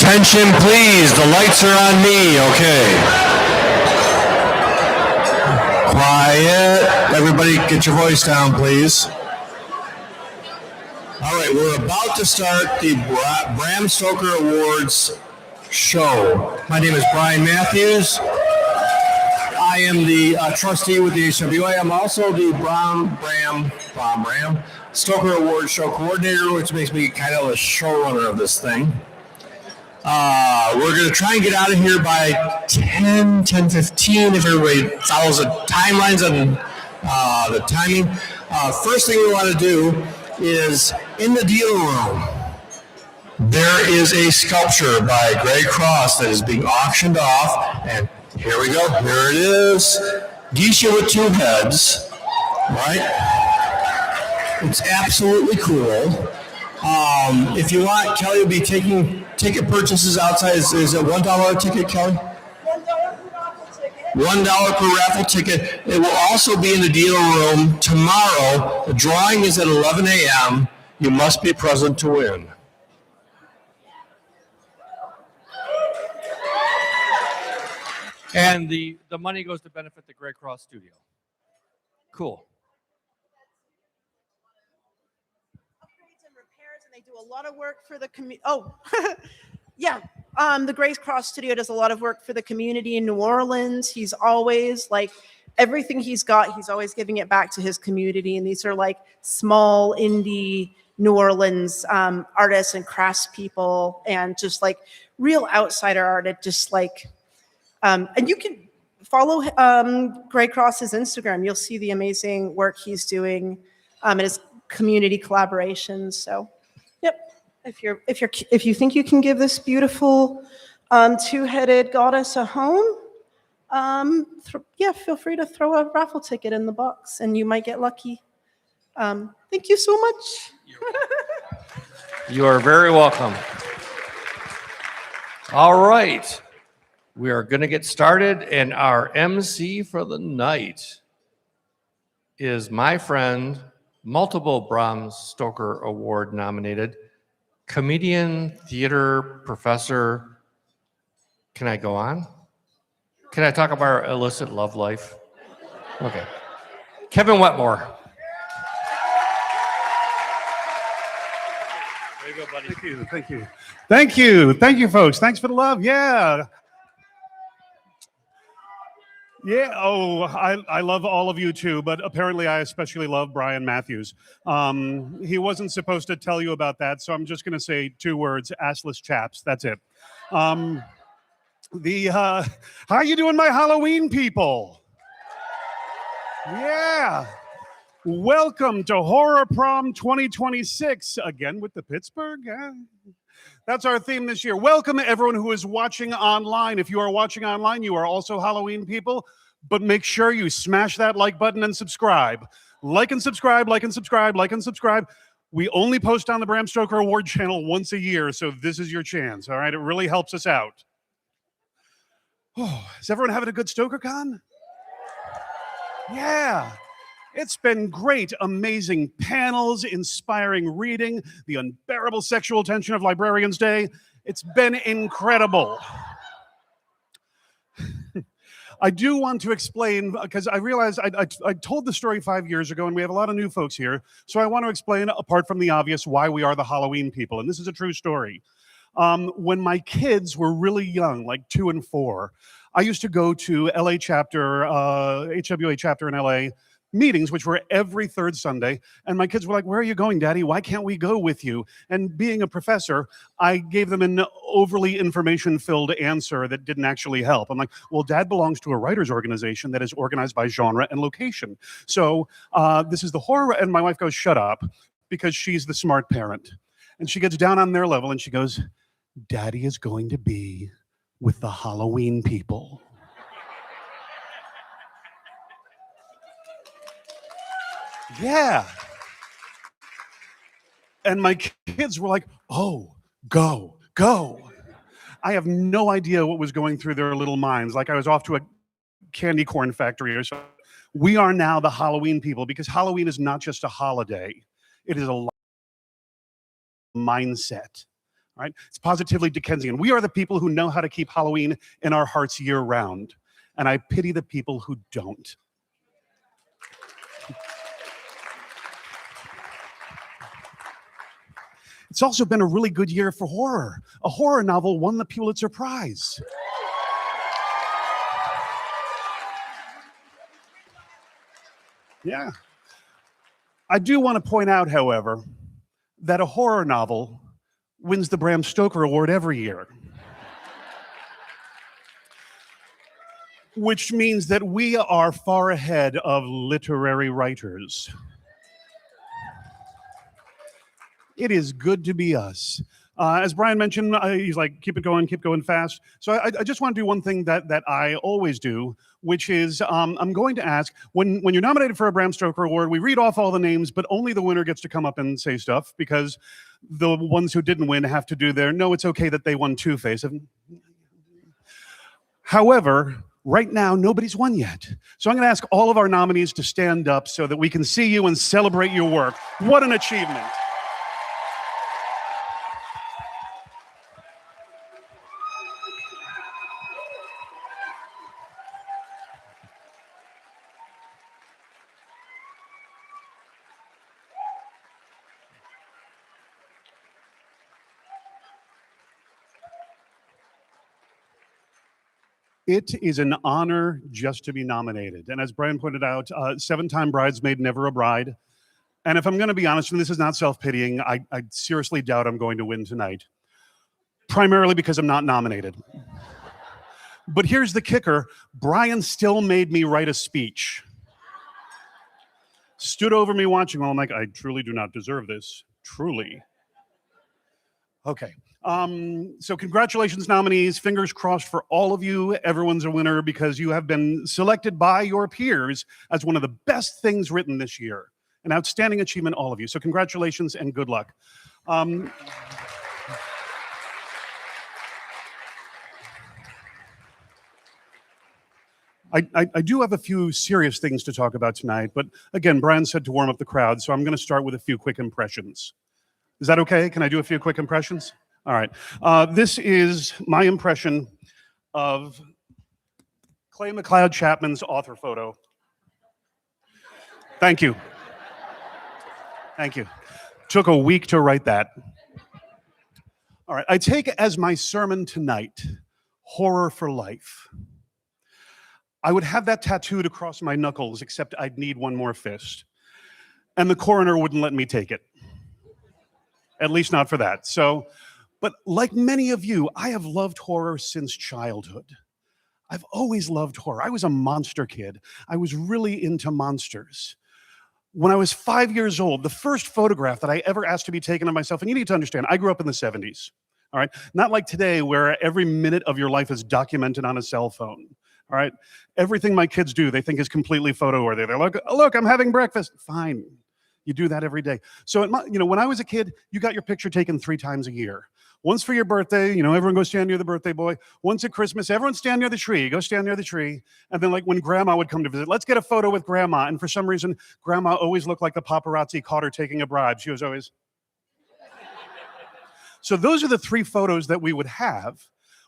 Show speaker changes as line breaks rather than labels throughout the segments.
Attention, please. The lights are on me. Okay. Quiet. Everybody get your voice down, please. All right, we're about to start the Bram Stoker Awards show. My name is Brian Matthews. I am the trustee with the HWA. I'm also the Bram Stoker Awards show coordinator, which makes me kind of a showrunner of this thing. We're going to try and get out of here by 10:15 if everybody follows the timelines and the timing. First thing we want to do is in the dealer room, there is a sculpture by Greg Cross that is being auctioned off. And here we go. Here it is. Geisha with two heads. Right? It's absolutely cool. If you want, Kelly will be taking ticket purchases outside. Is it $1 a ticket, Kelly? $1 per raffle ticket. $1 per raffle ticket. It will also be in the dealer room tomorrow. The drawing is at 11 a.m. You must be present to win.
And the money goes to benefit the Greg Cross Studio. Cool.
They do a lot of work for the community. Oh, yeah. The Greg Cross Studio does a lot of work for the community in New Orleans. He's always like everything he's got, he's always giving it back to his community. And these are like small indie New Orleans artists and craftspeople and just like real outsider art. Just like, and you can follow Greg Cross's Instagram. You'll see the amazing work he's doing and his community collaborations. So. Yep. If you think you can give this beautiful two-headed goddess a home, feel free to throw a raffle ticket in the box, and you might get lucky. Thank you so much.
You are very welcome. All right, we are going to get started, and our MC for the night is my friend. Multiple Bram Stoker Award nominated, comedian, theater professor. Can I go on? Can I talk about our illicit love life? Okay. Kevin Wetmore. There you go, buddy.
Thank you. Thank you. Thank you. Thank you, folks. Thanks for the love. Yeah. Yeah, I love all of you too, but apparently I especially love Brian Matthews. He wasn't supposed to tell you about that, so I'm just going to say two words, assless chaps. That's it. How you doing, my Halloween people? Yeah. Welcome to Horror Prom 2026, again with the Pittsburgh. That's our theme this year. Welcome everyone who is watching online. If you are watching online, you are also Halloween people, but make sure you smash that like button and subscribe. Like and subscribe, like and subscribe, like and subscribe. We only post on the Bram Stoker Award channel once a year, so this is your chance, all right? It really helps us out. Oh, is everyone having a good StokerCon? Yeah. It's been great, amazing panels, inspiring reading, the unbearable sexual tension of Librarians Day. It's been incredible. I do want to explain, because I realized I told the story 5 years ago, and we have a lot of new folks here, so I want to explain, apart from the obvious, why we are the Halloween people, and this is a true story. When my kids were really young, like 2 and 4, I used to go to LA chapter, HWA chapter in LA, meetings, which were every third Sunday, and my kids were like, "Where are you going, Daddy? Why can't we go with you?" And being a professor, I gave them an overly information-filled answer that didn't actually help. I'm like, "Well, Dad belongs to a writers' organization that is organized by genre and location. So this is the horror," and my wife goes, "Shut up," because she's the smart parent. And she gets down on their level and she goes, "Daddy is going to be with the Halloween people." Yeah. And my kids were like, "Oh, go, go." I have no idea what was going through their little minds. Like I was off to a candy corn factory or something. We are now the Halloween people because Halloween is not just a holiday. It is a mindset. All right? It's positively Dickensian. We are the people who know how to keep Halloween in our hearts year round. And I pity the people who don't. It's also been a really good year for horror. A horror novel won the Pulitzer Prize. Yeah. I do want to point out, however, that a horror novel wins the Bram Stoker Award every year. Which means that we are far ahead of literary writers. It is good to be us. As Brian mentioned, he's like, keep going fast. So I just want to do one thing that I always do, which is I'm going to ask, when you're nominated for a Bram Stoker Award, we read off all the names, but only the winner gets to come up and say stuff, because the ones who didn't win have to do their, no, it's okay that they won two-face. However, right now, nobody's won yet. So I'm going to ask all of our nominees to stand up so that we can see you and celebrate your work. What an achievement. It is an honor just to be nominated. And as Brian pointed out, 7-time bridesmaid, never a bride. And if I'm going to be honest, and this is not self-pitying, I seriously doubt I'm going to win tonight. Primarily because I'm not nominated. But here's the kicker. Brian still made me write a speech. Stood over me watching, well, I'm like, I truly do not deserve this. Truly. Okay. So congratulations, nominees. Fingers crossed for all of you. Everyone's a winner because you have been selected by your peers as one of the best things written this year. An outstanding achievement, all of you. So congratulations and good luck. I do have a few serious things to talk about tonight, but again, Brian said to warm up the crowd, so I'm going to start with a few quick impressions. Is that okay? Can I do a few quick impressions? All right. This is my impression of Clay McLeod Chapman's author photo. Thank you. Thank you. Took a week to write that. All right. I take as my sermon tonight, horror for life. I would have that tattooed across my knuckles, except I'd need one more fist. And the coroner wouldn't let me take it. At least not for that. So, but like many of you, I have loved horror since childhood. I've always loved horror. I was a monster kid. I was really into monsters. When I was 5 years old, the first photograph that I ever asked to be taken of myself, and you need to understand, I grew up in the 70s, all right? Not like today where every minute of your life is documented on a cell phone, all right? Everything my kids do, they think is completely photo-worthy. They're like, oh, look, I'm having breakfast. Fine. You do that every day. So, when I was a kid, you got your picture taken 3 times a year. Once for your birthday, everyone go stand near the birthday boy. Once at Christmas, everyone stand near the tree. Go stand near the tree. And then like when grandma would come to visit, let's get a photo with grandma. And for some reason, grandma always looked like the paparazzi caught her taking a bribe. She was always. So those are the 3 photos that we would have.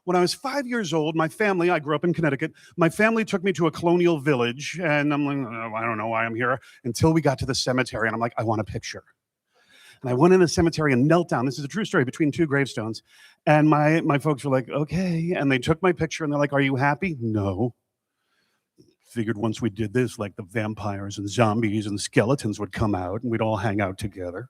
When I was 5 years old, my family, I grew up in Connecticut, my family took me to a colonial village. And I'm like, oh, I don't know why I'm here. Until we got to the cemetery. And I'm like, I want a picture. And I went in the cemetery and knelt down. This is a true story, between 2 gravestones. And my folks were like, okay. And they took my picture and they're like, are you happy? No. Figured once we did this, like the vampires and zombies and skeletons would come out and we'd all hang out together.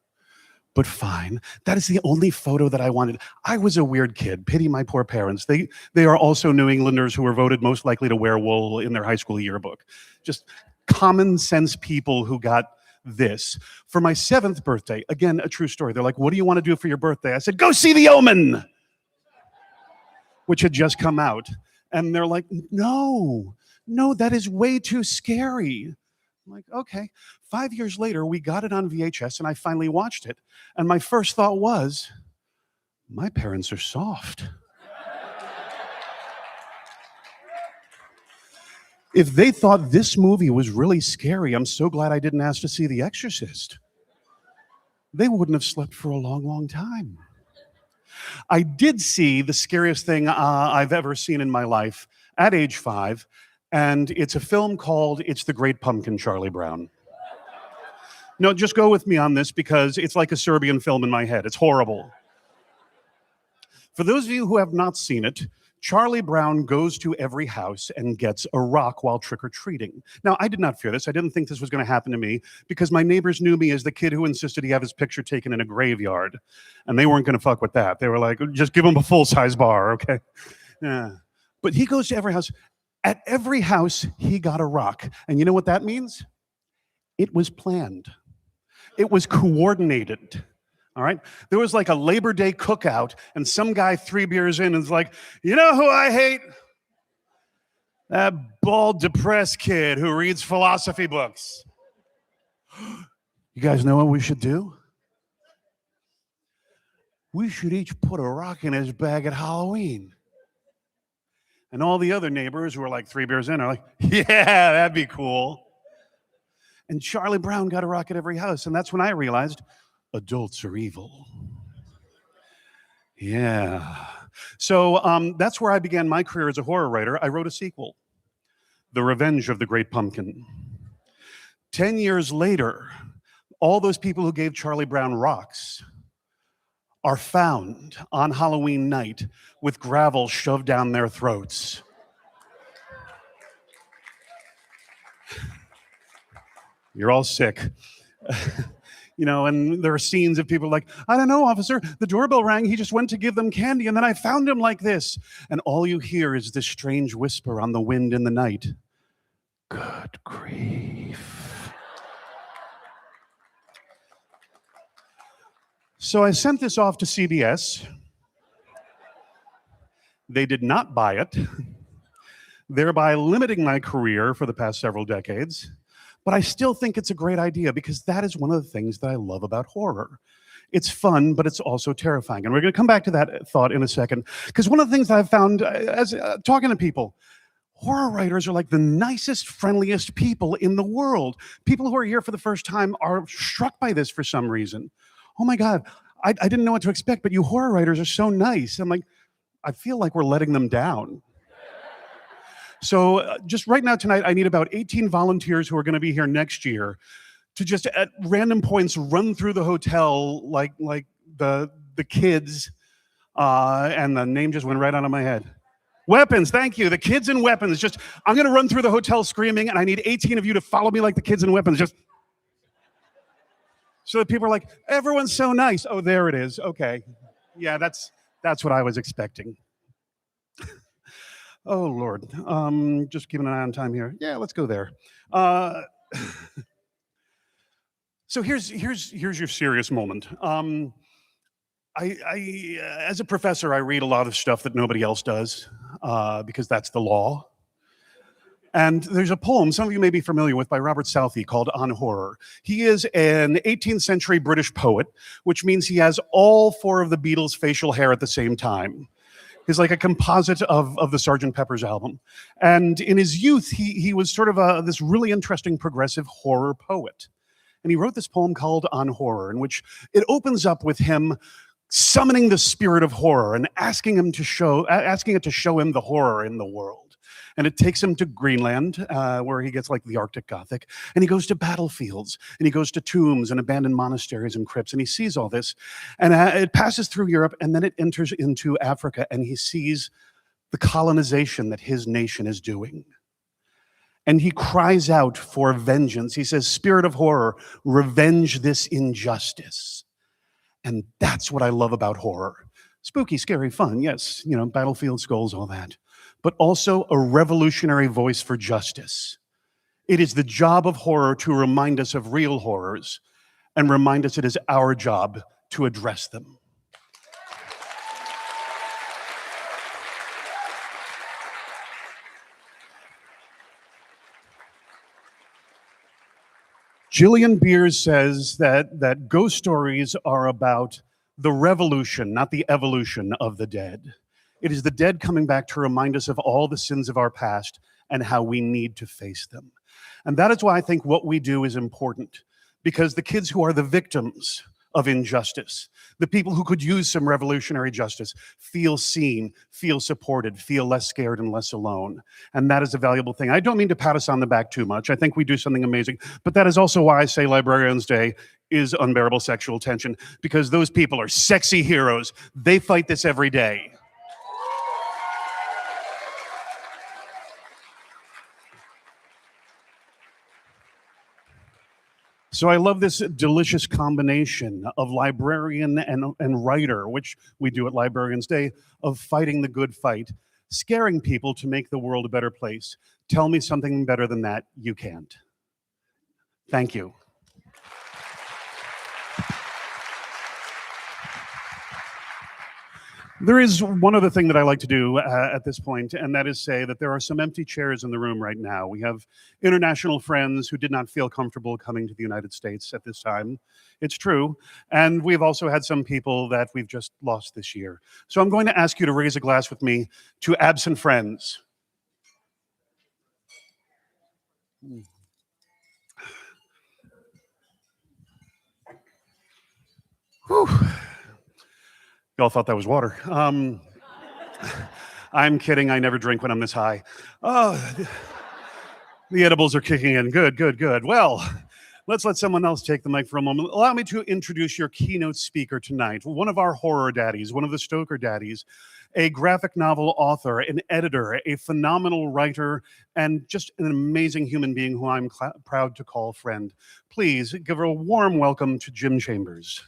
But fine. That is the only photo that I wanted. I was a weird kid. Pity my poor parents. They are also New Englanders who were voted most likely to wear wool in their high school yearbook. Just common sense people who got this. For my 7th birthday, again, a true story. They're like, what do you want to do for your birthday? I said, go see The Omen, which had just come out. And they're like, no, that is way too scary. I'm like, okay. 5 years later, we got it on VHS and I finally watched it. And my first thought was, my parents are soft. If they thought this movie was really scary, I'm so glad I didn't ask to see The Exorcist. They wouldn't have slept for a long, long time. I did see the scariest thing I've ever seen in my life at age 5, and it's a film called It's the Great Pumpkin, Charlie Brown. No, just go with me on this because it's like a Serbian film in my head. It's horrible. For those of you who have not seen it, Charlie Brown goes to every house and gets a rock while trick-or-treating. Now, I did not fear this. I didn't think this was going to happen to me because my neighbors knew me as the kid who insisted he have his picture taken in a graveyard. And they weren't going to fuck with that. They were like, just give him a full-size bar, okay? Yeah. But he goes to every house. At every house, he got a rock. And you know what that means? It was planned. It was coordinated. All right. There was like a Labor Day cookout, and some guy 3 beers in is like, you know who I hate? That bald, depressed kid who reads philosophy books. You guys know what we should do? We should each put a rock in his bag at Halloween. And all the other neighbors who are like 3 beers in are like, yeah, that'd be cool. And Charlie Brown got a rock at every house, and that's when I realized adults are evil. Yeah. So that's where I began my career as a horror writer. I wrote a sequel, The Revenge of the Great Pumpkin. 10 years later, all those people who gave Charlie Brown rocks are found on Halloween night with gravel shoved down their throats. You're all sick. You know, and there are scenes of people like, I don't know, officer, the doorbell rang, he just went to give them candy, and then I found him like this. And all you hear is this strange whisper on the wind in the night. Good grief. So I sent this off to CBS. They did not buy it, thereby limiting my career for the past several decades. But I still think it's a great idea because that is one of the things that I love about horror. It's fun, but it's also terrifying. And we're going to come back to that thought in a second. Because one of the things that I've found as talking to people, horror writers are like the nicest, friendliest people in the world. People who are here for the first time are struck by this for some reason. Oh my God, I didn't know what to expect, but you horror writers are so nice. I'm like, I feel like we're letting them down. So just right now tonight, I need about 18 volunteers who are going to be here next year to just at random points run through the hotel like the kids, and the name just went right out of my head. Weapons, thank you. The kids and weapons. Just, I'm going to run through the hotel screaming, and I need 18 of you to follow me like the kids and weapons. Just so that people are like, everyone's so nice. Oh, there it is. Okay. Yeah, that's what I was expecting. Oh, Lord. Just keeping an eye on time here. Yeah, let's go there. So here's your serious moment. As a professor, I read a lot of stuff that nobody else does because that's the law. And there's a poem some of you may be familiar with by Robert Southey called On Horror. He is an 18th century British poet, which means he has all 4 of the Beatles' facial hair at the same time. He's like a composite of the Sgt. Pepper's album. And in his youth, he was sort of this really interesting progressive horror poet. And he wrote this poem called On Horror, in which it opens up with him summoning the spirit of horror and asking it to show him the horror in the world. And it takes him to Greenland, where he gets like the Arctic Gothic. And he goes to battlefields, and he goes to tombs and abandoned monasteries and crypts, and he sees all this. And it passes through Europe, and then it enters into Africa, and he sees the colonization that his nation is doing. And he cries out for vengeance. He says, Spirit of horror, revenge this injustice. And that's what I love about horror. Spooky, scary, fun, yes, you know, battlefield skulls, all that. But also a revolutionary voice for justice. It is the job of horror to remind us of real horrors and remind us it is our job to address them. Jillian Beers says that ghost stories are about the revolution, not the evolution of the dead. It is the dead coming back to remind us of all the sins of our past and how we need to face them. And that is why I think what we do is important, because the kids who are the victims of injustice. The people who could use some revolutionary justice feel seen, feel supported, feel less scared and less alone. And that is a valuable thing. I don't mean to pat us on the back too much. I think we do something amazing. But that is also why I say Librarians Day is unbearable sexual tension, because those people are sexy heroes. They fight this every day. So I love this delicious combination of librarian and writer, which we do at Librarians Day, of fighting the good fight, scaring people to make the world a better place. Tell me something better than that, you can't. Thank you. There is one other thing that I like to do at this point, and that is say that there are some empty chairs in the room right now. We have international friends who did not feel comfortable coming to the United States at this time. It's true. And we've also had some people that we've just lost this year. So I'm going to ask you to raise a glass with me to absent friends. Whew. Y'all thought that was water. I'm kidding. I never drink when I'm this high. Oh, the edibles are kicking in. Good, good, good. Well, let's let someone else take the mic for a moment. Allow me to introduce your keynote speaker tonight, one of our horror daddies, one of the Stoker daddies, a graphic novel author, an editor, a phenomenal writer, and just an amazing human being who I'm proud to call friend. Please give her a warm welcome to Jim Chambers.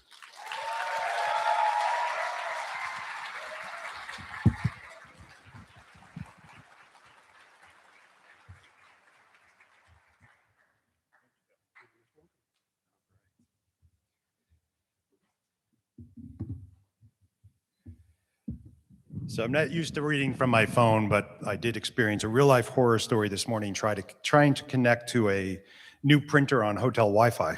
So I'm not used to reading from my phone, but I did experience a real-life horror story this morning trying to connect to a new printer on hotel Wi-Fi.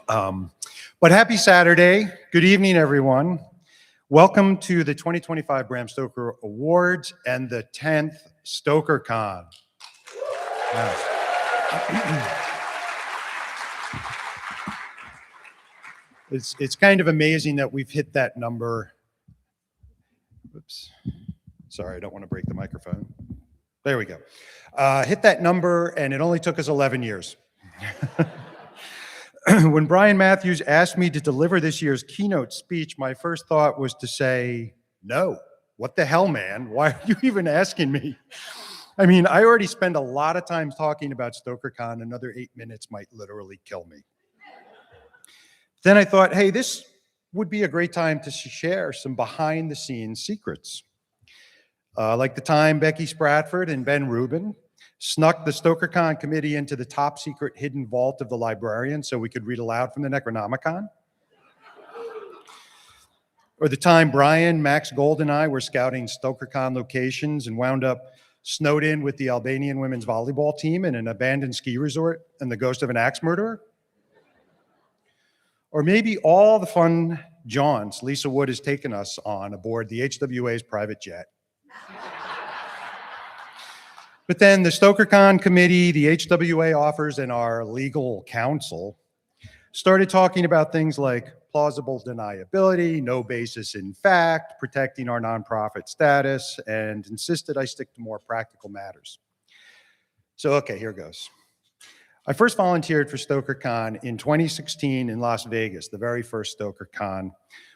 But happy Saturday. Good evening, everyone. Welcome to the 2025 Bram Stoker Awards and the 10th StokerCon. It's kind of amazing that we've hit that number. Oops. Sorry, I don't want to break the microphone. There we go. Hit that number, and it only took us 11 years. When Brian Matthews asked me to deliver this year's keynote speech, my first thought was to say, no. What the hell, man? Why are you even asking me? I mean, I already spend a lot of time talking about StokerCon. Another 8 minutes might literally kill me. Then I thought, hey, this would be a great time to share some behind-the-scenes secrets. Like the time Becky Spratford and Ben Rubin snuck the StokerCon committee into the top-secret hidden vault of the librarian so we could read aloud from the Necronomicon. Or the time Brian, Max Gold, and I were scouting StokerCon locations and wound up snowed in with the Albanian women's volleyball team in an abandoned ski resort and the ghost of an axe murderer. Or maybe all the fun jaunts Lisa Wood has taken us on aboard the HWA's private jet. But then the StokerCon committee, the HWA offers, and our legal counsel started talking about things like plausible deniability, no basis in fact, protecting our nonprofit status, and insisted I stick to more practical matters. So, okay, here goes. I first volunteered for StokerCon in 2016 in Las Vegas, the very first StokerCon,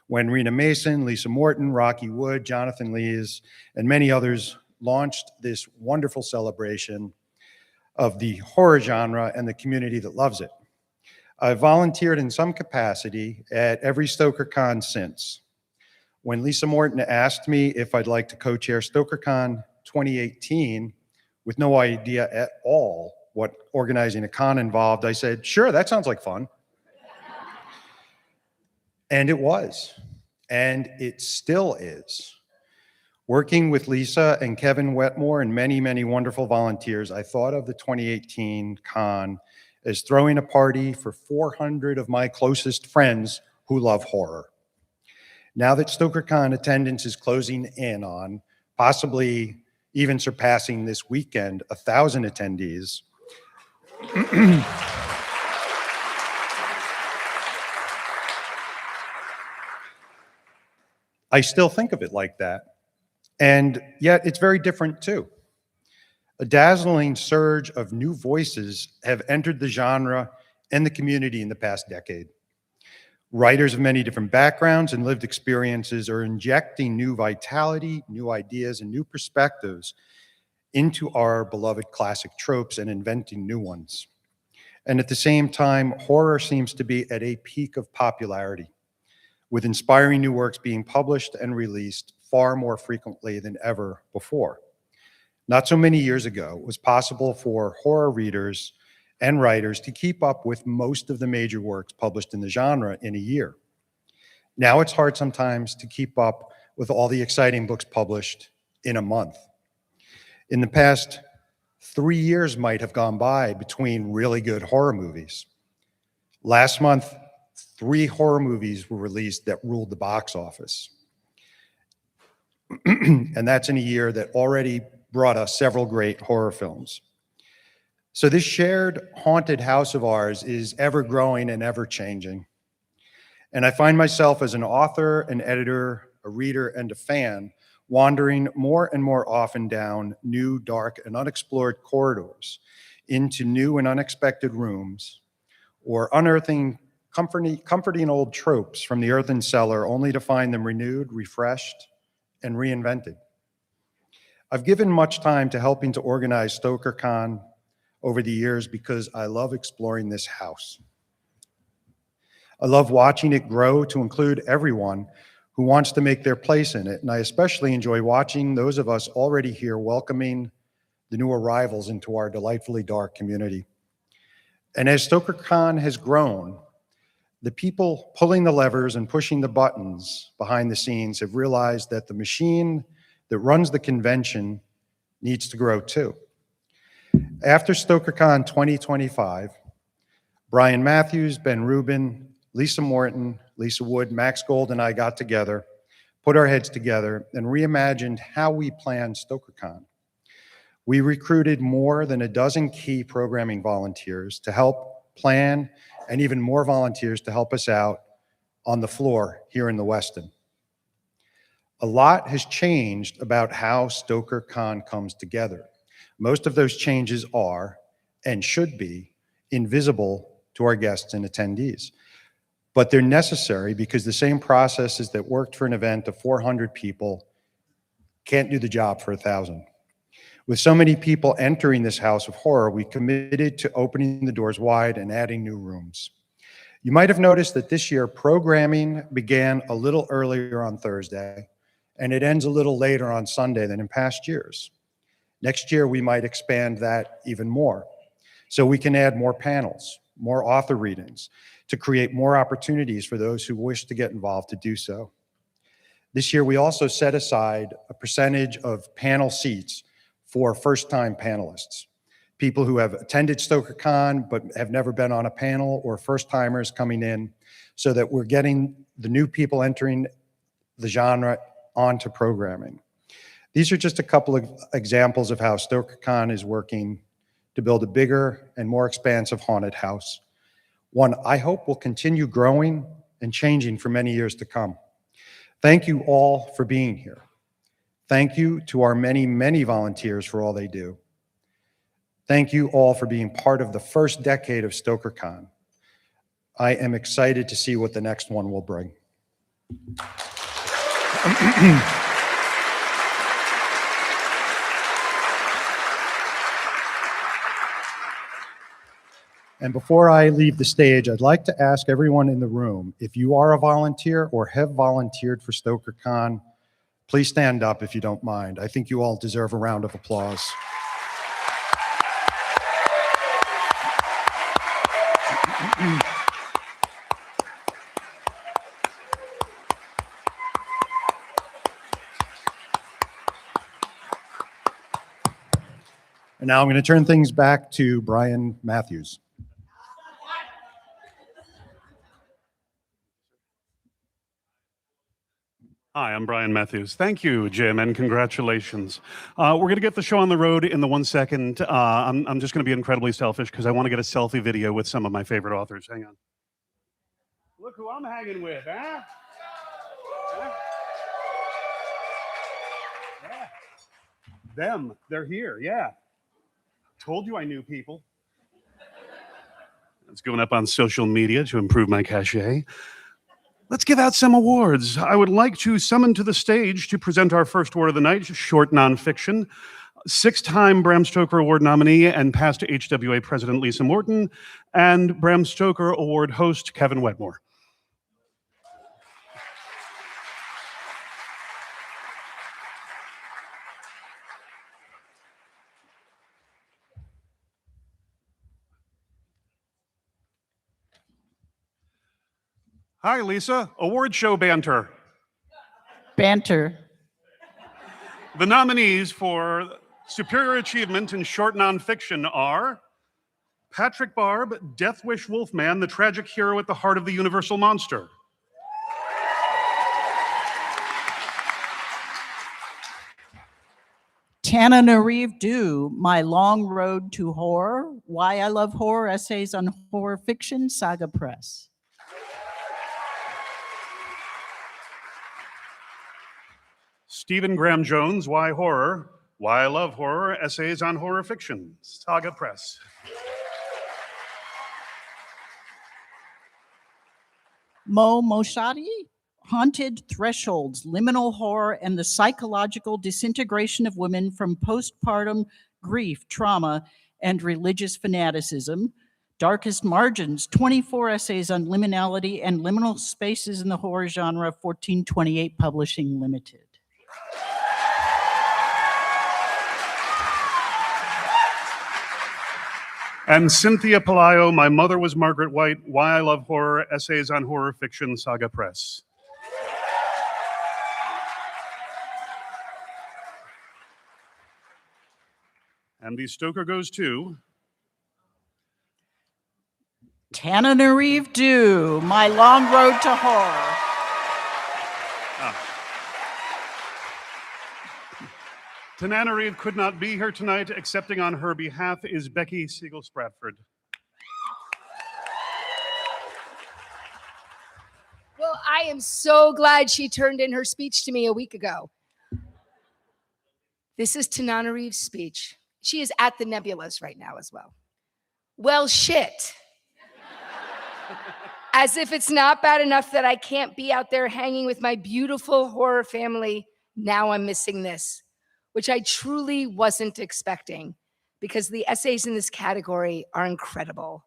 when Rena Mason, Lisa Morton, Rocky Wood, Jonathan Lees, and many others launched this wonderful celebration of the horror genre and the community that loves it. I've volunteered in some capacity at every StokerCon since. When Lisa Morton asked me if I'd like to co-chair StokerCon 2018, with no idea at all what organizing a con involved, I said, sure, that sounds like fun. And it was, and it still is. Working with Lisa and Kevin Wetmore and many, many wonderful volunteers, I thought of the 2018 con as throwing a party for 400 of my closest friends who love horror. Now that StokerCon attendance is closing in on, possibly even surpassing this weekend, 1,000 attendees, I still think of it like that. And yet it's very different too. A dazzling surge of new voices have entered the genre and the community in the past decade. Writers of many different backgrounds and lived experiences are injecting new vitality, new ideas, and new perspectives into our beloved classic tropes and inventing new ones. And at the same time, horror seems to be at a peak of popularity, with inspiring new works being published and released far more frequently than ever before. Not so many years ago, it was possible for horror readers and writers to keep up with most of the major works published in the genre in a year. Now it's hard sometimes to keep up with all the exciting books published in a month. In the past 3 years might have gone by between really good horror movies. Last month, 3 horror movies were released that ruled the box office. And that's in a year that already brought us several great horror films. So this shared haunted house of ours is ever growing and ever changing. And I find myself as an author, an editor, a reader, and a fan wandering more and more often down new, dark, and unexplored corridors into new and unexpected rooms, or unearthing comforting old tropes from the earthen cellar only to find them renewed, refreshed, and reinvented. I've given much time to helping to organize StokerCon over the years because I love exploring this house. I love watching it grow to include everyone who wants to make their place in it, and I especially enjoy watching those of us already here welcoming the new arrivals into our delightfully dark community. And as StokerCon has grown, the people pulling the levers and pushing the buttons behind the scenes have realized that the machine that runs the convention needs to grow too. After StokerCon 2025, Brian Matthews, Ben Rubin, Lisa Morton, Lisa Wood, Max Gold, and I got together, put our heads together, and reimagined how we planned StokerCon. We recruited more than a dozen key programming volunteers to help plan, and even more volunteers to help us out on the floor here in the Westin. A lot has changed about how StokerCon comes together. Most of those changes are, and should be, invisible to our guests and attendees. But they're necessary because the same processes that worked for an event of 400 people can't do the job for 1,000. With so many people entering this house of horror, we committed to opening the doors wide and adding new rooms. You might have noticed that this year, programming began a little earlier on Thursday, and it ends a little later on Sunday than in past years. Next year, we might expand that even more, so we can add more panels, more author readings, to create more opportunities for those who wish to get involved to do so. This year, we also set aside a percentage of panel seats for first-time panelists, people who have attended StokerCon but have never been on a panel, or first-timers coming in, so that we're getting the new people entering the genre onto programming. These are just a couple of examples of how StokerCon is working to build a bigger and more expansive haunted house. One I hope will continue growing and changing for many years to come. Thank you all for being here. Thank you to our many, many volunteers for all they do. Thank you all for being part of the first decade of StokerCon. I am excited to see what the next one will bring. And before I leave the stage, I'd like to ask everyone in the room, if you are a volunteer or have volunteered for StokerCon, please stand up if you don't mind. I think you all deserve a round of applause. And now I'm going to turn things back to Brian Matthews.
Hi, I'm Brian Matthews. Thank you, Jim, and congratulations. We're going to get the show on the road in the 1 second. I'm just going to be incredibly selfish because I want to get a selfie video with some of my favorite authors. Hang on. Look who I'm hanging with, huh? Them. They're here. Yeah. Told you I knew people. It's going up on social media to improve my cachet. Let's give out some awards. I would like to summon to the stage to present our first award of the night, short nonfiction. 6-time Bram Stoker Award nominee and past HWA President Lisa Morton, and Bram Stoker Award host Kevin Wetmore. Hi, Lisa. Award show banter.
Banter.
The nominees for Superior Achievement in Short Nonfiction are Patrick Barb, Death Wish Wolfman, the tragic hero at the heart of the Universal Monster.
Tananarive Dew, My Long Road to Horror, Why I Love Horror, Essays on Horror Fiction, Saga Press.
Stephen Graham Jones, Why Horror? Why I Love Horror, Essays on Horror Fiction, Saga Press.
Mo Moshadi, Haunted Thresholds, Liminal Horror and the Psychological Disintegration of Women from Postpartum Grief, Trauma, and Religious Fanaticism. Darkest Margins, 24 essays on liminality and liminal spaces in the horror genre, 1428 Publishing Limited.
And Cynthia Pelayo, My Mother Was Margaret White, Why I Love Horror, Essays on Horror Fiction, Saga Press. And the Stoker goes to
Tananarive Dew, My Long Road to Horror.
Tananarive could not be here tonight. Accepting on her behalf is Becky Siegel-Spratford.
Well, I am so glad she turned in her speech to me a week ago. This is Tananarive's speech. She is at the Nebulas right now as well. Well, shit. As if it's not bad enough that I can't be out there hanging with my beautiful horror family, now I'm missing this, which I truly wasn't expecting, because the essays in this category are incredible.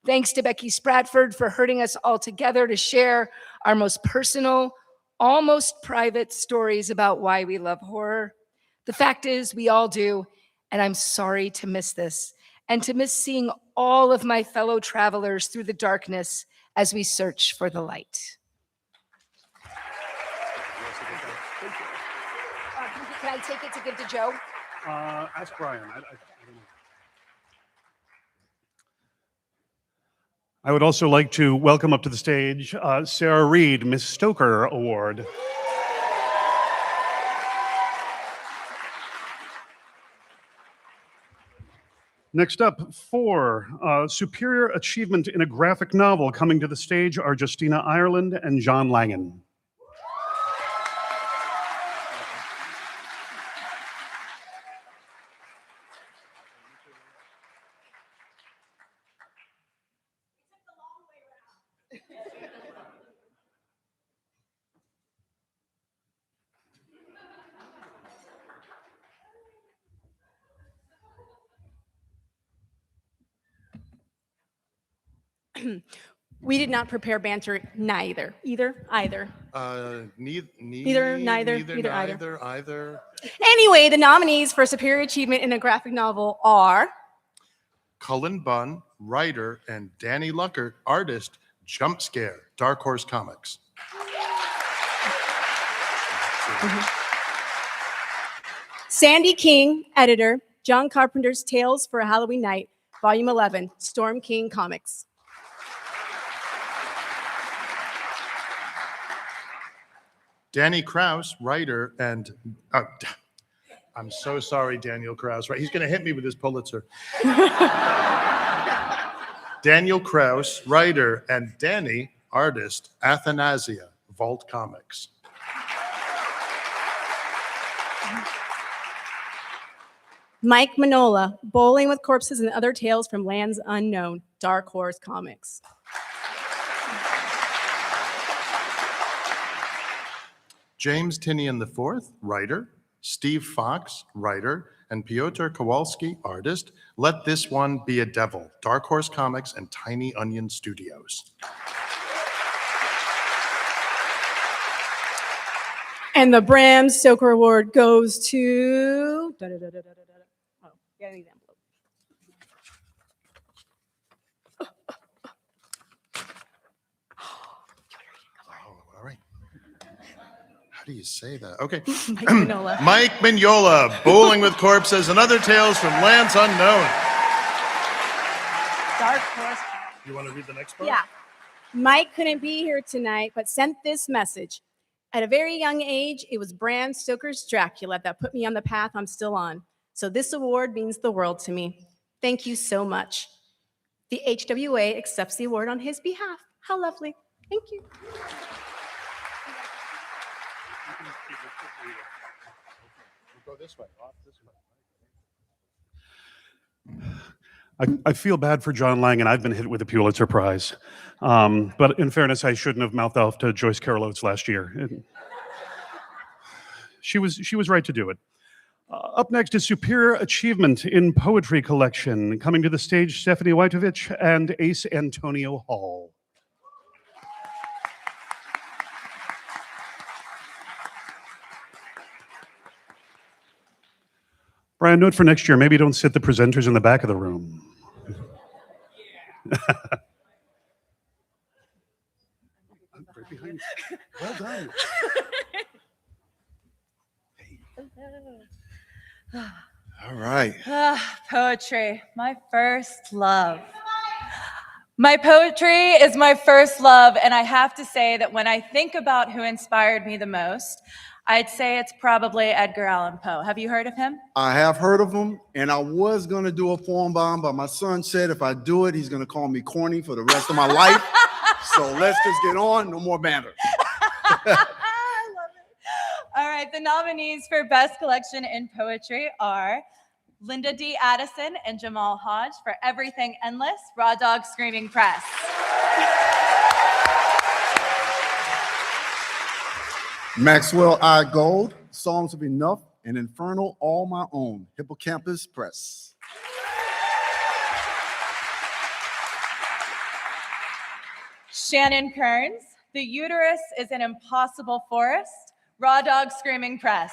Thanks to Becky Spratford for herding us all together to share our most personal, almost private stories about why we love horror. The fact is, we all do, and I'm sorry to miss this, and to miss seeing all of my fellow travelers through the darkness as we search for the light. Can I take it to give to Joe?
Ask Brian. I don't know. I would also like to welcome up to the stage Sarah Reed, Miss Stoker Award. Next up, for Superior Achievement in a Graphic Novel, coming to the stage are Justina Ireland and John Langen.
We did not prepare banter, neither. Either.
Either.
Anyway, the nominees for Superior Achievement in a Graphic Novel are
Cullen Bunn, writer, and Danny Luckert, artist, Jump Scare, Dark Horse Comics.
Sandy King, editor, John Carpenter's Tales for a Halloween Night, Volume 11, Storm King Comics.
Danny Krause, writer, and I'm so sorry, Daniel Krause. Right, he's going to hit me with his Pulitzer. Daniel Krause, writer, and Danny, artist, Athanasia, Vault Comics.
Mike Manola, Bowling with Corpses and Other Tales from Lands Unknown, Dark Horse Comics.
James Tinian IV, writer. Steve Fox, writer. And Piotr Kowalski, artist. Let This One Be a Devil, Dark Horse Comics and Tiny Onion Studios.
And the Bram Stoker Award goes to. Oh, yeah, I need the envelope.
Oh, all right. How do you say that? Okay.
Mike Manola.
Mike Mignola, Bowling with Corpses and Other Tales from Lands Unknown.
Dark Horse.
You want to read the next part?
Yeah. Mike couldn't be here tonight, but sent this message. At a very young age, it was Bram Stoker's Dracula that put me on the path I'm still on. So this award means the world to me. Thank you so much. The HWA accepts the award on his behalf. How lovely. Thank you.
Go this way, off this way.
I feel bad for John Lang, and I've been hit with a Pulitzer Prize. But in fairness, I shouldn't have mouthed off to Joyce Carol Oates last year. She was right to do it. Up next is Superior Achievement in Poetry Collection. Coming to the stage, Stephanie Wojtowicz and Ace Antonio Hall. Brian, note for next year, maybe don't sit the presenters in the back of the room. Right behind you. Well done.
All right.
Poetry, my first love. My poetry is my first love, and I have to say that when I think about who inspired me the most, I'd say it's probably Edgar Allan Poe. Have you heard of him?
I have heard of him, and I was going to do a poem by him, but my son said if I do it, he's going to call me corny for the rest of my life. So let's just get on. No more banter.
I love it. All right, the nominees for Best Collection in Poetry are Linda D. Addison and Jamal Hodge for Everything Endless, Raw Dog Screaming Press.
Maxwell I. Gold, Songs of Enough, and Infernal All My Own, Hippocampus Press.
Shannon Kearns, The Uterus is an Impossible Forest, Raw Dog Screaming Press.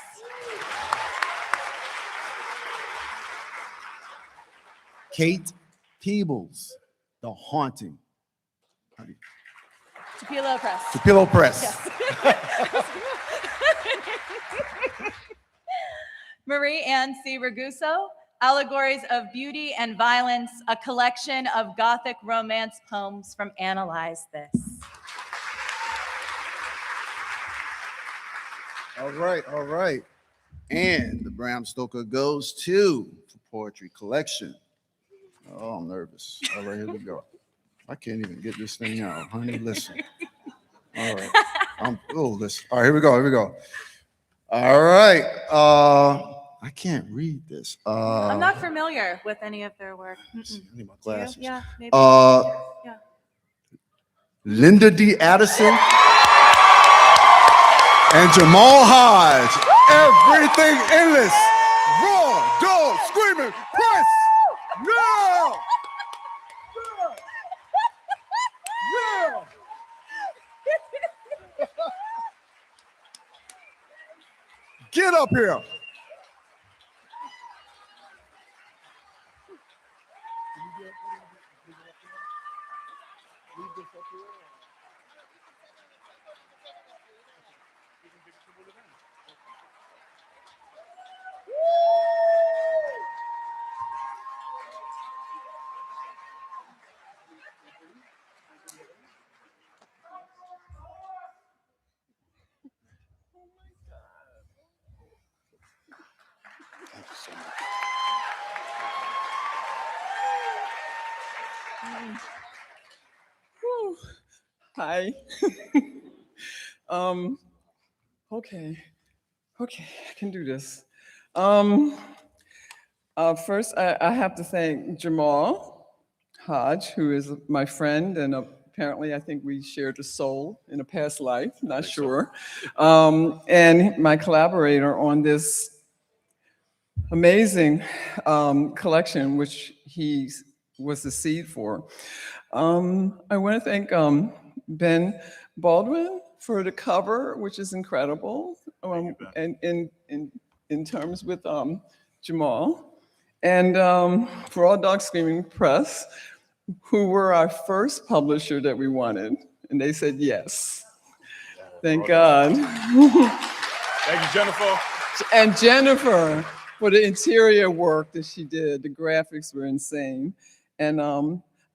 Kate Peebles, The Haunting.
Tupelo Press.
Tupelo Press.
Yes. Marie Ann C. Raguso, Allegories of Beauty and Violence, a collection of Gothic romance poems from Analyze This.
All right. And the Bram Stoker goes to Poetry Collection. Oh, I'm nervous. All right, here we go. I can't even get this thing out. Honey, listen. All right. Listen. All right, here we go. All right. I can't read this.
I'm not familiar with any of their work.
I need my glasses.
Yeah, maybe. Yeah.
Linda D. Addison and Jamal Hodge. Everything Endless. Raw Dog Screaming Press. No! Yeah! Get up here.
Whew. Hi. Okay, I can do this. First, I have to thank Jamal Hodge, who is my friend, and apparently I think we shared a soul in a past life, not sure. And my collaborator on this amazing collection, which he was the seed for. I want to thank Ben Baldwin for the cover, which is incredible, and in terms with Jamal. And for All Dogs Screaming Press, who were our first publisher that we wanted, and they said yes. Thank God.
Thank you, Jennifer.
And Jennifer, for the interior work that she did. The graphics were insane. And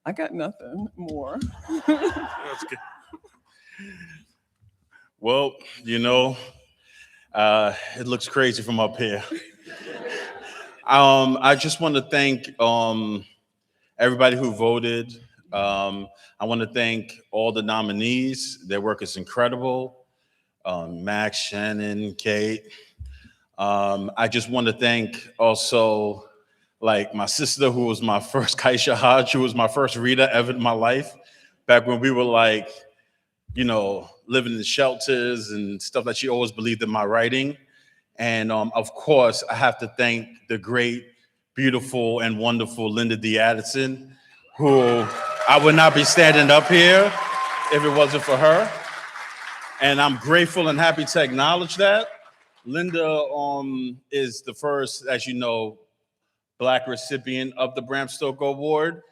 I got nothing more.
That's good. Well, you know, it looks crazy from up here. I just want to thank everybody who voted. I want to thank all the nominees. Their work is incredible. Max, Shannon, Kate. I just want to thank also like my sister, who was my first, Kaisha Hodge, who was my first reader ever in my life, back when we were like, you know, living in shelters and stuff, that she always believed in my writing. And of course, I have to thank the great, beautiful, and wonderful Linda D. Addison, who I would not be standing up here if it wasn't for her. And I'm grateful and happy to acknowledge that. Linda is the first, as you know, Black recipient of the Bram Stoker Award,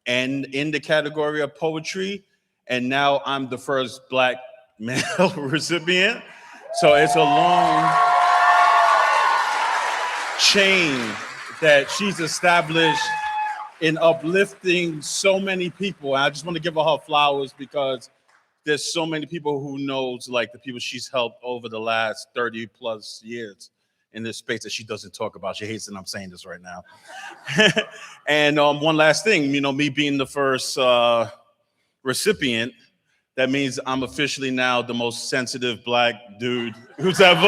and in the category of poetry. And now I'm the first Black male recipient. So it's a long chain that she's established in uplifting so many people. And I just want to give her flowers, because there's so many people who knows like the people she's helped over the last 30 plus years in this space that she doesn't talk about. She hates that I'm saying this right now. And one last thing, you know, me being the first recipient, that means I'm officially now the most sensitive Black dude who's ever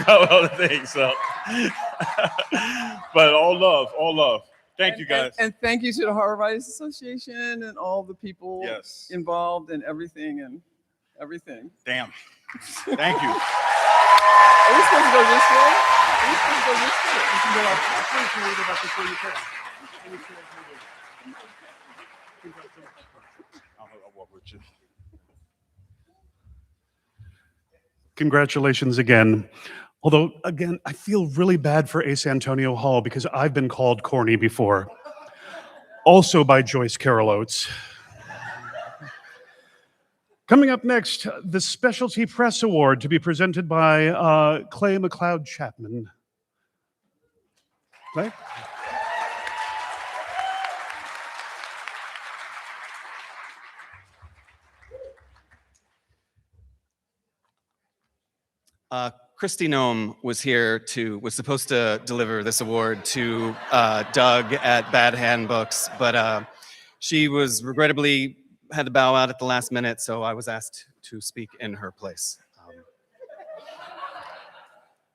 got all the things. So, but all love, all love. Thank you, guys.
And thank you to the Horror Writers Association and all the people involved in everything and everything.
Damn. Thank you.
Are we supposed to go this way? Are we supposed to go this way? You can go up before you turn.
I'll walk with you.
Congratulations again. Although, again, I feel really bad for Ace Antonio Hall, because I've been called corny before. Also by Joyce Carol Oates. Coming up next, the Specialty Press Award, to be presented by Clay McLeod Chapman. Clay?
Christy Nome was supposed to deliver this award to Doug at Bad Hand Books, but she was regrettably had to bow out at the last minute, so I was asked to speak in her place.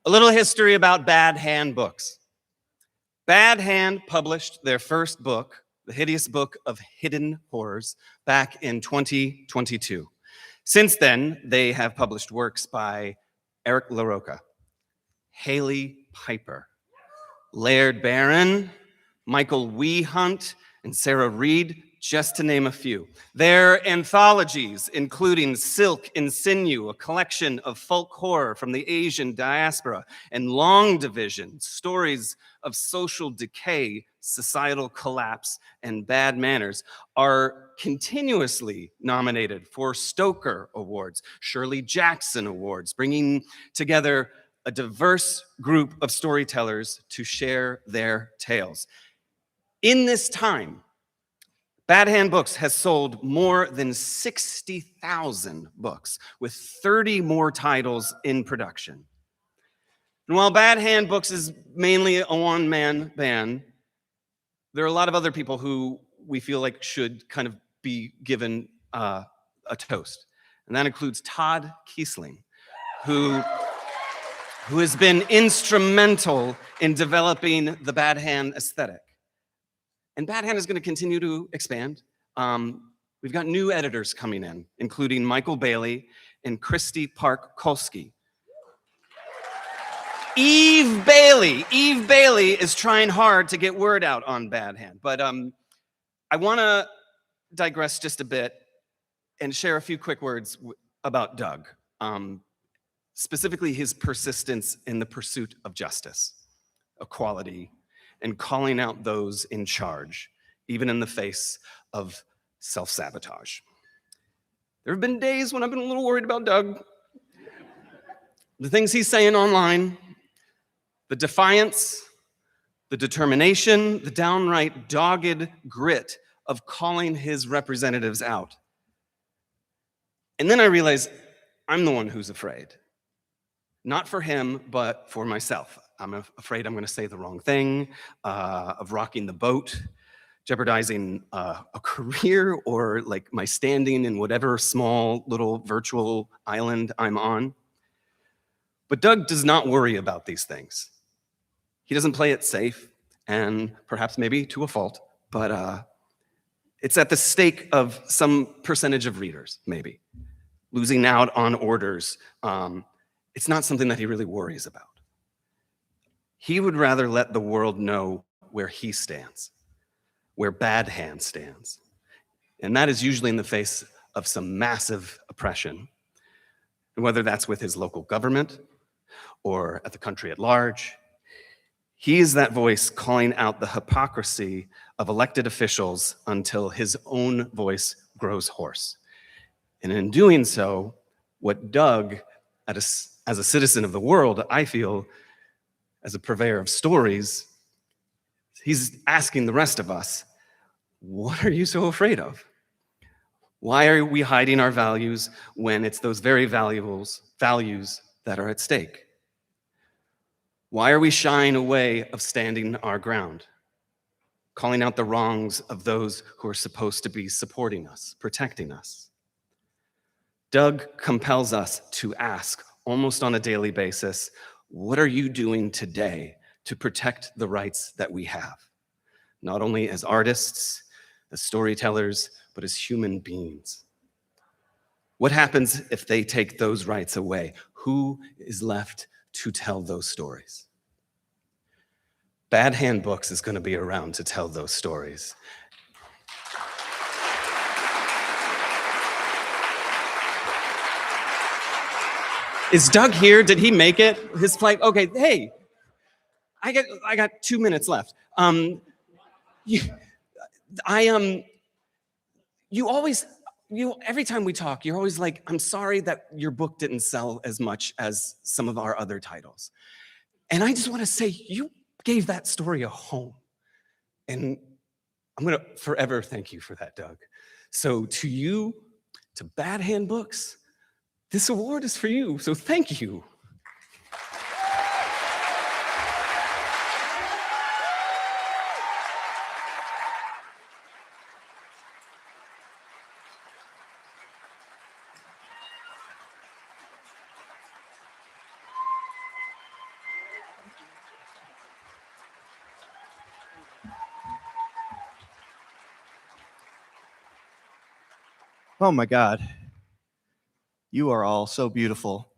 A little history about Bad Hand Books. Bad Hand published their first book, The Hideous Book of Hidden Horrors, back in 2022. Since then, they have published works by Eric LaRocca, Haley Piper, Laird Barron, Michael Weehunt, and Sarah Reed, just to name a few. Their anthologies, including Silk and Sinew, a collection of folk horror from the Asian diaspora, and Long Division, stories of social decay, societal collapse, and bad manners, are continuously nominated for Stoker Awards, Shirley Jackson Awards, bringing together a diverse group of storytellers to share their tales. In this time, Bad Hand Books has sold more than 60,000 books, with 30 more titles in production. And while Bad Hand Books is mainly a one-man band, there are a lot of other people who we feel like should kind of be given a toast. And that includes Todd Kiesling, who who has been instrumental in developing the Bad Hand aesthetic. And Bad Hand is going to continue to expand. We've got new editors coming in, including Michael Bailey and Christy Park-Kolsky. Eve Bailey is trying hard to get word out on Bad Hand. But I want to digress just a bit and share a few quick words about Doug, specifically his persistence in the pursuit of justice, equality, and calling out those in charge, even in the face of self-sabotage. There have been days when I've been a little worried about Doug. The things he's saying online, the defiance, the determination, the downright dogged grit of calling his representatives out. And then I realized I'm the one who's afraid. Not for him, but for myself. I'm afraid I'm going to say the wrong thing, of rocking the boat, jeopardizing a career or like my standing in whatever small little virtual island I'm on. But Doug does not worry about these things. He doesn't play it safe, and perhaps maybe to a fault, but it's at the stake of some percentage of readers, maybe. Losing out on orders. It's not something that he really worries about. He would rather let the world know where he stands, where Bad Hand stands. And that is usually in the face of some massive oppression, and whether that's with his local government or at the country at large. He is that voice calling out the hypocrisy of elected officials until his own voice grows hoarse. And in doing so, what Doug, as a citizen of the world, I feel, as a purveyor of stories, he's asking the rest of us, what are you so afraid of? Why are we hiding our values when it's those very values that are at stake? Why are we shying away of standing our ground, calling out the wrongs of those who are supposed to be supporting us, protecting us? Doug compels us to ask, almost on a daily basis, what are you doing today to protect the rights that we have? Not only as artists, as storytellers, but as human beings. What happens if they take those rights away? Who is left to tell those stories? Bad Hand Books is going to be around to tell those stories. Is Doug here? Did he make it? His flight? Okay, hey, I got 2 minutes left. Every time we talk, you're always like, I'm sorry that your book didn't sell as much as some of our other titles. And I just want to say, you gave that story a home. And I'm going to forever thank you for that, Doug. So to you, to Bad Hand Books, this award is for you. So thank you.
Oh my God. You are all so beautiful,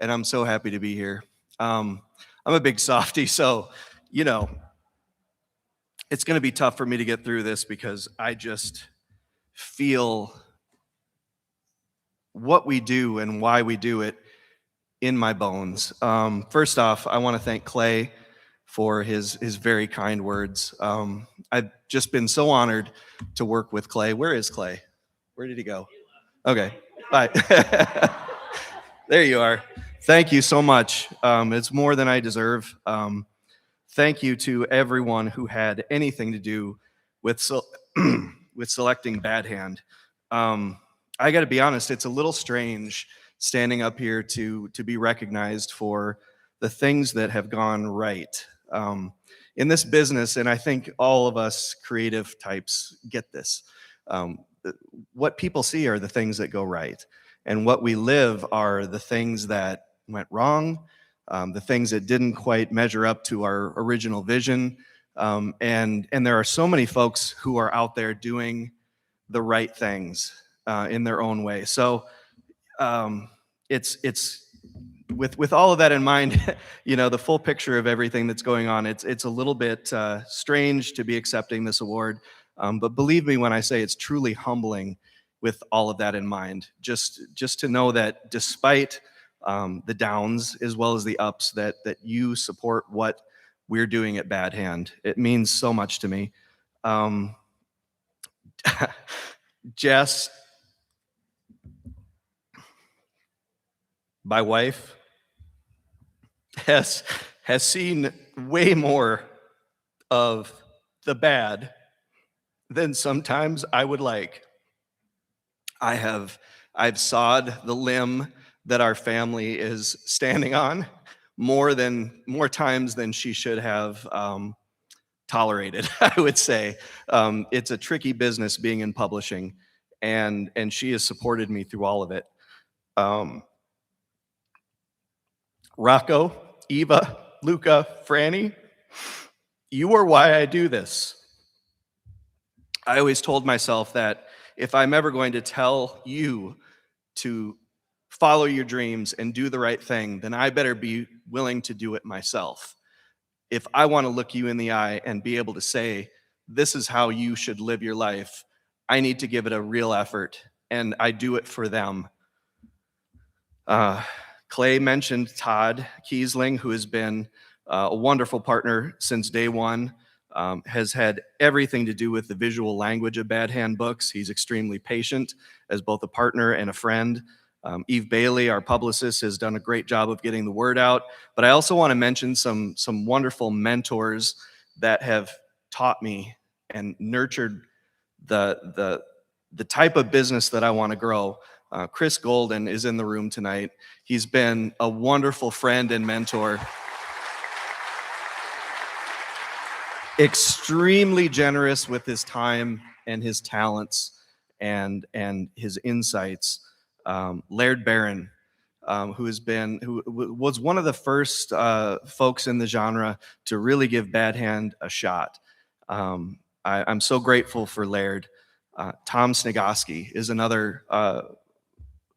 and I'm so happy to be here. I'm a big softie, so, you know, it's going to be tough for me to get through this because I just feel what we do and why we do it in my bones. First off, I want to thank Clay for his very kind words. I've just been so honored to work with Clay. Where is Clay? Where did he go? Okay, bye. There you are. Thank you so much. It's more than I deserve. Thank you to everyone who had anything to do with with selecting Bad Hand. I got to be honest, it's a little strange standing up here to be recognized for the things that have gone right in this business, and I think all of us creative types get this. What people see are the things that go right, and what we live are the things that went wrong, the things that didn't quite measure up to our original vision. And there are so many folks who are out there doing the right things in their own way. So it's with all of that in mind, you know, the full picture of everything that's going on, it's a little bit strange to be accepting this award. But believe me when I say it's truly humbling with all of that in mind, just to know that despite the downs as well as the ups, that you support what we're doing at Bad Hand. It means so much to me. Jess, my wife, has seen way more of the bad than sometimes I would like. I've sawed the limb that our family is standing on more times than she should have tolerated, I would say. It's a tricky business being in publishing, and she has supported me through all of it. Rocco, Eva, Luca, Franny, you are why I do this. I always told myself that if I'm ever going to tell you to follow your dreams and do the right thing, then I better be willing to do it myself. If I want to look you in the eye and be able to say, this is how you should live your life, I need to give it a real effort, and I do it for them. Clay mentioned Todd Kiesling, who has been a wonderful partner since day one, has had everything to do with the visual language of Bad Hand Books. He's extremely patient as both a partner and a friend. Eve Bailey, our publicist, has done a great job of getting the word out. But I also want to mention some wonderful mentors that have taught me and nurtured the type of business that I want to grow. Chris Golden is in the room tonight. He's been a wonderful friend and mentor. Extremely generous with his time and his talents and his insights. Laird Barron, who was one of the first folks in the genre to really give Bad Hand a shot. I'm so grateful for Laird. Tom Snigoski is another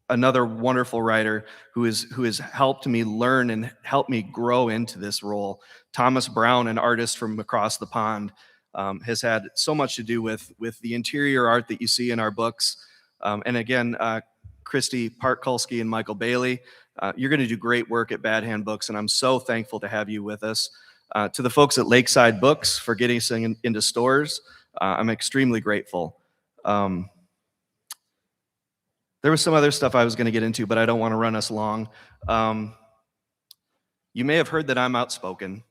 wonderful writer who has helped me learn and helped me grow into this role. Thomas Brown, an artist from across the pond, has had so much to do with the interior art that you see in our books. And again, Christy Partkulski and Michael Bailey, you're going to do great work at Bad Hand Books, and I'm so thankful to have you with us. To the folks at Lakeside Books for getting us into stores, I'm extremely grateful. There was some other stuff I was going to get into, but I don't want to run us long. You may have heard that I'm outspoken.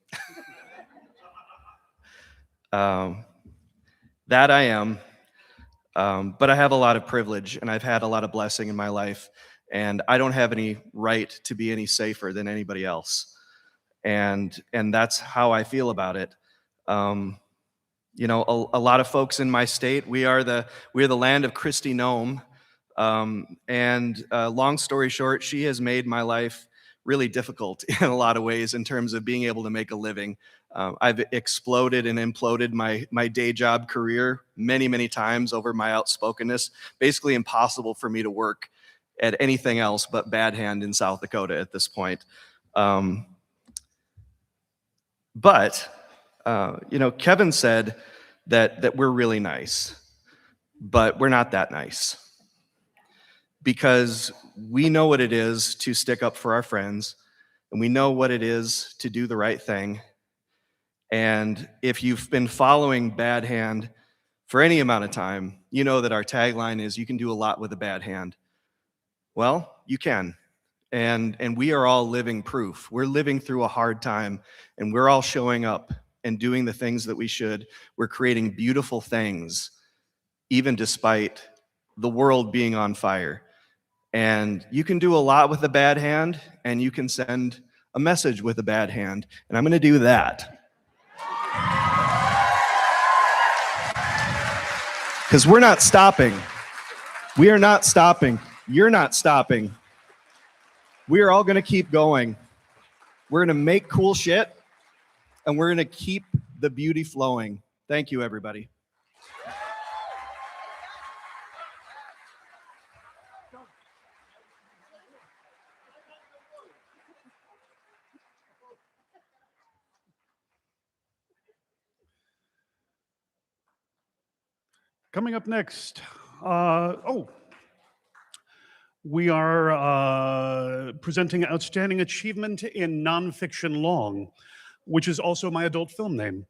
That I am. But I have a lot of privilege, and I've had a lot of blessing in my life, and I don't have any right to be any safer than anybody else. And that's how I feel about it. You know, a lot of folks in my state, we're the land of Kristi Noem. Long story short, she has made my life really difficult in a lot of ways in terms of being able to make a living. I've exploded and imploded my day job career many, many times over my outspokenness. Basically impossible for me to work at anything else but Bad Hand in South Dakota at this point. You know, Kevin said that we're really nice, but we're not that nice. Because we know what it is to stick up for our friends, and we know what it is to do the right thing. And if you've been following Bad Hand for any amount of time, you know that our tagline is, you can do a lot with a bad hand. Well, you can. And we are all living proof. We're living through a hard time, and we're all showing up and doing the things that we should. We're creating beautiful things, even despite the world being on fire. And you can do a lot with a bad hand, and you can send a message with a bad hand. And I'm going to do that. Because we're not stopping. We are not stopping. You're not stopping. We are all going to keep going. We're going to make cool shit, and we're going to keep the beauty flowing. Thank you, everybody.
Coming up next, we are presenting Outstanding Achievement in Nonfiction Long, which is also my adult film name.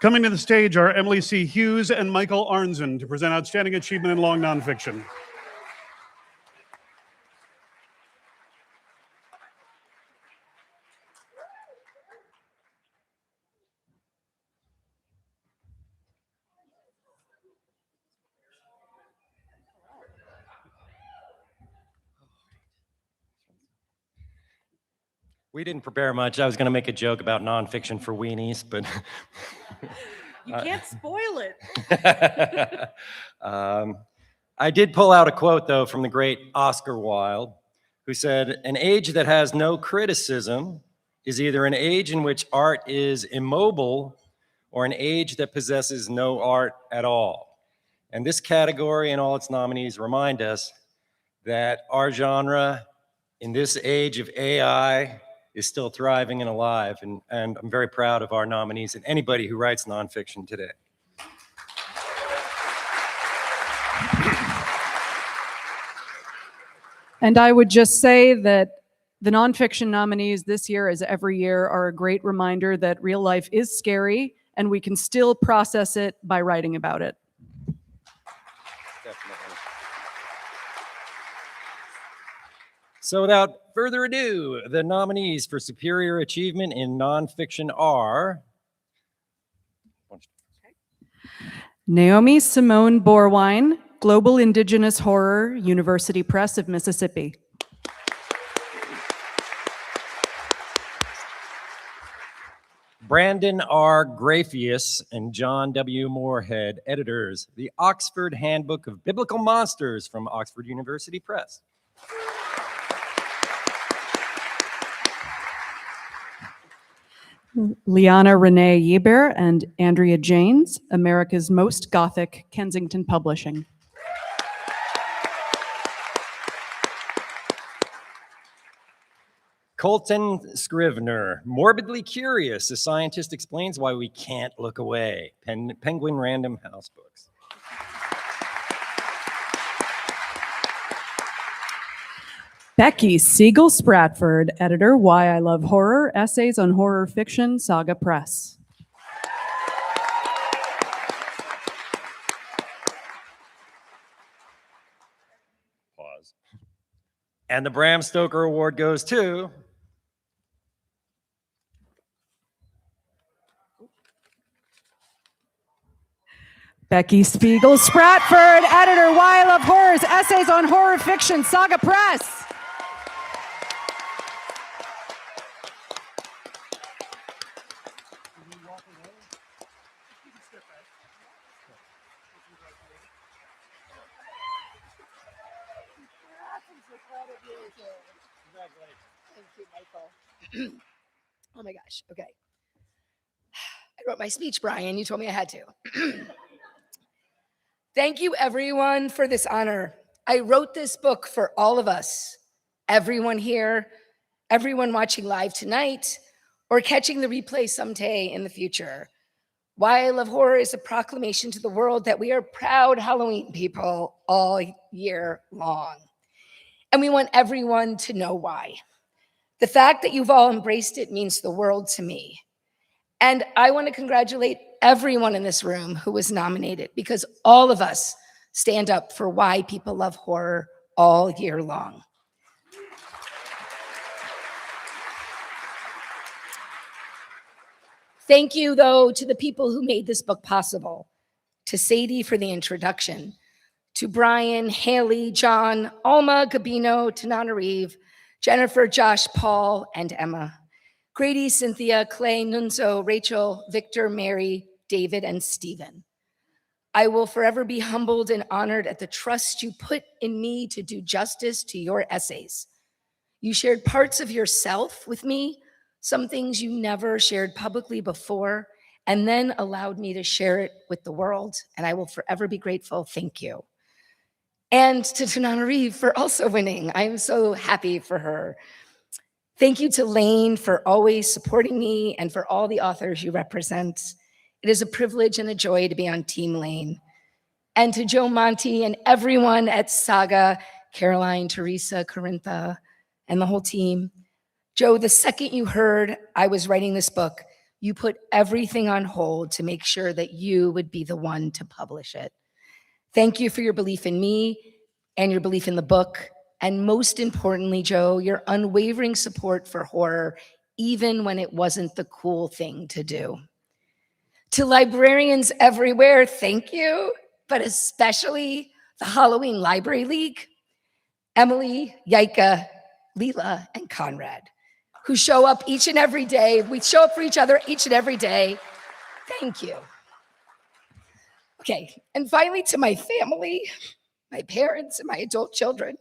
Coming to the stage are Emily C. Hughes and Michael Arnzen to present Outstanding Achievement in Long Nonfiction.
We didn't prepare much. I was going to make a joke about nonfiction for weenies, but
You can't spoil it.
I did pull out a quote, though, from the great Oscar Wilde, who said, "An age that has no criticism is either an age in which art is immobile or an age that possesses no art at all." And this category and all its nominees remind us that our genre in this age of AI is still thriving and alive. And I'm very proud of our nominees and anybody who writes nonfiction today.
And I would just say that the nonfiction nominees this year, as every year, are a great reminder that real life is scary and we can still process it by writing about it.
Definitely. So without further ado, the nominees for superior achievement in nonfiction are
Naomi Simone Borwine, Global Indigenous Horror, University Press of Mississippi.
Brandon R. Grafius and John W. Moorhead, editors, The Oxford Handbook of Biblical Monsters from Oxford University Press.
Liana Renee Yeber and Andrea Janes, America's Most Gothic, Kensington Publishing.
Colton Scrivener, Morbidly Curious, a scientist explains why we can't look away. Penguin Random House Books.
Becky Siegel Spratford, editor, Why I Love Horror, Essays on Horror Fiction, Saga Press.
Pause. And the Bram Stoker Award goes to
Becky Spiegel Spratford, editor, Why I Love Horrors, Essays on Horror Fiction, Saga Press.
Thank you, Michael. Oh my gosh. Okay. I wrote my speech, Brian. You told me I had to. Thank you, everyone, for this honor. I wrote this book for all of us, everyone here, everyone watching live tonight, or catching the replay someday in the future. Why I Love Horror is a proclamation to the world that we are proud Halloween people all year long. And we want everyone to know why. The fact that you've all embraced it means the world to me. And I want to congratulate everyone in this room who was nominated, because all of us stand up for why people love horror all year long. Thank you, though, to the people who made this book possible. To Sadie for the introduction, to Brian, Haley, John, Alma, Gabino, Tananarive, Jennifer, Josh, Paul, and Emma. Grady, Cynthia, Clay, Nunzo, Rachel, Victor, Mary, David, and Stephen. I will forever be humbled and honored at the trust you put in me to do justice to your essays. You shared parts of yourself with me, some things you never shared publicly before, and then allowed me to share it with the world. And I will forever be grateful. Thank you. And to Tananarive for also winning. I am so happy for her. Thank you to Lane for always supporting me and for all the authors you represent. It is a privilege and a joy to be on Team Lane. And to Joe Monty and everyone at Saga, Caroline, Teresa, Corintha, and the whole team. Joe, the second you heard I was writing this book, you put everything on hold to make sure that you would be the one to publish it. Thank you for your belief in me and your belief in the book. And most importantly, Joe, your unwavering support for horror, even when it wasn't the cool thing to do. To librarians everywhere, thank you, but especially the Halloween Library League, Emily, Yaika, Leela, and Conrad, who show up each and every day. We show up for each other each and every day. Thank you. Okay, and finally to my family, my parents, and my adult children,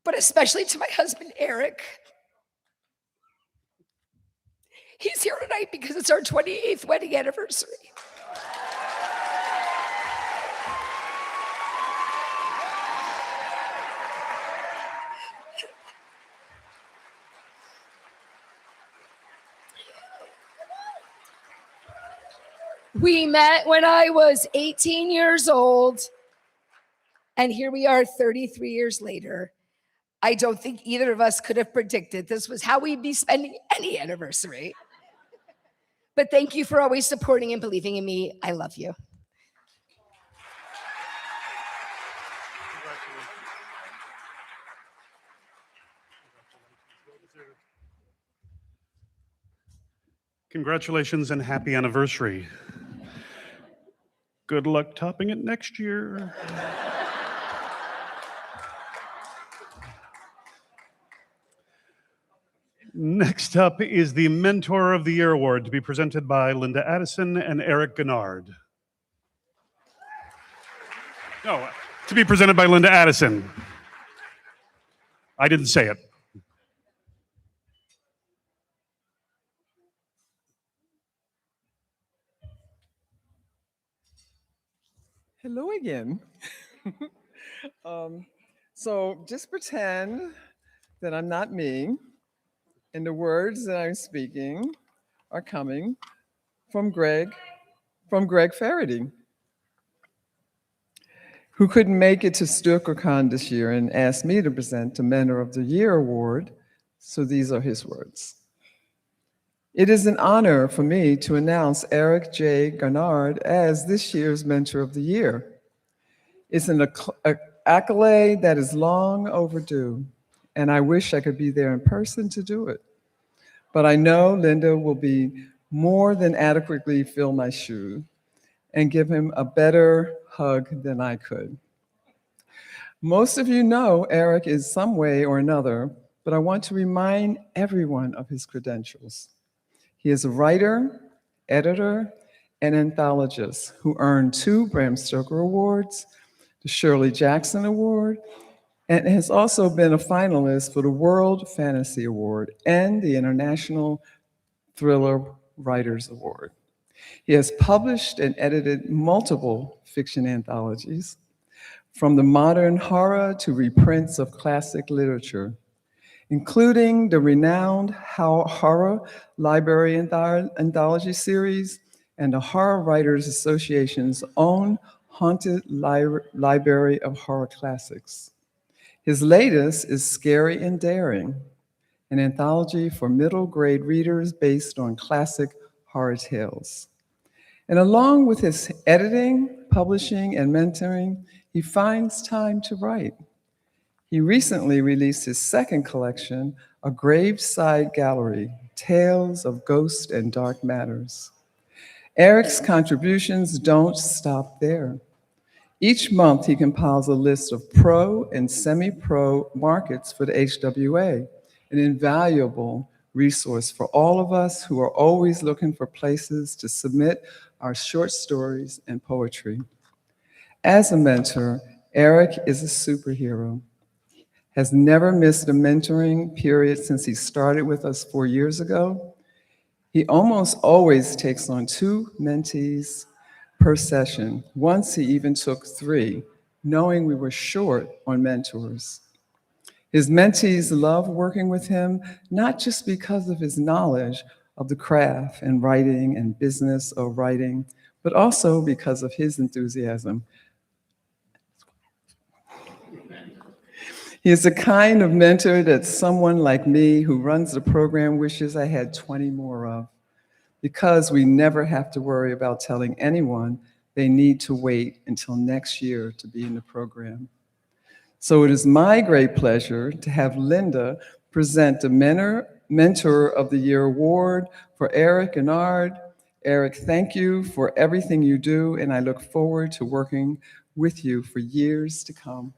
but especially to my husband, Eric. He's here tonight because it's our 28th wedding anniversary. We met when I was 18 years old, and here we are 33 years later. I don't think either of us could have predicted this was how we'd be spending any anniversary. But thank you for always supporting and believing in me. I love you.
Congratulations and happy anniversary. Good luck topping it next year. Next up is the Mentor of the Year Award to be presented by Linda Addison and Eric Gennard. No, to be presented by Linda Addison. I didn't say it.
Hello again. So just pretend that I'm not me, and the words that I'm speaking are coming from Greg Faraday, who couldn't make it to StokerCon this year and asked me to present the Mentor of the Year Award. So these are his words. It is an honor for me to announce Eric J. Gennard as this year's Mentor of the Year. It's an accolade that is long overdue, and I wish I could be there in person to do it. But I know Linda will be more than adequately fill my shoe and give him a better hug than I could. Most of you know Eric is some way or another, but I want to remind everyone of his credentials. He is a writer, editor, and anthologist who earned 2 Bram Stoker Awards, the Shirley Jackson Award, and has also been a finalist for the World Fantasy Award and the International Thriller Writers Award. He has published and edited multiple fiction anthologies, from the modern horror to reprints of classic literature, including the renowned Horror Library Anthology Series and the Horror Writers Association's own Haunted Library of Horror Classics. His latest is Scary and Daring, an anthology for middle grade readers based on classic horror tales. And along with his editing, publishing, and mentoring, he finds time to write. He recently released his second collection, A Graveside Gallery, Tales of Ghost and Dark Matters. Eric's contributions don't stop there. Each month, he compiles a list of pro and semi-pro markets for the HWA, an invaluable resource for all of us who are always looking for places to submit our short stories and poetry. As a mentor, Eric is a superhero. has never missed a mentoring period since he started with us 4 years ago. He almost always takes on 2 mentees per session. Once he even took 3, knowing we were short on mentors. His mentees love working with him, not just because of his knowledge of the craft and writing and business of writing, but also because of his enthusiasm. He is the kind of mentor that someone like me who runs the program wishes I had 20 more of, because we never have to worry about telling anyone they need to wait until next year to be in the program. So it is my great pleasure to have Linda present the Mentor of the Year Award for Eric Annard. Eric, thank you for everything you do, and I look forward to working with you for years to come.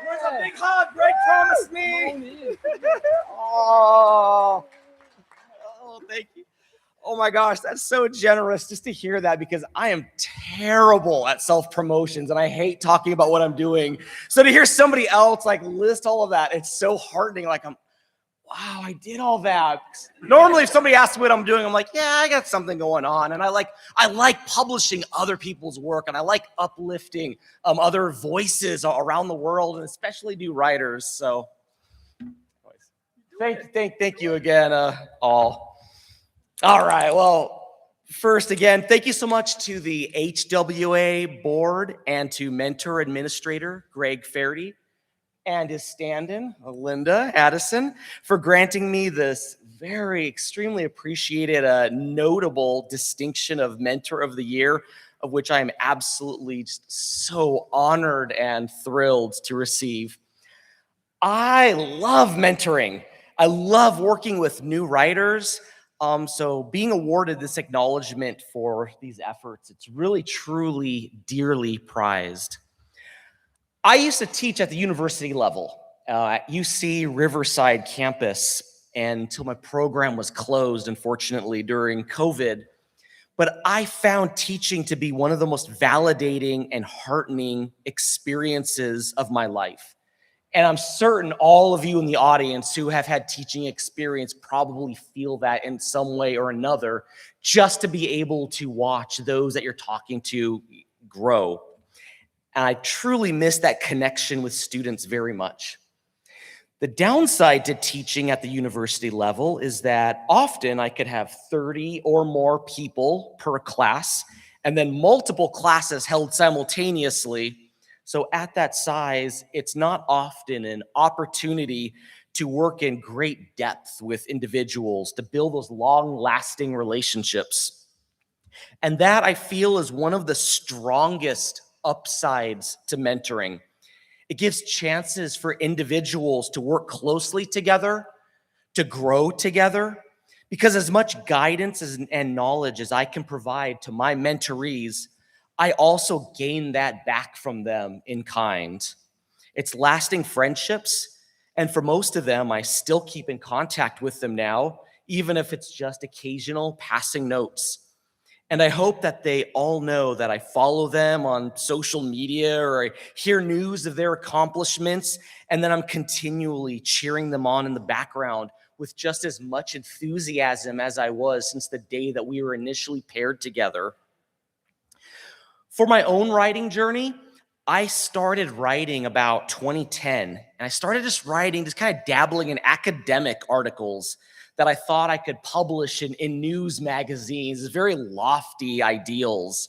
Where's a big hug Greg promised me? Oh, thank you. Oh my gosh, that's so generous just to hear that, because I am terrible at self-promotions and I hate talking about what I'm doing. So to hear somebody else like list all of that, it's so heartening. Like, wow, I did all that. Normally, if somebody asks me what I'm doing, I'm like, yeah, I got something going on. And I like publishing other people's work, and I like uplifting other voices around the world, and especially new writers. So thank you again, all. All right, well, first again, thank you so much to the HWA board and to mentor administrator Greg Faherty and his stand-in, Linda Addison, for granting me this very extremely appreciated, notable distinction of Mentor of the Year, of which I am absolutely just so honored and thrilled to receive. I love mentoring. I love working with new writers. So being awarded this acknowledgement for these efforts, it's really, truly, dearly prized. I used to teach at the university level at UC Riverside campus until my program was closed, unfortunately, during COVID. But I found teaching to be one of the most validating and heartening experiences of my life. And I'm certain all of you in the audience who have had teaching experience probably feel that in some way or another, just to be able to watch those that you're talking to grow. And I truly miss that connection with students very much. The downside to teaching at the university level is that often I could have 30 or more people per class, and then multiple classes held simultaneously. So at that size, it's not often an opportunity to work in great depth with individuals, to build those long-lasting relationships. And that, I feel, is one of the strongest upsides to mentoring. It gives chances for individuals to work closely together, to grow together, because as much guidance and knowledge as I can provide to my mentorees, I also gain that back from them in kind. It's lasting friendships, and for most of them, I still keep in contact with them now, even if it's just occasional passing notes. And I hope that they all know that I follow them on social media, or I hear news of their accomplishments, and then I'm continually cheering them on in the background with just as much enthusiasm as I was since the day that we were initially paired together. For my own writing journey, I started writing about 2010, and I started just kind of dabbling in academic articles that I thought I could publish in news magazines, very lofty ideals.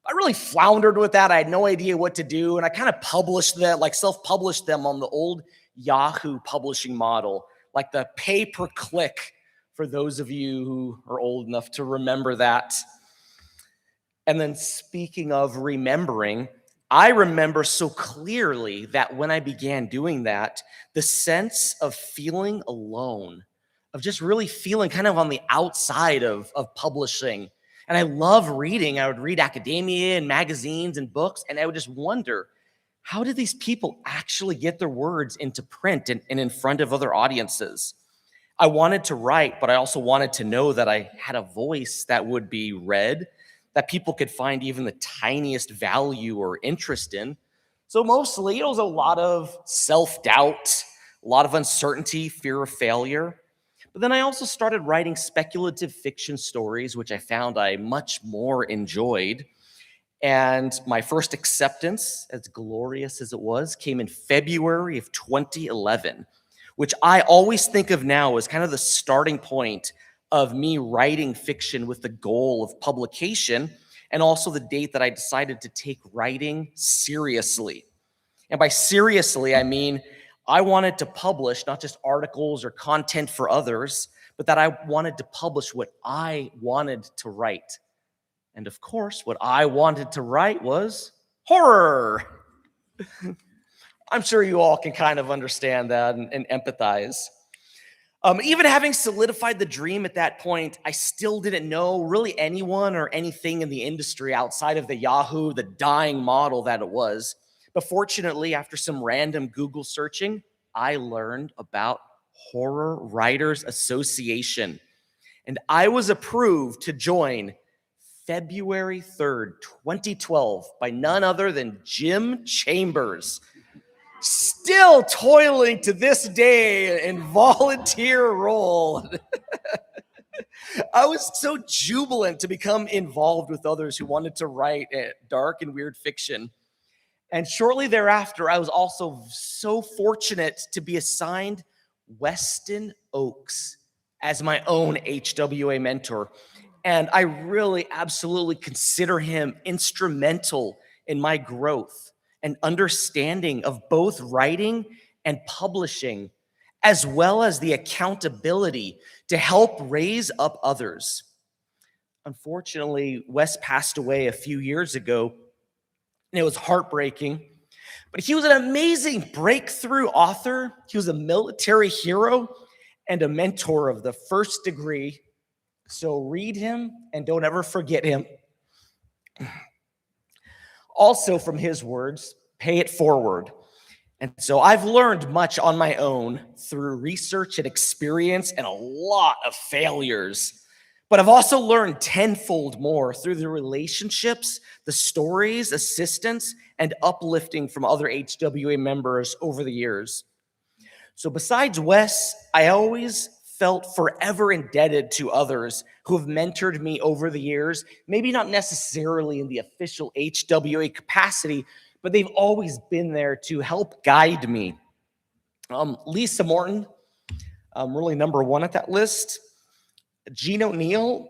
I really floundered with that. I had no idea what to do, and I kind of published them, like self-published them on the old Yahoo publishing model, like the pay-per-click, for those of you who are old enough to remember that. And then speaking of remembering, I remember so clearly that when I began doing that, the sense of feeling alone, of just really feeling kind of on the outside of publishing. And I love reading. I would read academia and magazines and books, and I would just wonder, how did these people actually get their words into print and in front of other audiences? I wanted to write, but I also wanted to know that I had a voice that would be read, that people could find even the tiniest value or interest in. So mostly it was a lot of self-doubt, a lot of uncertainty, fear of failure. But then I also started writing speculative fiction stories, which I found I much more enjoyed. And my first acceptance, as glorious as it was, came in February of 2011, which I always think of now as kind of the starting point of me writing fiction with the goal of publication, and also the date that I decided to take writing seriously. And by seriously, I mean I wanted to publish not just articles or content for others, but that I wanted to publish what I wanted to write. And of course, what I wanted to write was horror. I'm sure you all can kind of understand that and empathize. Even having solidified the dream at that point, I still didn't know really anyone or anything in the industry outside of the Yahoo, the dying model that it was. But fortunately, after some random Google searching, I learned about Horror Writers Association. And I was approved to join February 3rd, 2012 by none other than Jim Chambers. Still toiling to this day in volunteer role. I was so jubilant to become involved with others who wanted to write dark and weird fiction. And shortly thereafter, I was also so fortunate to be assigned Weston Oakes as my own HWA mentor. And I really absolutely consider him instrumental in my growth and understanding of both writing and publishing, as well as the accountability to help raise up others. Unfortunately, Wes passed away a few years ago, and it was heartbreaking. But he was an amazing breakthrough author. He was a military hero and a mentor of the first degree. So read him and don't ever forget him. Also from his words, pay it forward. And so I've learned much on my own through research and experience and a lot of failures. But I've also learned tenfold more through the relationships, the stories, assistance, and uplifting from other HWA members over the years. So besides Wes, I always felt forever indebted to others who have mentored me over the years, maybe not necessarily in the official HWA capacity, but they've always been there to help guide me. Lisa Morton, really number one at that list. Gene O'Neill,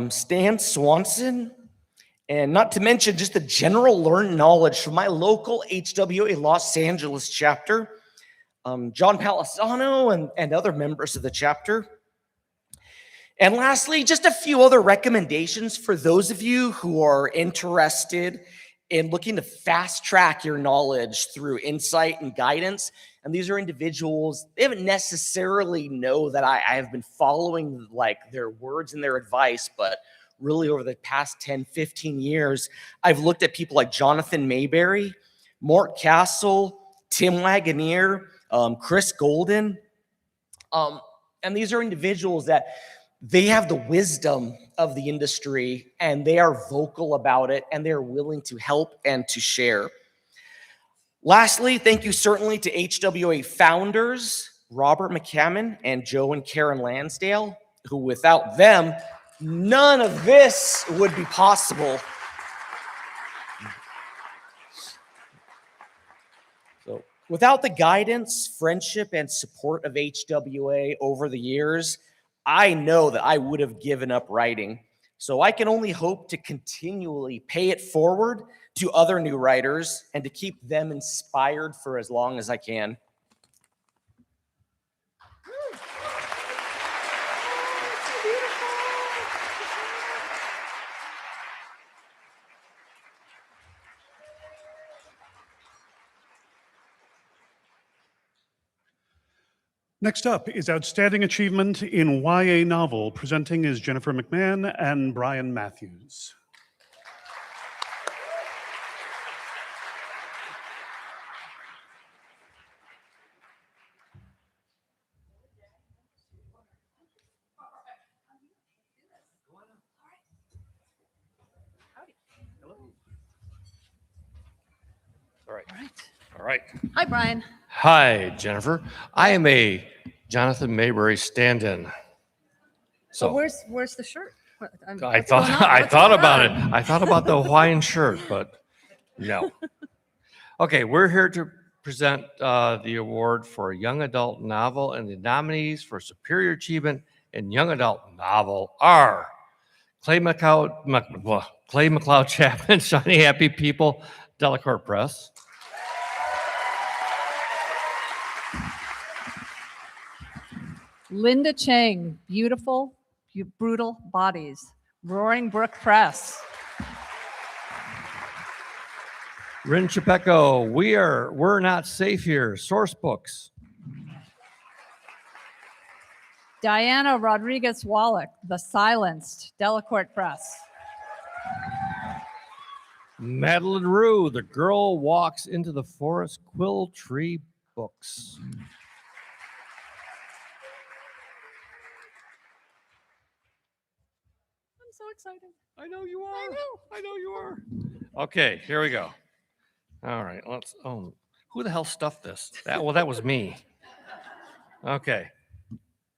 Stan Swanson, and not to mention just the general learned knowledge from my local HWA Los Angeles chapter, John Palisano and other members of the chapter. And lastly, just a few other recommendations for those of you who are interested in looking to fast track your knowledge through insight and guidance. And these are individuals, they haven't necessarily know that I have been following like their words and their advice, but really over the past 10, 15 years, I've looked at people like Jonathan Mayberry, Mort Castle, Tim Wagoneer, Chris Golden. And these are individuals that they have the wisdom of the industry and they are vocal about it and they're willing to help and to share. Lastly, thank you certainly to HWA founders, Robert McCammon and Joe and Karen Lansdale, who without them, none of this would be possible. So without the guidance, friendship, and support of HWA over the years, I know that I would have given up writing. So I can only hope to continually pay it forward to other new writers and to keep them inspired for as long as I can.
Next up is Outstanding Achievement in YA Novel. Presenting is Jennifer McMahon and Brian Matthews.
All right.
Hi, Brian.
Hi, Jennifer. I am a Jonathan Mayberry stand-in.
So
So
where's the shirt?
I thought about it. I thought about the Hawaiian shirt, but no. Okay, we're here to present the award for young adult novel, and the nominees for superior achievement in young adult novel are Clay McLeod Chapman, Shiny Happy People, Delacorte Press.
Linda Chang, Beautiful, Brutal Bodies, Roaring Brook Press.
Rin Chapecco, We're Not Safe Here, Source Books.
Diana Rodriguez Wallach, The Silenced, Delacorte Press.
Madeline Rue, The Girl Walks into the Forest, Quill Tree Books.
I'm so excited.
I know you are. I know you are. Okay, here we go. All right, who the hell stuffed this? That was me. Okay.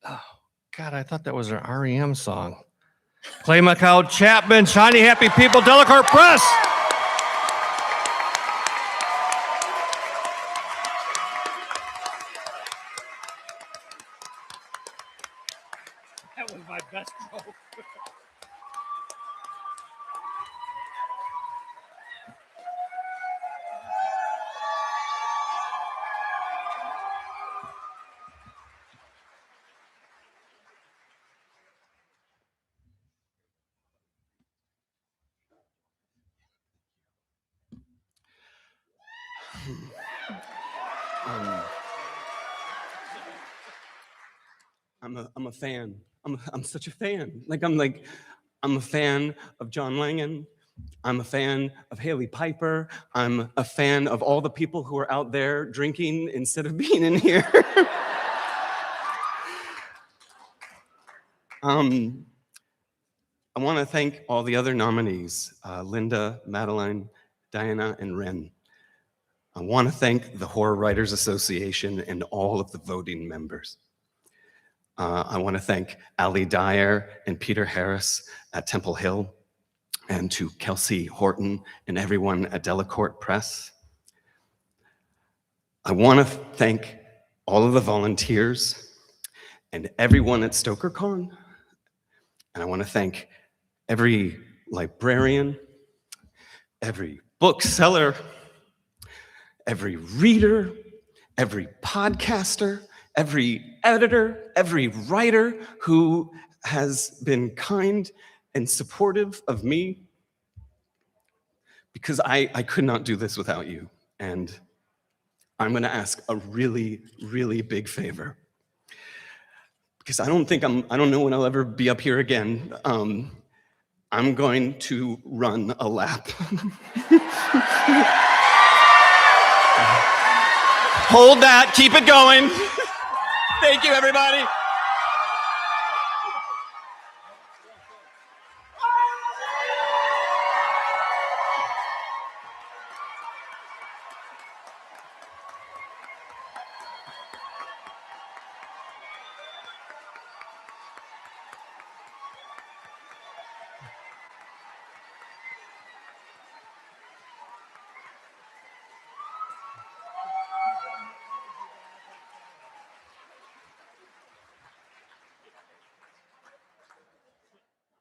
Oh, God, I thought that was an REM song. Clay McLeod Chapman, Shiny Happy People, Delacorte Press. That was my best joke.
I'm a fan. I'm such a fan. I'm a fan of John Langan. I'm a fan of Haley Piper. I'm a fan of all the people who are out there drinking instead of being in here. I want to thank all the other nominees, Linda, Madeline, Diana, and Ren. I want to thank the Horror Writers Association and all of the voting members. I want to thank Ali Dyer and Peter Harris at Temple Hill, and to Kelsey Horton and everyone at Delacorte Press. I want to thank all of the volunteers and everyone at StokerCon. And I want to thank every librarian, every bookseller, every reader, every podcaster, every editor, every writer who has been kind and supportive of me, because I could not do this without you. And I'm going to ask a really, really big favor, because I don't know when I'll ever be up here again. I'm going to run a lap. Hold that, keep it going. Thank you, everybody.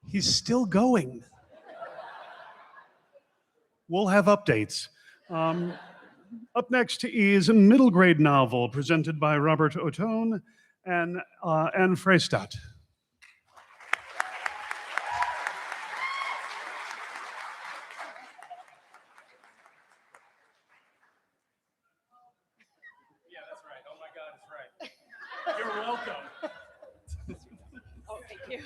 He's still going. We'll have updates. Up next is a middle grade novel presented by Robert Otone and Anne Freistadt.
Yeah, that's right. Oh my God, it's right. You're welcome.
Oh, thank you.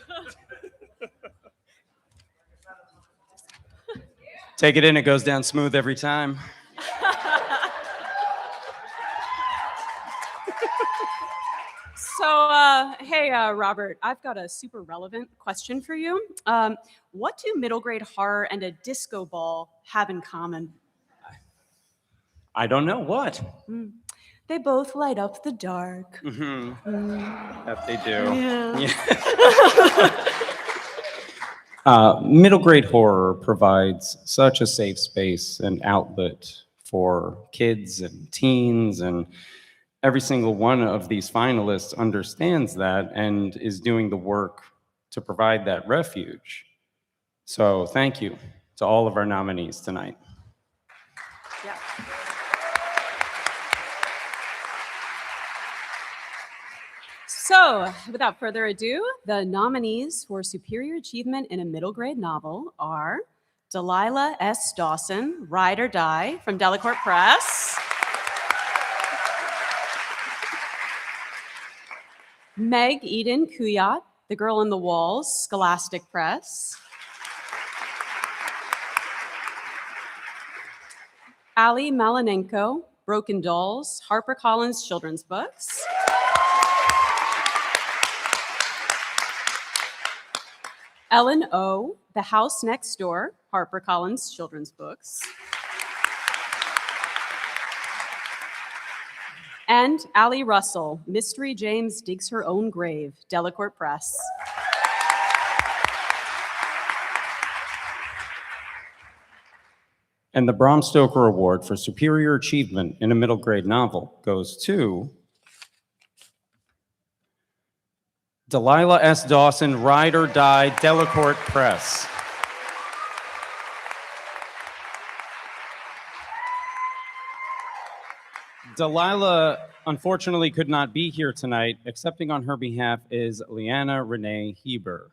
Take it in, it goes down smooth every time.
So, hey, Robert, I've got a super relevant question for you. What do middle grade horror and a disco ball have in common?
I don't know what.
They both light up the dark.
That they do.
Yeah.
Middle grade horror provides such a safe space and outlet for kids and teens, and every single one of these finalists understands that and is doing the work to provide that refuge. So thank you to all of our nominees tonight.
Yeah. So, without further ado, the nominees for Superior Achievement in a Middle Grade Novel are Delilah S. Dawson, Ride or Die from Delacorte Press. Meg Eden Kuyat, The Girl on the Walls, Scholastic Press. Ali Malinenko, Broken Dolls, HarperCollins Children's Books. Ellen O., The House Next Door, HarperCollins Children's Books. And Allie Russell, Mystery James Digs Her Own Grave, Delacorte Press.
And the Bram Stoker Award for Superior Achievement in a Middle Grade Novel goes to Delilah S. Dawson, Ride or Die, Delacorte Press. Delilah unfortunately could not be here tonight. Accepting on her behalf is Leanna Renee Heber.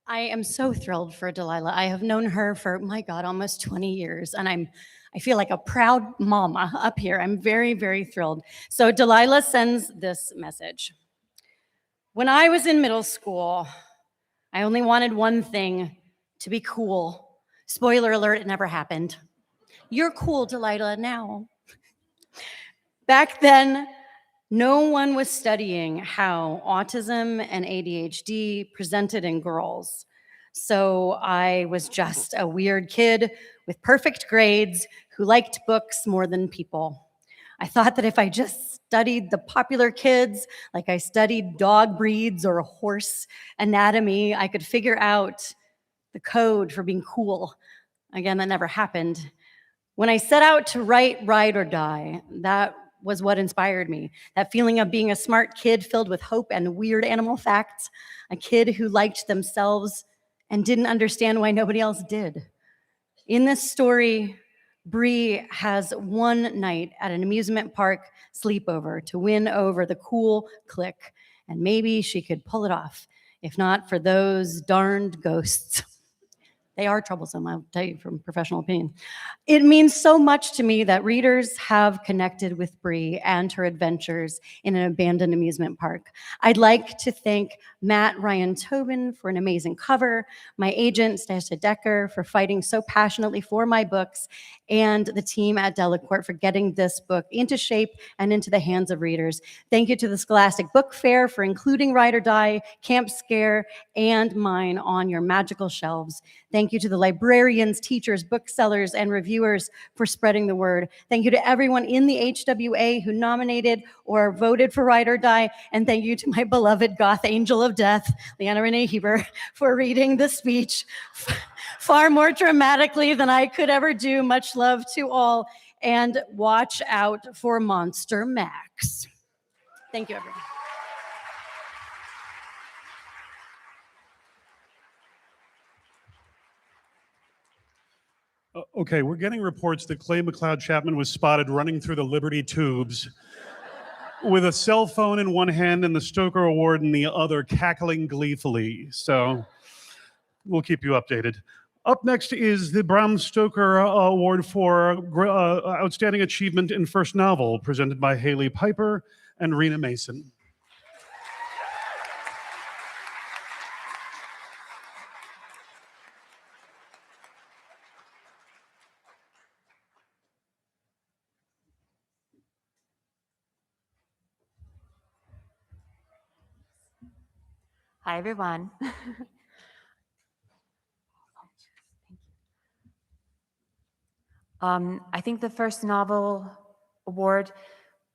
I am so thrilled for Delilah. I have known her for, my God, almost 20 years, and I feel like a proud mama up here. I'm very, very thrilled. So Delilah sends this message. When I was in middle school, I only wanted one thing, to be cool. Spoiler alert, it never happened. You're cool, Delilah, now. Back then, no one was studying how autism and ADHD presented in girls. So I was just a weird kid with perfect grades who liked books more than people. I thought that if I just studied the popular kids, like I studied dog breeds or horse anatomy, I could figure out the code for being cool. Again, that never happened. When I set out to write Ride or Die, that was what inspired me. That feeling of being a smart kid filled with hope and weird animal facts, a kid who liked themselves and didn't understand why nobody else did. In this story, Bree has one night at an amusement park sleepover to win over the cool clique, and maybe she could pull it off, if not for those darned ghosts. They are troublesome, I'll tell you from professional opinion. It means so much to me that readers have connected with Bree and her adventures in an abandoned amusement park. I'd like to thank Matt Ryan Tobin for an amazing cover, my agent, Stasha Decker, for fighting so passionately for my books, and the team at Delacorte for getting this book into shape and into the hands of readers. Thank you to the Scholastic Book Fair for including Ride or Die, Camp Scare, and mine on your magical shelves. Thank you to the librarians, teachers, booksellers, and reviewers for spreading the word. Thank you to everyone in the HWA who nominated or voted for Ride or Die. And thank you to my beloved goth angel of death, Leanna Renee Heber, for reading the speech far more dramatically than I could ever do. Much love to all, and watch out for Monster Max. Thank you, everyone.
Okay, we're getting reports that Clay McLeod Chapman was spotted running through the Liberty tubes with a cell phone in one hand and the Stoker Award in the other, cackling gleefully. So we'll keep you updated. Up next is the Bram Stoker Award for Outstanding Achievement in First Novel, presented by Haley Piper and Rena Mason.
Hi, everyone.
I think the first novel award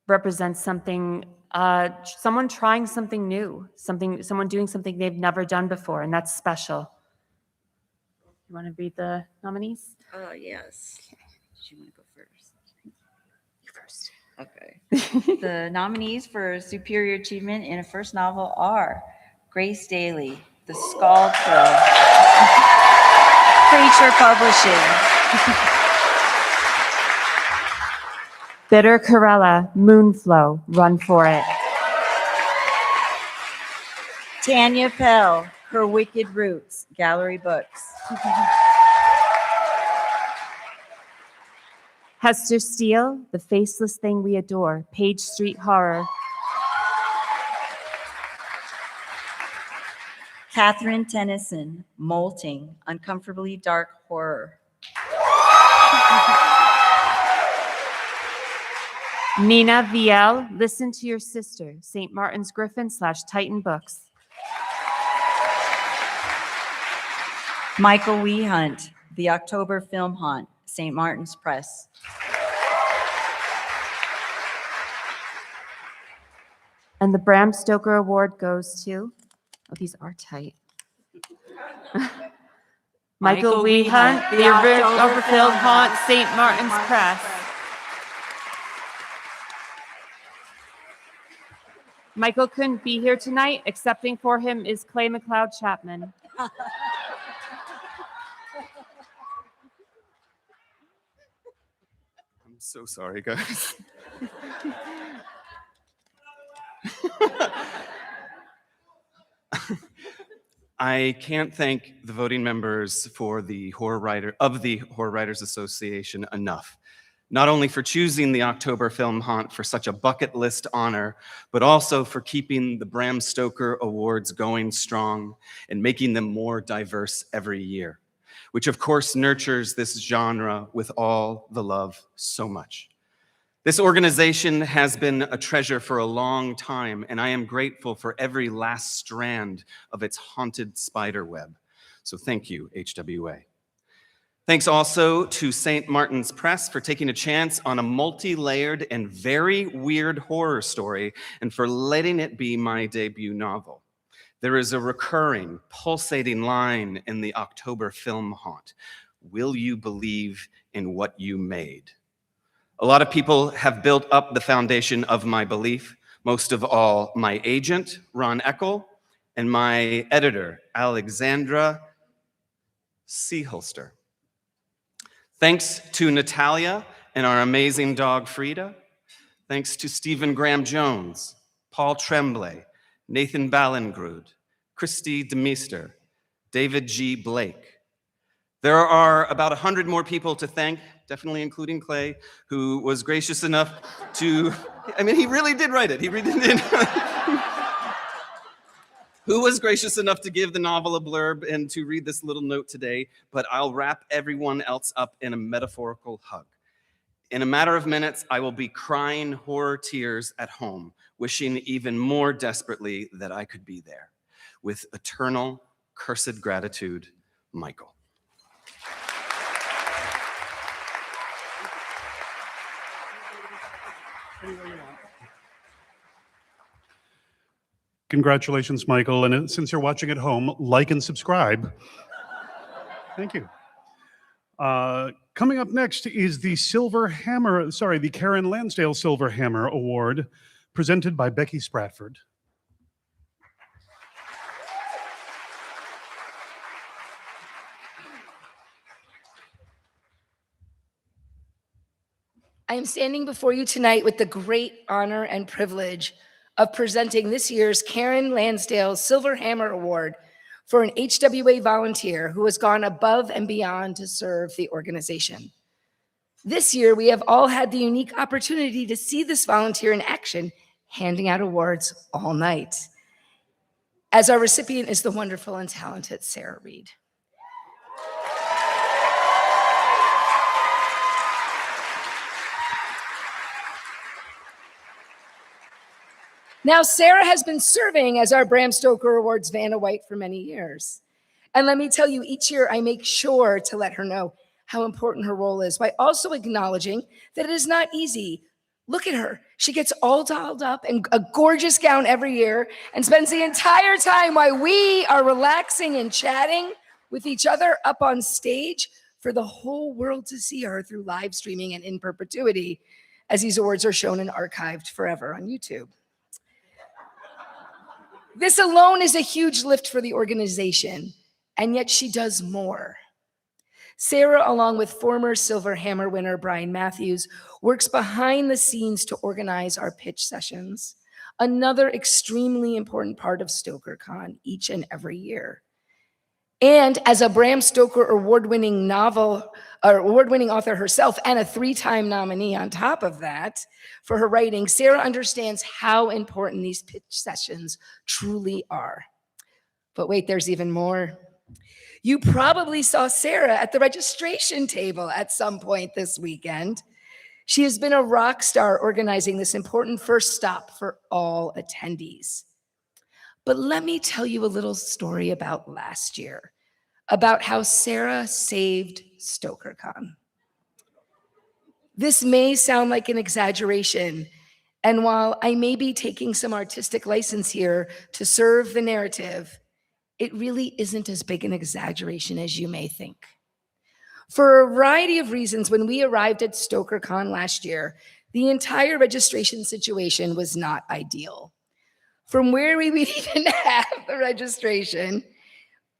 represents something, someone trying something new, someone doing something they've never done before, and that's special. You want to read the nominees?
Yes. Do you want to go first?
You first.
Okay. The nominees for Superior Achievement in a First Novel are Grace Daly, The Scald Crow, Preacher Publishing,
Bitter Corella, Moonflow, Run For It.
Tanya Pell, Her Wicked Roots, Gallery Books.
Hester Steele, The Faceless Thing We Adore, Page Street Horror.
Catherine Tennyson, Molting, Uncomfortably Dark Horror.
Nina Viel, Listen to Your Sister, St. Martin's Griffin / Titan Books.
Michael Wehunt, The October Film Haunt, St. Martin's Press.
And the Bram Stoker Award goes to, oh, these are tight. Michael Wehunt, The October Film Haunt, St. Martin's Press. Michael couldn't be here tonight. Accepting for him is Clay McLeod Chapman.
I'm so sorry, guys. I can't thank the voting members for the Horror Writers Association enough. Not only for choosing the October Film Haunt for such a bucket list honor, but also for keeping the Bram Stoker Awards going strong and making them more diverse every year, which of course nurtures this genre with all the love so much. This organization has been a treasure for a long time, and I am grateful for every last strand of its haunted spider web. So thank you, HWA. Thanks also to St. Martin's Press for taking a chance on a multi-layered and very weird horror story and for letting it be my debut novel. There is a recurring, pulsating line in the October Film Haunt. Will you believe in what you made? A lot of people have built up the foundation of my belief, most of all my agent, Ron Eckel, and my editor, Alexandra Seeholster. Thanks to Natalia and our amazing dog, Frida. Thanks to Stephen Graham Jones, Paul Tremblay, Nathan Ballingrud, Christy DeMeester, David G. Blake. There are about 100 more people to thank, definitely including Clay, who was gracious enough to, I mean, he really did write it. He really did. Who was gracious enough to give the novel a blurb and to read this little note today, but I'll wrap everyone else up in a metaphorical hug. In a matter of minutes, I will be crying horror tears at home, wishing even more desperately that I could be there. With eternal, cursed gratitude, Michael.
Congratulations, Michael. And since you're watching at home, like and subscribe. Thank you. Coming up next is the the Karen Lansdale Silver Hammer Award, presented by Becky Spratford.
I am standing before you tonight with the great honor and privilege of presenting this year's Karen Lansdale Silver Hammer Award for an HWA volunteer who has gone above and beyond to serve the organization. This year, we have all had the unique opportunity to see this volunteer in action, handing out awards all night. As our recipient is the wonderful and talented Sarah Reed. Now, Sarah has been serving as our Bram Stoker Awards Vanna White for many years. And let me tell you, each year I make sure to let her know how important her role is by also acknowledging that it is not easy. Look at her. She gets all dolled up in a gorgeous gown every year and spends the entire time while we are relaxing and chatting with each other up on stage for the whole world to see her through live streaming and in perpetuity, as these awards are shown and archived forever on YouTube. This alone is a huge lift for the organization, and yet she does more. Sarah, along with former Silver Hammer winner Brian Matthews, works behind the scenes to organize our pitch sessions, another extremely important part of StokerCon each and every year. And as a Bram Stoker award-winning author herself and a 3-time nominee on top of that for her writing, Sarah understands how important these pitch sessions truly are. But wait, there's even more. You probably saw Sarah at the registration table at some point this weekend. She has been a rock star organizing this important first stop for all attendees. But let me tell you a little story about last year, about how Sarah saved StokerCon. This may sound like an exaggeration, and while I may be taking some artistic license here to serve the narrative, it really isn't as big an exaggeration as you may think. For a variety of reasons, when we arrived at StokerCon last year, the entire registration situation was not ideal. From where we would even have the registration,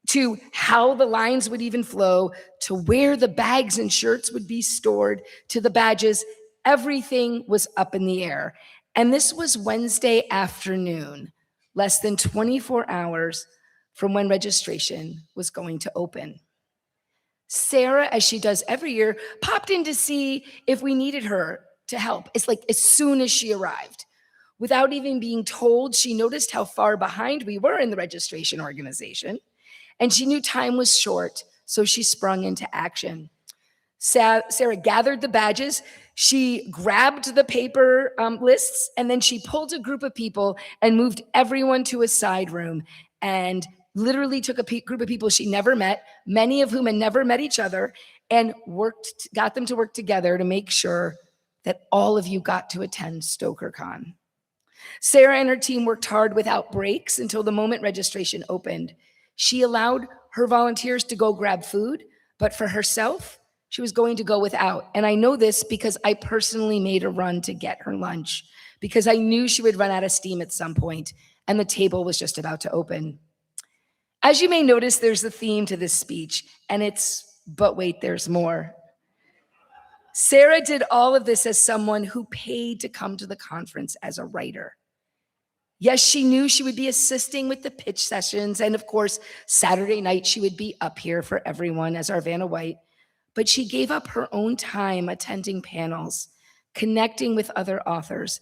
to how the lines would even flow, to where the bags and shirts would be stored, to the badges, everything was up in the air. And this was Wednesday afternoon, less than 24 hours from when registration was going to open. Sarah, as she does every year, popped in to see if we needed her to help. It's like as soon as she arrived. Without even being told, she noticed how far behind we were in the registration organization, and she knew time was short, so she sprung into action. Sarah gathered the badges, she grabbed the paper lists, and then she pulled a group of people and moved everyone to a side room and literally took a group of people she never met, many of whom had never met each other, and got them to work together to make sure that all of you got to attend StokerCon. Sarah and her team worked hard without breaks until the moment registration opened. She allowed her volunteers to go grab food, but for herself, she was going to go without. And I know this because I personally made a run to get her lunch because I knew she would run out of steam at some point and the table was just about to open. As you may notice, there's a theme to this speech, and it's, but wait, there's more. Sarah did all of this as someone who paid to come to the conference as a writer. Yes, she knew she would be assisting with the pitch sessions, and of course, Saturday night she would be up here for everyone as our Vanna White, but she gave up her own time attending panels, connecting with other authors,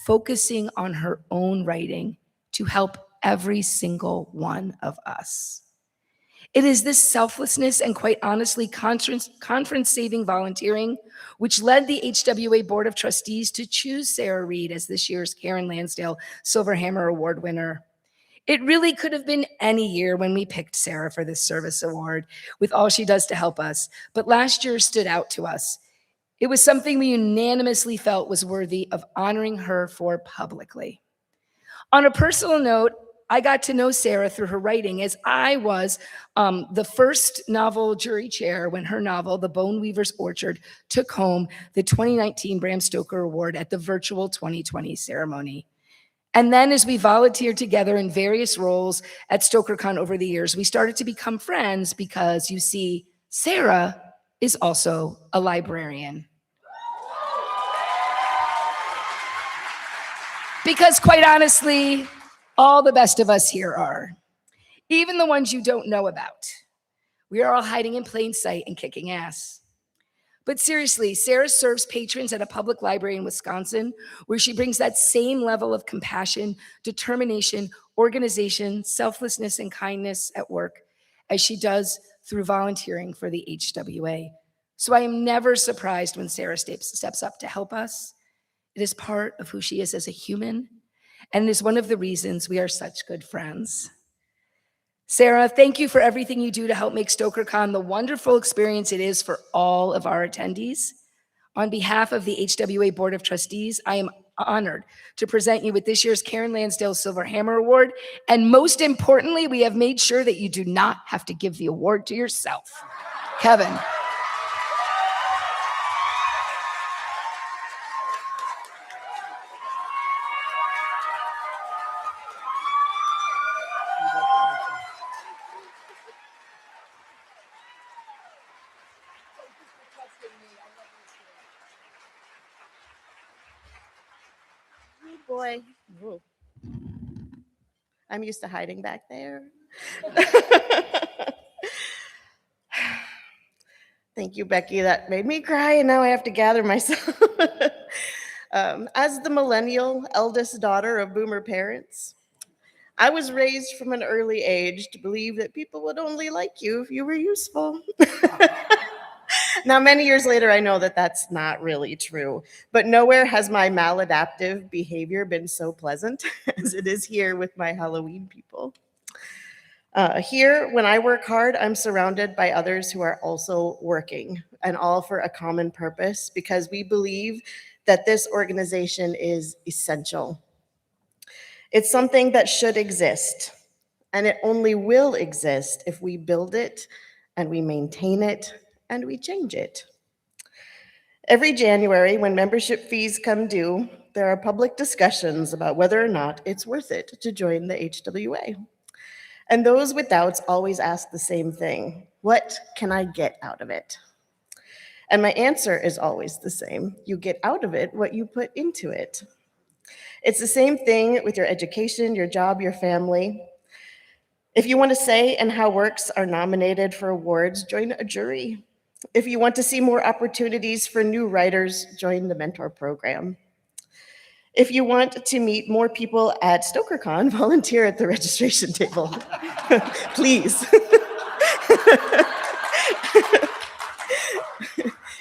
focusing on her own writing to help every single one of us. It is this selflessness and quite honestly conference-saving volunteering which led the HWA Board of Trustees to choose Sarah Reed as this year's Karen Lansdale Silver Hammer Award winner. It really could have been any year when we picked Sarah for this service award with all she does to help us, but last year stood out to us. It was something we unanimously felt was worthy of honoring her for publicly. On a personal note, I got to know Sarah through her writing as I was the first novel jury chair when her novel, The Bone Weaver's Orchard, took home the 2019 Bram Stoker Award at the virtual 2020 ceremony. And then as we volunteered together in various roles at StokerCon over the years, we started to become friends because, you see, Sarah is also a librarian. Because quite honestly, all the best of us here are, even the ones you don't know about. We are all hiding in plain sight and kicking ass. But seriously, Sarah serves patrons at a public library in Wisconsin where she brings that same level of compassion, determination, organization, selflessness, and kindness at work as she does through volunteering for the HWA. So I am never surprised when Sarah steps up to help us. It is part of who she is as a human, and it is one of the reasons we are such good friends. Sarah, thank you for everything you do to help make StokerCon the wonderful experience it is for all of our attendees. On behalf of the HWA Board of Trustees, I am honored to present you with this year's Karen Lansdale Silver Hammer Award. And most importantly, we have made sure that you do not have to give the award to yourself. Kevin.
Oh boy. Ooh. I'm used to hiding back there. Thank you, Becky. That made me cry, and now I have to gather myself. As the millennial eldest daughter of boomer parents, I was raised from an early age to believe that people would only like you if you were useful. Now, many years later, I know that that's not really true, but nowhere has my maladaptive behavior been so pleasant as it is here with my Halloween people. Here, when I work hard, I'm surrounded by others who are also working, and all for a common purpose, because we believe that this organization is essential. It's something that should exist, and it only will exist if we build it, and we maintain it, and we change it. Every January, when membership fees come due, there are public discussions about whether or not it's worth it to join the HWA. And those with doubts always ask the same thing: what can I get out of it? And my answer is always the same: you get out of it what you put into it. It's the same thing with your education, your job, your family. If you want to say and how works are nominated for awards, join a jury. If you want to see more opportunities for new writers, join the mentor program. If you want to meet more people at StokerCon, volunteer at the registration table. Please.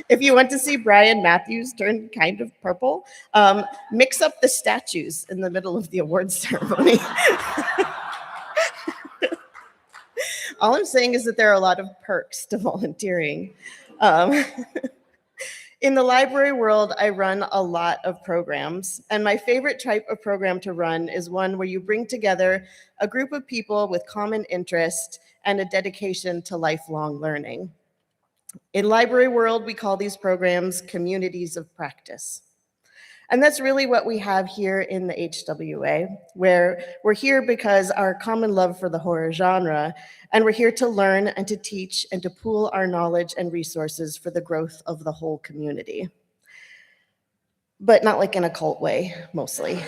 If you want to see Brian Matthews turn kind of purple, mix up the statues in the middle of the awards ceremony. All I'm saying is that there are a lot of perks to volunteering. In the library world, I run a lot of programs, and my favorite type of program to run is one where you bring together a group of people with common interest and a dedication to lifelong learning. In library world, we call these programs communities of practice. And that's really what we have here in the HWA, where we're here because our common love for the horror genre, and we're here to learn and to teach and to pool our knowledge and resources for the growth of the whole community. But not like in a cult way, mostly.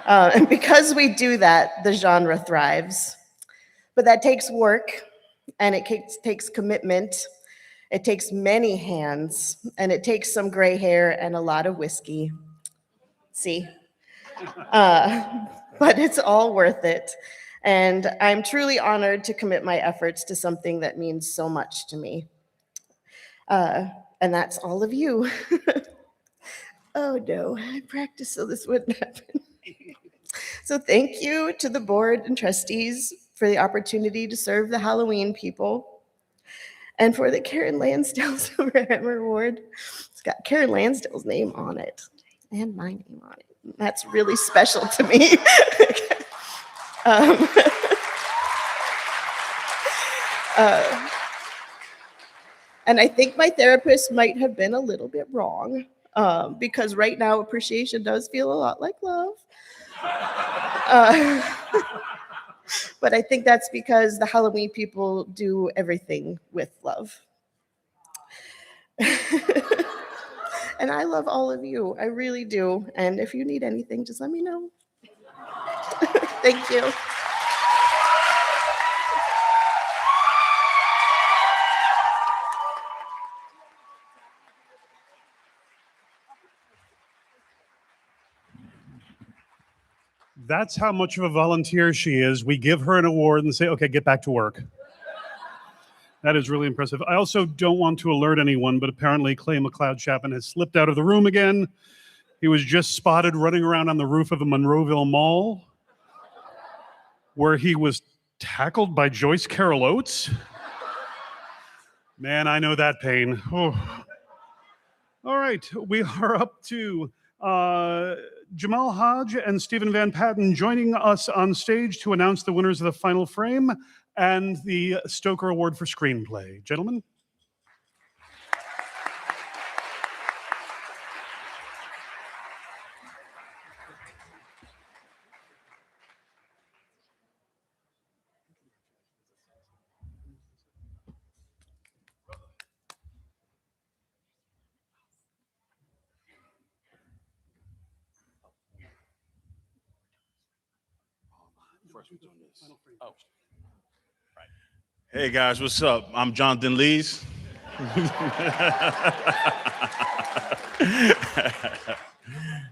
And because we do that, the genre thrives. But that takes work, and it takes commitment. It takes many hands, and it takes some gray hair and a lot of whiskey. See? But it's all worth it. And I'm truly honored to commit my efforts to something that means so much to me. And that's all of you. Oh no, I practiced so this wouldn't happen. So thank you to the board and trustees for the opportunity to serve the Halloween people. And for the Karen Lansdale Silver Hammer Award, it's got Karen Lansdale's name on it and my name on it. That's really special to me. And I think my therapist might have been a little bit wrong, because right now appreciation does feel a lot like love. But I think that's because the Halloween people do everything with love. And I love all of you. I really do. And if you need anything, just let me know. Thank you.
That's how much of a volunteer she is. We give her an award and say, okay, get back to work. That is really impressive. I also don't want to alert anyone, but apparently Clay McLeod Chapman has slipped out of the room again. He was just spotted running around on the roof of the Monroeville Mall, where he was Tackled by Joyce Carol Oates? Man, I know that pain. Oh. All right, we are up to Jamal Hodge and Stephen Van Patten joining us on stage to announce the winners of the final frame and the Stoker Award for Screenplay. Gentlemen?
Hey guys, what's up? I'm Jonathan Lees.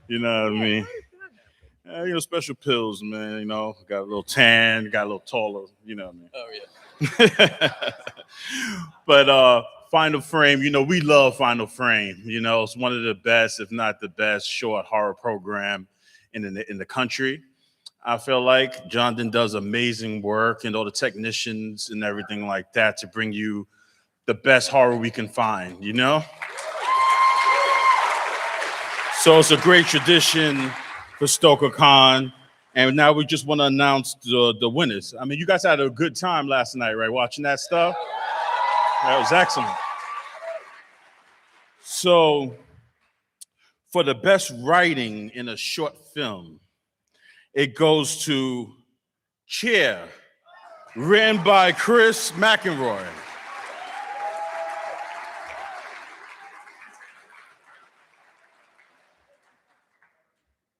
You know what I mean? Special pills, man. Got a little tan, got a little taller. You know what I mean? Oh yeah. But Final Frame, we love Final Frame. It's one of the best, if not the best, short horror program in the country. I feel like Jonathan does amazing work and all the technicians and everything like that to bring you the best horror we can find, So it's a great tradition for StokerCon. And now we just want to announce the winners. I mean, you guys had a good time last night, right? Watching that stuff. That was excellent. So for the best writing in a short film, it goes to Cheer, written by Chris McElroy.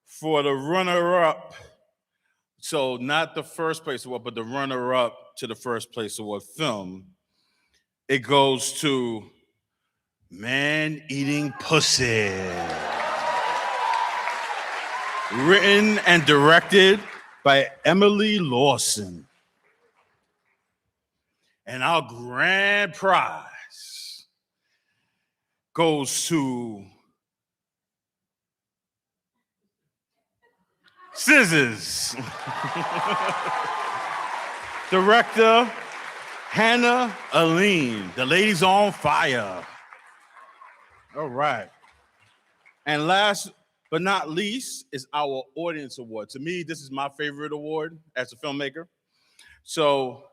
For the runner-up, so not the first place award, but the runner-up to the first place award film, it goes to Man Eating Pussy. Written and directed by Emily Lawson. And our grand prize goes to Scissors. Director Hannah Aline. The lady's on fire. All right. And last but not least is our audience award. To me, this is my favorite award as a filmmaker. So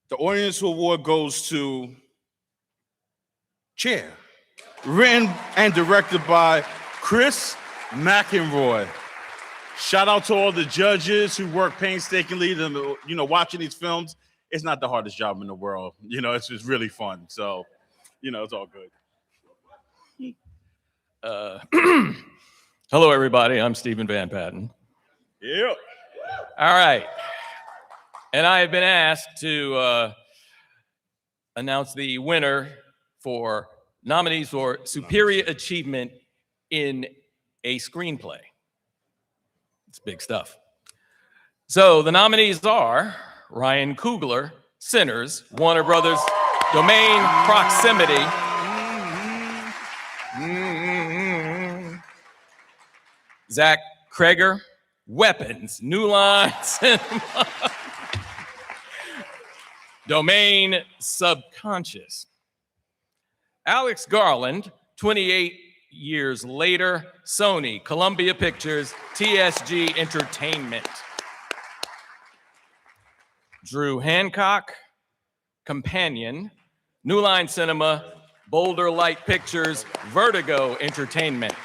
the audience award goes to Chair, written and directed by Chris McElroy. Shout out to all the judges who work painstakingly to, watching these films. It's not the hardest job in the world. It's just really fun. So, it's all good.
Hello, everybody. I'm Stephen Van Patten.
Yeah.
All right. And I have been asked to announce the winner for nominees for Superior Achievement in a Screenplay. It's big stuff. So the nominees are Ryan Coogler, Sinners, Warner Brothers, Domain, Proximity. Zach Kreger, Weapons, New Line Cinema. Domain, Subconscious. Alex Garland, 28 years later, Sony, Columbia Pictures, TSG Entertainment. Drew Hancock, Companion, New Line Cinema, Boulder Light Pictures, Vertigo Entertainment.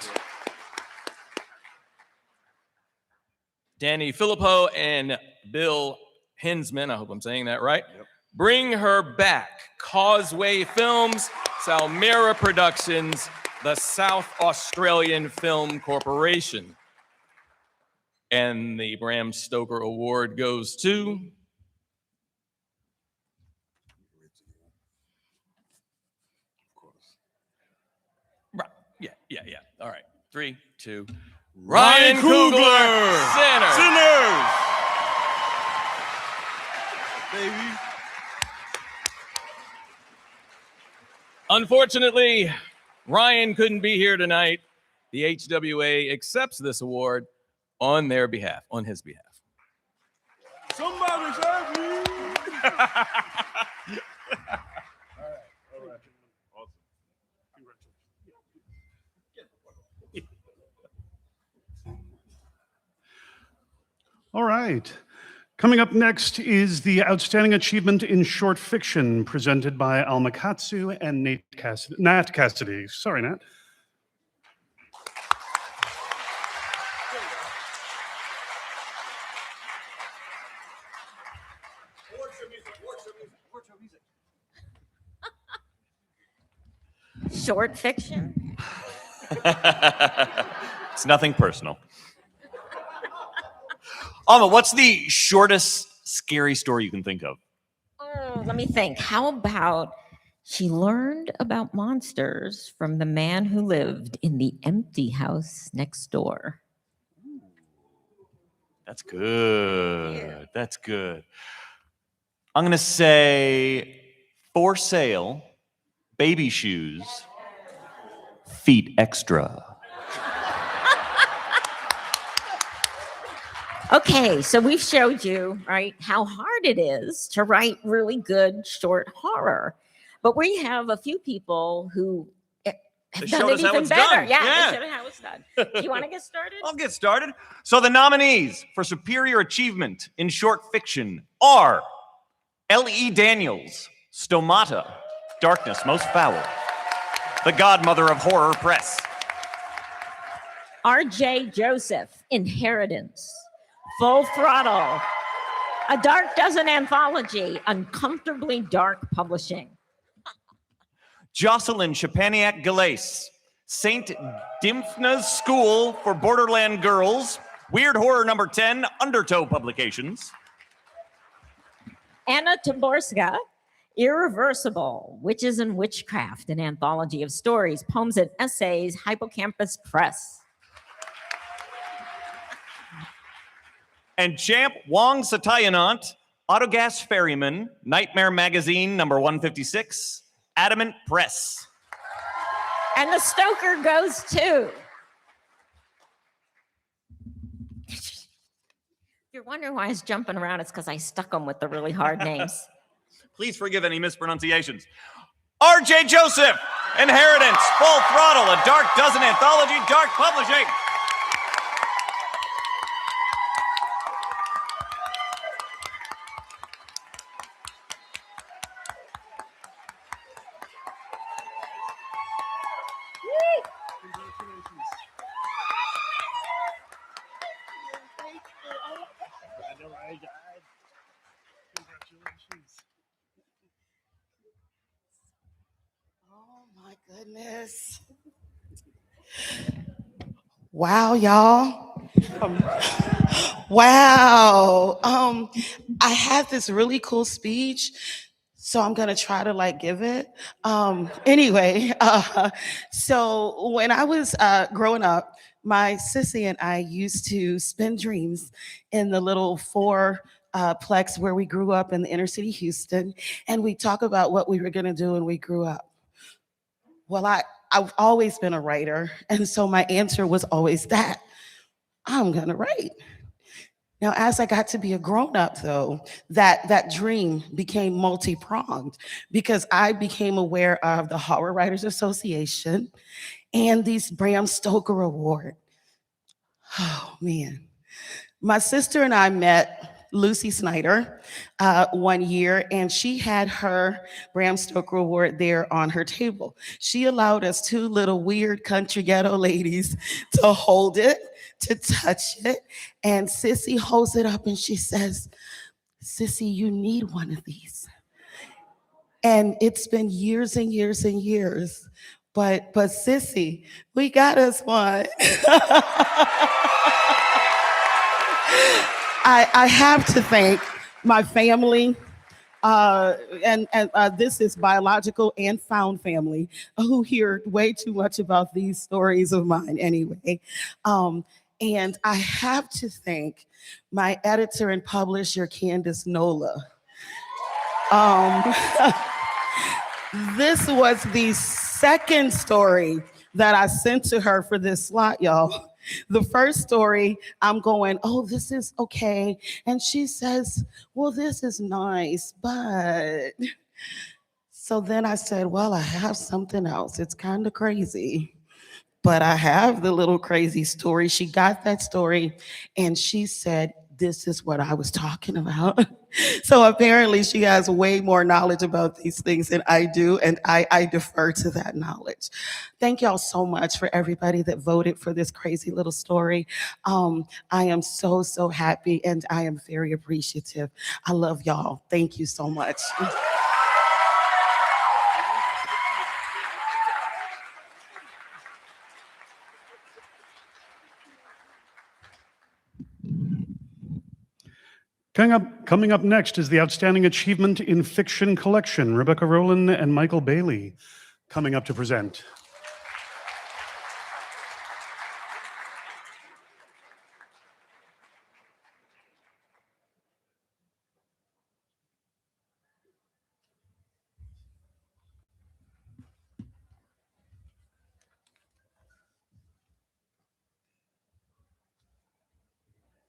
Danny Filippo and Bill Hinsman, I hope I'm saying that right. Yep. Bring Her Back, Causeway Films, Salmira Productions, the South Australian Film Corporation. And the Bram Stoker Award goes to Yeah. All right. 3, 2. Ryan Coogler. Sinners.
Baby.
Unfortunately, Ryan couldn't be here tonight. The HWA accepts this award on his behalf.
Somebody save me.
All right. Coming up next is the Outstanding Achievement in Short Fiction, presented by Alma Katsu and Nat Cassidy. Sorry, Nat.
Short fiction?
It's nothing personal. Alma, what's the shortest scary story you can think of?
Oh, let me think. How about she learned about monsters from the man who lived in the empty house next door?
That's good. That's good. I'm going to say for sale, baby shoes, feet extra.
Okay, so we've showed you, right, how hard it is to write really good short horror. But we have a few people who have
They
done
showed
it
us how
even
it's
better.
done.
Yeah,
Yeah.
they showed us how it's done. Do you want to get started?
I'll get started. So the nominees for superior achievement in short fiction are L.E. Daniels, Stomata, Darkness Most Foul, the godmother of horror press.
R.J. Joseph, Inheritance. Full Throttle. A Dark Dozen Anthology, Uncomfortably Dark Publishing.
Jocelyn Chapaniak Galace, St. Dimphna's School for Borderland Girls, Weird Horror Number 10, Undertow Publications.
Anna Taborska, Irreversible, Witches and Witchcraft, an anthology of stories, poems, and essays, Hippocampus Press.
And Champ Wong Satayanant, Autogas Ferryman, Nightmare Magazine number 156, Adamant Press.
And the Stoker goes to. If you're wondering why I was jumping around, it's because I stuck them with the really hard names.
Please forgive any mispronunciations. R.J. Joseph, Inheritance, Full Throttle, a Dark Dozen Anthology, Dark Publishing.
Oh my goodness. Wow, y'all. Wow. I had this really cool speech, so I'm gonna try to like give it. Anyway, so when I was growing up, my sissy and I used to spin dreams in the little plex where we grew up in the inner city Houston, and we talk about what we were gonna do when we grew up. Well, I've always been a writer, and so my answer was always that. I'm gonna write. Now, as I got to be a grown-up, though, that dream became multi-pronged because I became aware of the Horror Writers Association and these Bram Stoker Award. Oh, man. My sister and I met Lucy Snyder one year, and she had her Bram Stoker Award there on her table. She allowed us two little weird country ghetto ladies to hold it, to touch it, and Sissy holds it up and she says, "Sissy, you need one of these." And it's been years and years and years, but Sissy, we got us one. I have to thank my family, and this is biological and found family, who hear way too much about these stories of mine anyway. And I have to thank my editor and publisher, Candace Nola. This was the second story that I sent to her for this slot, y'all. The first story, I'm going, oh, this is okay. And she says, well, this is nice, but. So then I said, well, I have something else. It's kind of crazy, but I have the little crazy story. She got that story and she said, this is what I was talking about. So apparently she has way more knowledge about these things than I do, and I defer to that knowledge. Thank y'all so much for everybody that voted for this crazy little story. I am so, so happy, and I am very appreciative. I love y'all. Thank you so much.
Coming up next is the Outstanding Achievement in Fiction Collection. Rebecca Rowland and Michael Bailey coming up to present.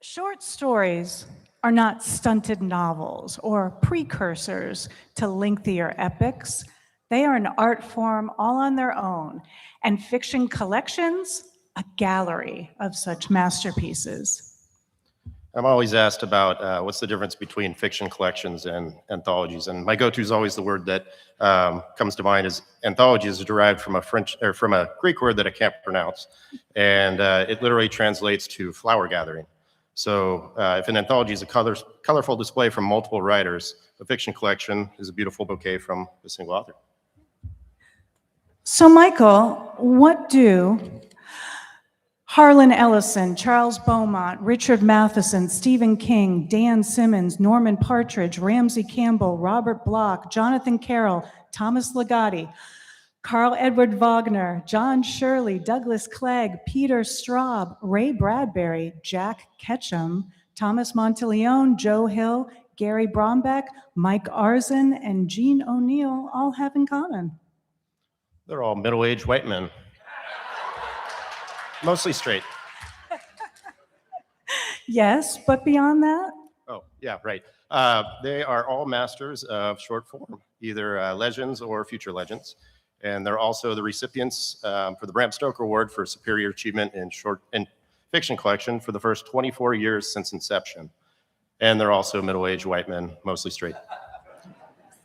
Short stories are not stunted novels or precursors to lengthier epics. They are an art form all on their own, and fiction collections, a gallery of such masterpieces.
I'm always asked about what's the difference between fiction collections and anthologies, and my go-to is always the word that comes to mind is anthology is derived from a Greek word that I can't pronounce, and it literally translates to flower gathering. So if an anthology is a colorful display from multiple writers, a fiction collection is a beautiful bouquet from a single author.
So Michael, what do Harlan Ellison, Charles Beaumont, Richard Matheson, Stephen King, Dan Simmons, Norman Partridge, Ramsey Campbell, Robert Bloch, Jonathan Carroll, Thomas Ligotti, Carl Edward Wagner, John Shirley, Douglas Clegg, Peter Straub, Ray Bradbury, Jack Ketchum, Thomas Monteleone, Joe Hill, Gary Brombeck, Mike Arzen, and Gene O'Neill all have in common?
They're all middle-aged white men. Mostly straight.
Yes, but beyond that?
Oh, yeah, right. They are all masters of short form, either legends or future legends. And they're also the recipients for the Bram Stoker Award for Superior Achievement in Short and Fiction Collection for the first 24 years since inception. And they're also middle-aged white men, mostly straight.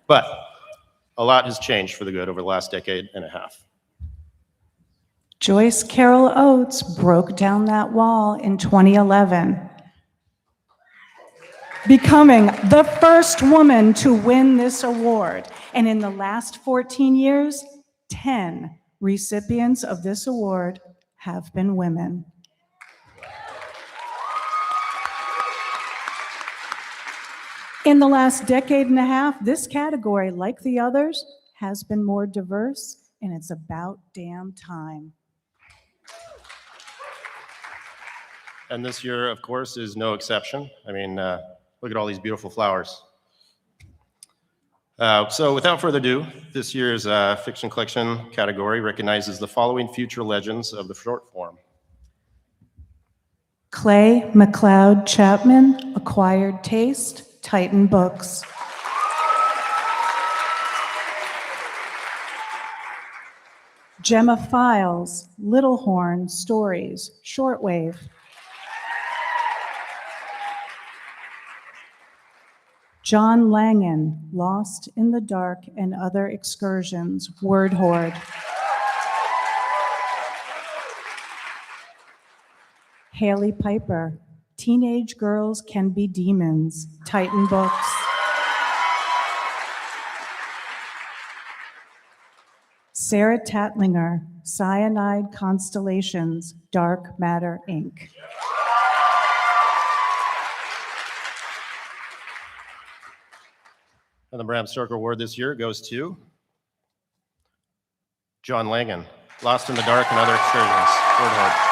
But a lot has changed for the good over the last decade and a half.
Joyce Carol Oates broke down that wall in 2011, becoming the first woman to win this award. And in the last 14 years, 10 recipients of this award have been women. In the last decade and a half, this category, like the others, has been more diverse, and it's about damn time.
And this year, of course, is no exception. I mean, look at all these beautiful flowers. So without further ado, this year's fiction collection category recognizes the following future legends of the short form.
Clay McLeod Chapman, Acquired Taste, Titan Books. Gemma Files, Little Horn Stories, Shortwave. John Langan, Lost in the Dark and Other Excursions, Word Horde. Haley Piper, Teenage Girls Can Be Demons, Titan Books. Sarah Tatlinger, Cyanide Constellations, Dark Matter, Inc.
And the Bram Stoker Award this year goes to John Langan, Lost in the Dark and Other Excursions, Word Horde.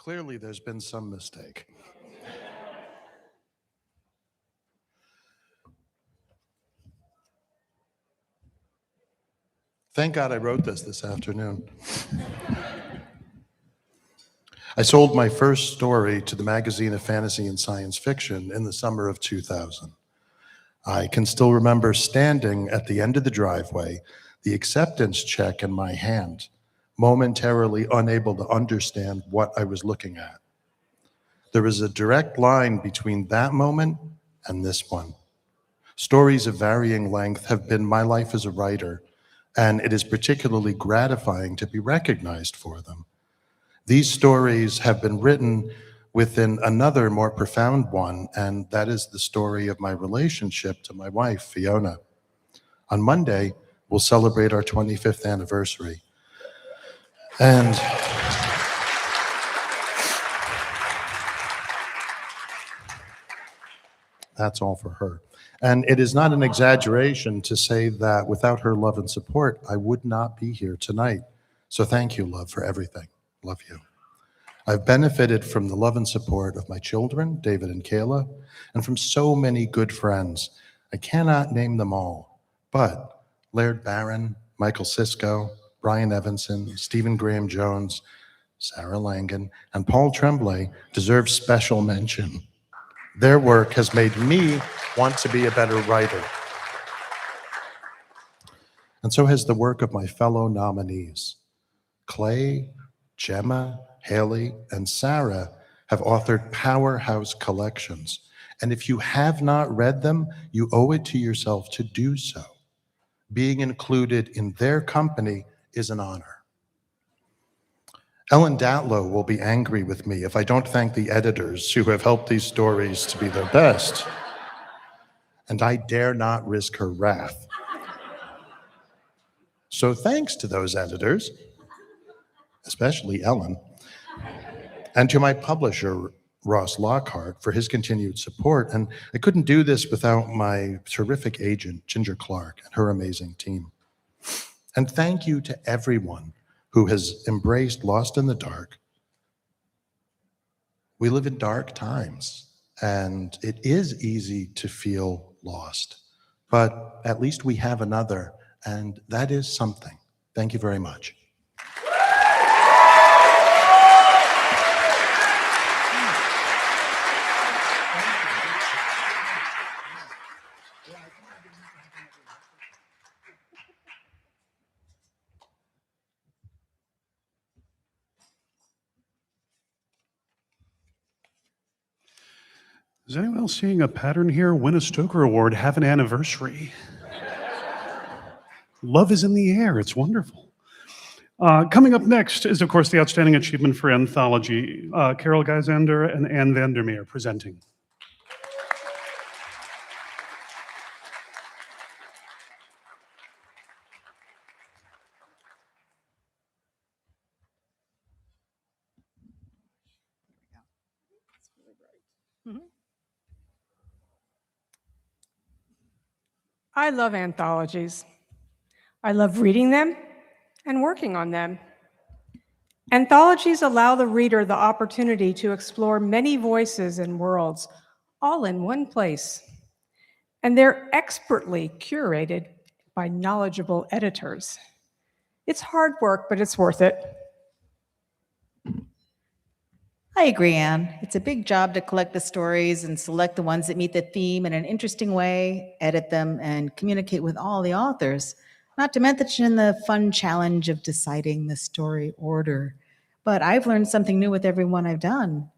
Clearly, there's been some mistake. Thank God I wrote this afternoon. I sold my first story to the Magazine of Fantasy and Science Fiction in the summer of 2000. I can still remember standing at the end of the driveway, the acceptance check in my hand, momentarily unable to understand what I was looking at. There is a direct line between that moment and this one. Stories of varying length have been my life as a writer, and it is particularly gratifying to be recognized for them. These stories have been written within another more profound one, and that is the story of my relationship to my wife, Fiona. On Monday, we'll celebrate our 25th anniversary. And that's all for her. And it is not an exaggeration to say that without her love and support, I would not be here tonight. So thank you, love, for everything. Love you. I've benefited from the love and support of my children, David and Kayla, and from so many good friends. I cannot name them all, but Laird Barron, Michael Sisko, Brian Evanson, Stephen Graham Jones, Sarah Langan, and Paul Tremblay deserve special mention. Their work has made me want to be a better writer. And so has the work of my fellow nominees. Clay, Gemma, Haley, and Sarah have authored powerhouse collections. And if you have not read them, you owe it to yourself to do so. Being included in their company is an honor. Ellen Datlow will be angry with me if I don't thank the editors who have helped these stories to be their best. And I dare not risk her wrath. So thanks to those editors, especially Ellen, and to my publisher, Ross Lockhart, for his continued support. And I couldn't do this without my terrific agent, Ginger Clark, and her amazing team. And thank you to everyone who has embraced Lost in the Dark. We live in dark times, and it is easy to feel lost, but at least we have another, and that is something. Thank you very much.
Is anyone else seeing a pattern here? Win a Stoker Award, have an anniversary. Love is in the air. It's wonderful. Coming up next is, of course, the Outstanding Achievement for Anthology. Carol Geisander and Ann Vandermeer presenting.
I love anthologies. I love reading them and working on them. Anthologies allow the reader the opportunity to explore many voices and worlds, all in one place. And they're expertly curated by knowledgeable editors. It's hard work, but it's worth it.
I agree, Anne. It's a big job to collect the stories and select the ones that meet the theme in an interesting way, edit them, and communicate with all the authors, not to mention the fun challenge of deciding the story order. But I've learned something new with every one I've done.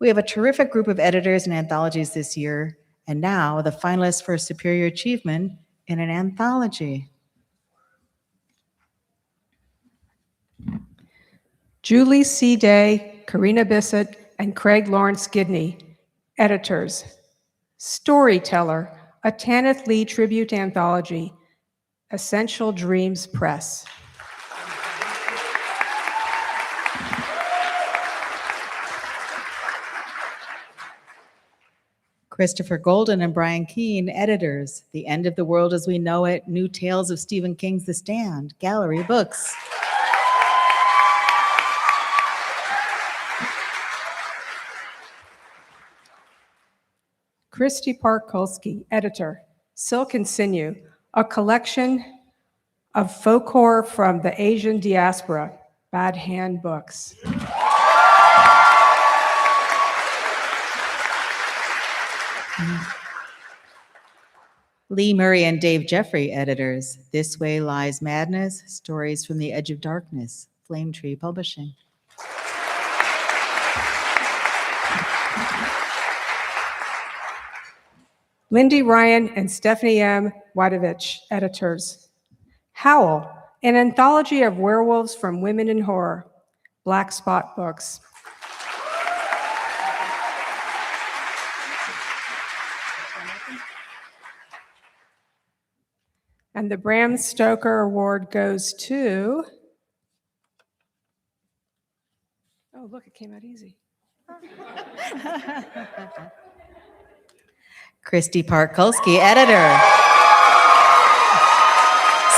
We have a terrific group of editors and anthologies this year, and now the finalists for Superior Achievement in an anthology.
Julie C. Day, Karina Bissett, and Craig Lawrence Gidney, editors. Storyteller, a Tanith Lee tribute anthology, Essential Dreams Press.
Christopher Golden and Brian Keene, editors. The End of the World as We Know It, New Tales of Stephen King's The Stand, Gallery Books.
Christy Parkolsky, editor, Silk and Sinew, a collection of folk horror from the Asian diaspora, Bad Hand Books.
Lee Murray and Dave Jeffrey, editors, This Way Lies Madness, Stories from the Edge of Darkness, Flame Tree Publishing.
Lindy Ryan and Stephanie M. Wadovich, editors. Howl, an anthology of werewolves from women in horror, Black Spot Books. And the Bram Stoker Award goes to, oh, look, it came out easy.
Christy Parkolsky, editor.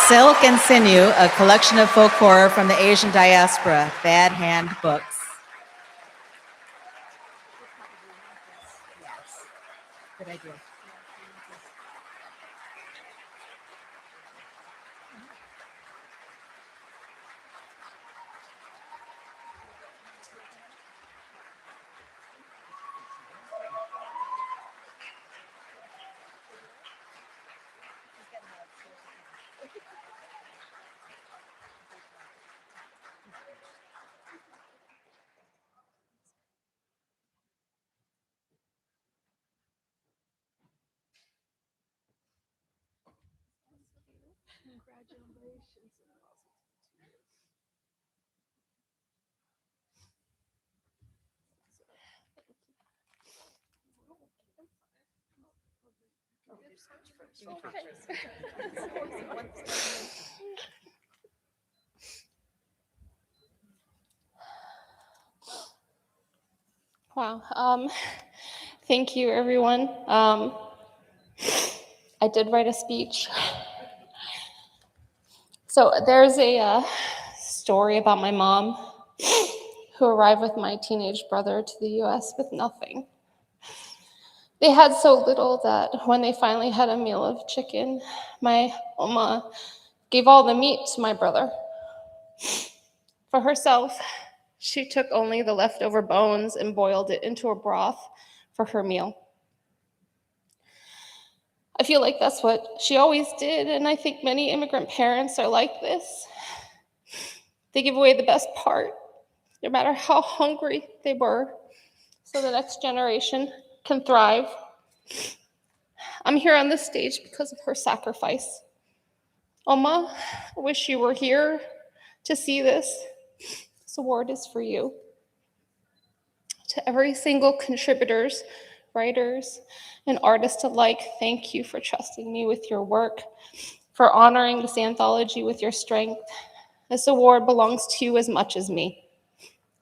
Silk and Sinew, a collection of folk horror from the Asian diaspora, Bad Hand Books. Good idea.
Wow. Thank you, everyone. I did write a speech. So there's a story about my mom who arrived with my teenage brother to the US with nothing. They had so little that when they finally had a meal of chicken, my mama gave all the meat to my brother. For herself, she took only the leftover bones and boiled it into a broth for her meal. I feel like that's what she always did, and I think many immigrant parents are like this. They give away the best part, no matter how hungry they were, so the next generation can thrive. I'm here on this stage because of her sacrifice. Oma, I wish you were here to see this. This award is for you. To every single contributors, writers, and artists alike, thank you for trusting me with your work, for honoring this anthology with your strength. This award belongs to you as much as me.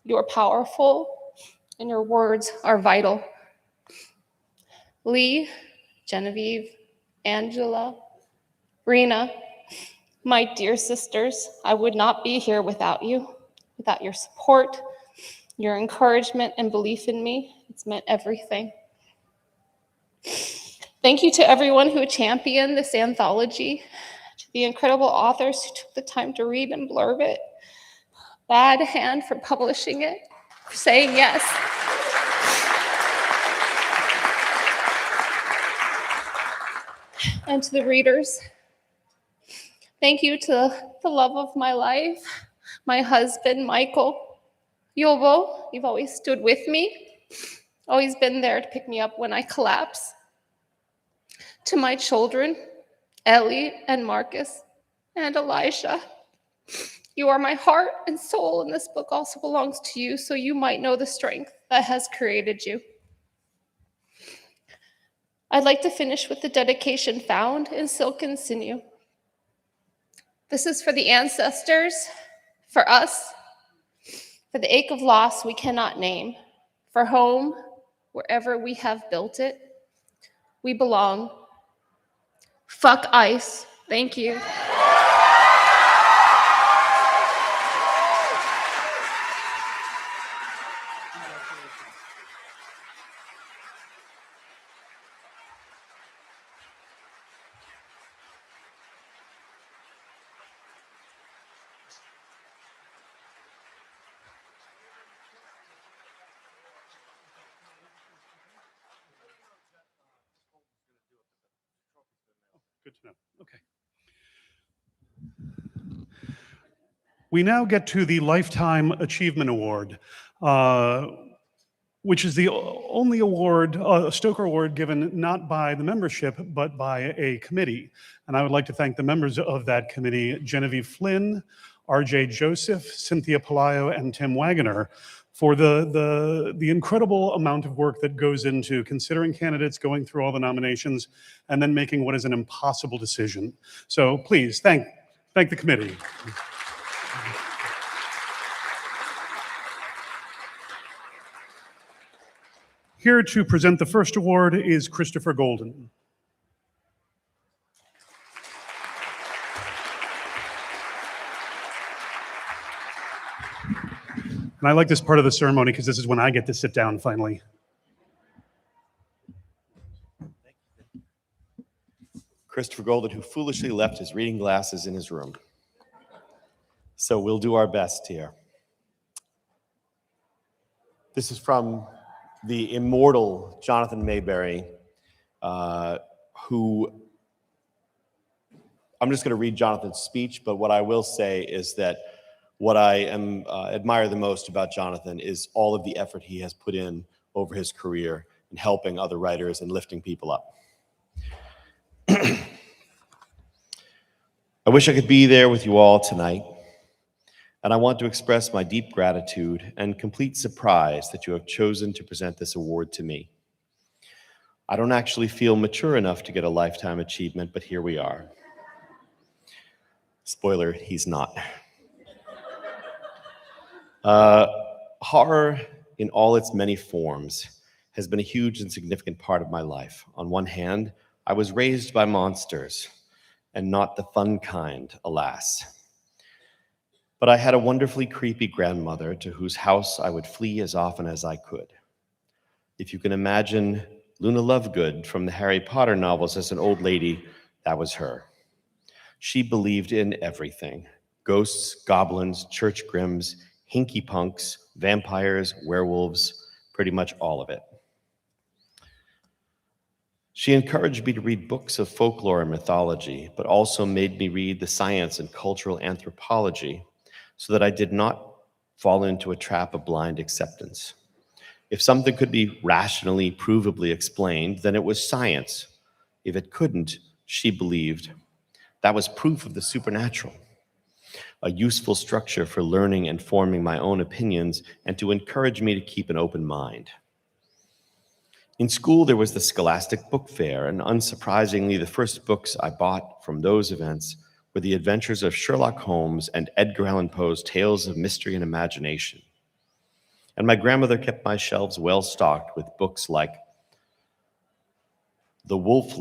You are powerful, and your words are vital. Lee, Genevieve, Angela, Rena, my dear sisters, I would not be here without you, without your support, your encouragement, and belief in me. It's meant everything. Thank you to everyone who championed this anthology, to the incredible authors who took the time to read and blurb it, Bad Hand for publishing it, for saying yes. And to the readers, thank you to the love of my life, my husband, Michael. Yovo, you've always stood with me, always been there to pick me up when I collapse. To my children, Ellie and Marcus and Elijah, you are my heart and soul, and this book also belongs to you, so you might know the strength that has created you. I'd like to finish with the dedication found in Silk and Sinew. This is for the ancestors, for us, for the ache of loss we cannot name, for home, wherever we have built it. We belong. Fuck ICE. Thank you.
Good to know. Okay. We now get to the Lifetime Achievement Award, which is the only award, Stoker Award, given not by the membership, but by a committee. And I would like to thank the members of that committee, Genevieve Flynn, R.J. Joseph, Cynthia Pelayo, and Tim Wagoner, for the incredible amount of work that goes into considering candidates, going through all the nominations, and then making what is an impossible decision. So please, thank the committee. Here to present the first award is Christopher Golden. And I like this part of the ceremony because this is when I get to sit down finally.
Christopher Golden, who foolishly left his reading glasses in his room. So we'll do our best here. This is from the immortal Jonathan Mayberry, who, I'm just going to read Jonathan's speech, but what I will say is that what I admire the most about Jonathan is all of the effort he has put in over his career in helping other writers and lifting people up. I wish I could be there with you all tonight, and I want to express my deep gratitude and complete surprise that you have chosen to present this award to me. I don't actually feel mature enough to get a lifetime achievement, but here we are. Spoiler, he's not. Horror in all its many forms has been a huge and significant part of my life. On one hand, I was raised by monsters, and not the fun kind, alas. But I had a wonderfully creepy grandmother to whose house I would flee as often as I could. If you can imagine Luna Lovegood from the Harry Potter novels as an old lady, that was her. She believed in everything: ghosts, goblins, church grims, hinky punks, vampires, werewolves, pretty much all of it. She encouraged me to read books of folklore and mythology, but also made me read the science and cultural anthropology so that I did not fall into a trap of blind acceptance. If something could be rationally, provably explained, then it was science. If it couldn't, she believed, that was proof of the supernatural, a useful structure for learning and forming my own opinions, and to encourage me to keep an open mind. In school, there was the Scholastic Book Fair, and unsurprisingly, the first books I bought from those events were The Adventures of Sherlock Holmes and Edgar Allan Poe's Tales of Mystery and Imagination. And my grandmother kept my shelves well stocked with books like The Wolf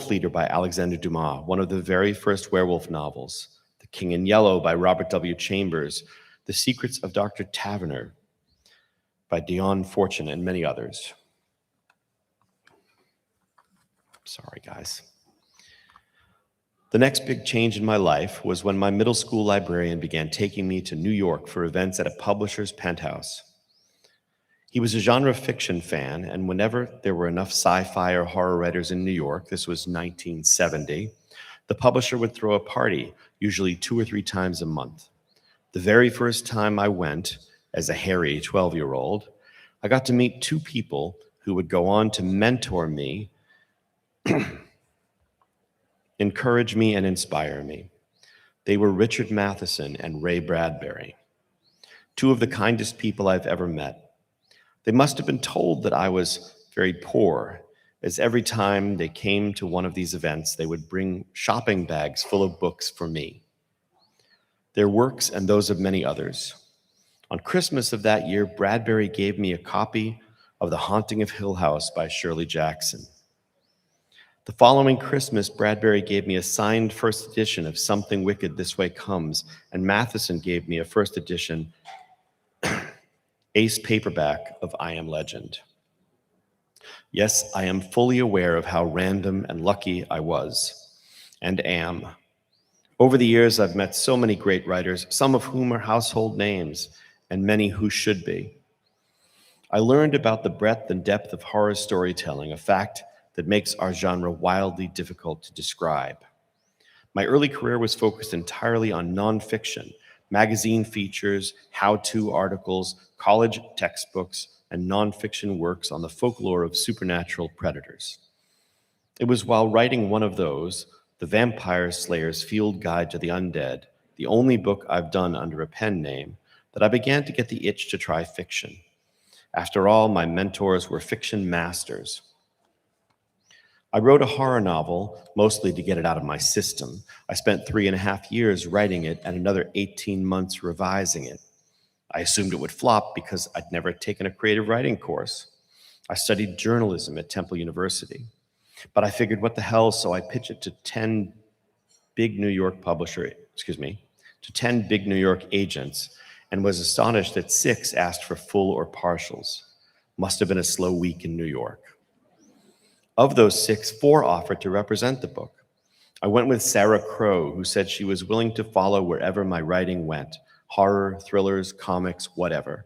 Leader by Alexander Dumas, one of the very first werewolf novels, The King in Yellow by Robert W. Chambers, The Secrets of Dr. Taverner by Dion Fortune, and many others. Sorry, guys. The next big change in my life was when my middle school librarian began taking me to New York for events at a publisher's penthouse. He was a genre fiction fan, and whenever there were enough sci-fi or horror writers in New York, this was 1970, the publisher would throw a party, usually 2 or 3 times a month. The very first time I went, as a hairy 12-year-old, I got to meet 2 people who would go on to mentor me, encourage me, and inspire me. They were Richard Matheson and Ray Bradbury, 2 of the kindest people I've ever met. They must have been told that I was very poor, as every time they came to one of these events, they would bring shopping bags full of books for me. Their works and those of many others. On Christmas of that year, Bradbury gave me a copy of The Haunting of Hill House by Shirley Jackson. The following Christmas, Bradbury gave me a signed first edition of Something Wicked This Way Comes, and Matheson gave me a first edition ace paperback of I Am Legend. Yes, I am fully aware of how random and lucky I was and am. Over the years, I've met so many great writers, some of whom are household names, and many who should be. I learned about the breadth and depth of horror storytelling, a fact that makes our genre wildly difficult to describe. My early career was focused entirely on nonfiction, magazine features, how-to articles, college textbooks, and nonfiction works on the folklore of supernatural predators. It was while writing one of those, The Vampire Slayer's Field Guide to the Undead, the only book I've done under a pen name, that I began to get the itch to try fiction. After all, my mentors were fiction masters. I wrote a horror novel, mostly to get it out of my system. I spent 3.5 years writing it and another 18 months revising it. I assumed it would flop because I'd never taken a creative writing course. I studied journalism at Temple University. But I figured, what the hell, so I pitched it to 10 big New York agents, and was astonished that 6 asked for full or partials. Must have been a slow week in New York. Of those 6, 4 offered to represent the book. I went with Sarah Crow, who said she was willing to follow wherever my writing went, horror, thrillers, comics, whatever.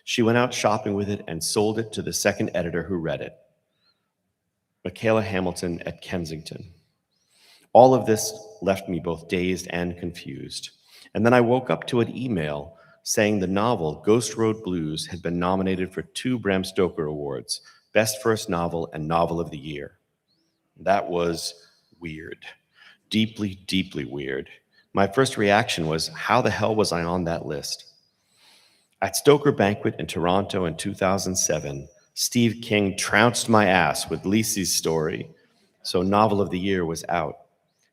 She went out shopping with it and sold it to the second editor who read it, Michaela Hamilton at Kensington. All of this left me both dazed and confused. And then I woke up to an email saying the novel Ghost Road Blues had been nominated for 2 Bram Stoker Awards, Best First Novel and Novel of the Year. That was weird. Deeply, deeply weird. My first reaction was, how the hell was I on that list? At Stoker Banquet in Toronto in 2007, Steve King trounced my ass with Lisey's Story, so Novel of the Year was out.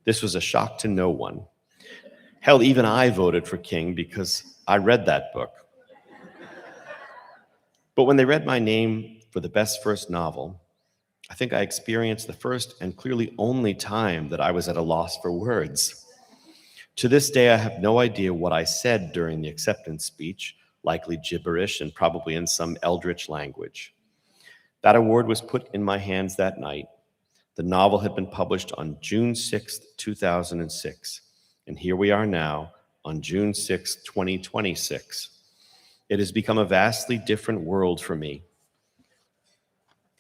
This was a shock to no one. Hell, even I voted for King because I read that book. But when they read my name for the Best First Novel, I think I experienced the first and clearly only time that I was at a loss for words. To this day, I have no idea what I said during the acceptance speech, likely gibberish and probably in some eldritch language. That award was put in my hands that night. The novel had been published on June 6th, 2006. And here we are now on June 6th, 2026. It has become a vastly different world for me.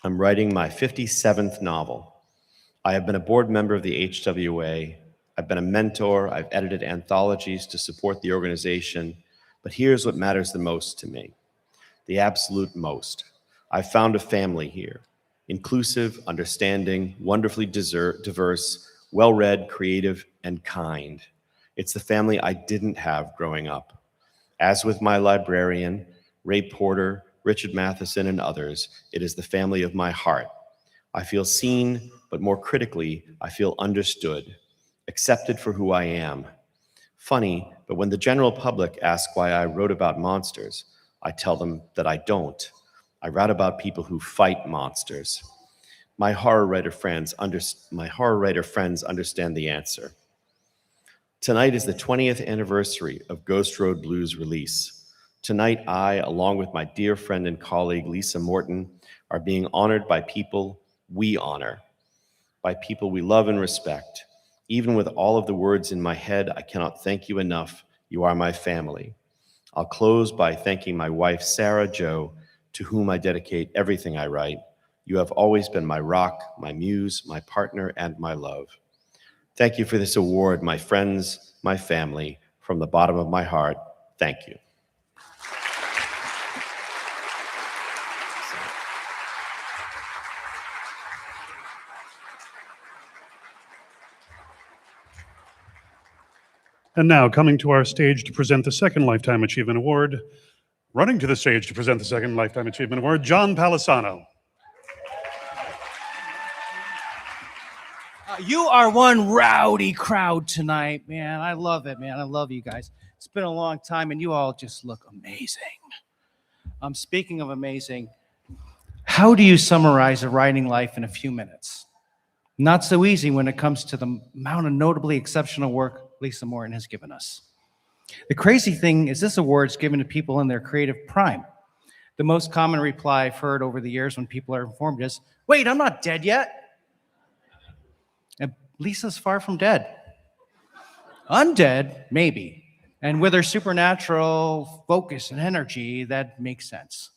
I'm writing my 57th novel. I have been a board member of the HWA. I've been a mentor. I've edited anthologies to support the organization. But here's what matters the most to me, the absolute most. I've found a family here, inclusive, understanding, wonderfully diverse, well-read, creative, and kind. It's the family I didn't have growing up. As with my librarian, Ray Porter, Richard Matheson, and others, it is the family of my heart. I feel seen, but more critically, I feel understood, accepted for who I am. Funny, but when the general public ask why I wrote about monsters, I tell them that I don't. I write about people who fight monsters. My horror writer friends understand the answer. Tonight is the 20th anniversary of Ghost Road Blues' release. Tonight, I, along with my dear friend and colleague Lisa Morton, are being honored by people we honor, by people we love and respect. Even with all of the words in my head, I cannot thank you enough. You are my family. I'll close by thanking my wife, Sarah Jo, to whom I dedicate everything I write. You have always been my rock, my muse, my partner, and my love. Thank you for this award, my friends, my family. From the bottom of my heart, thank you.
And now, coming to our stage to present the second Lifetime Achievement Award, running to the stage to present the second Lifetime Achievement Award, John Palisano.
You are one rowdy crowd tonight, man. I love it, man. I love you guys. It's been a long time, and you all just look amazing. Speaking of amazing, how do you summarize a writing life in a few minutes? Not so easy when it comes to the amount of notably exceptional work Lisa Morton has given us. The crazy thing is this award is given to people in their creative prime. The most common reply I've heard over the years when people are informed is, wait, I'm not dead yet. And Lisa's far from dead. Undead, maybe. And with her supernatural focus and energy, that makes sense.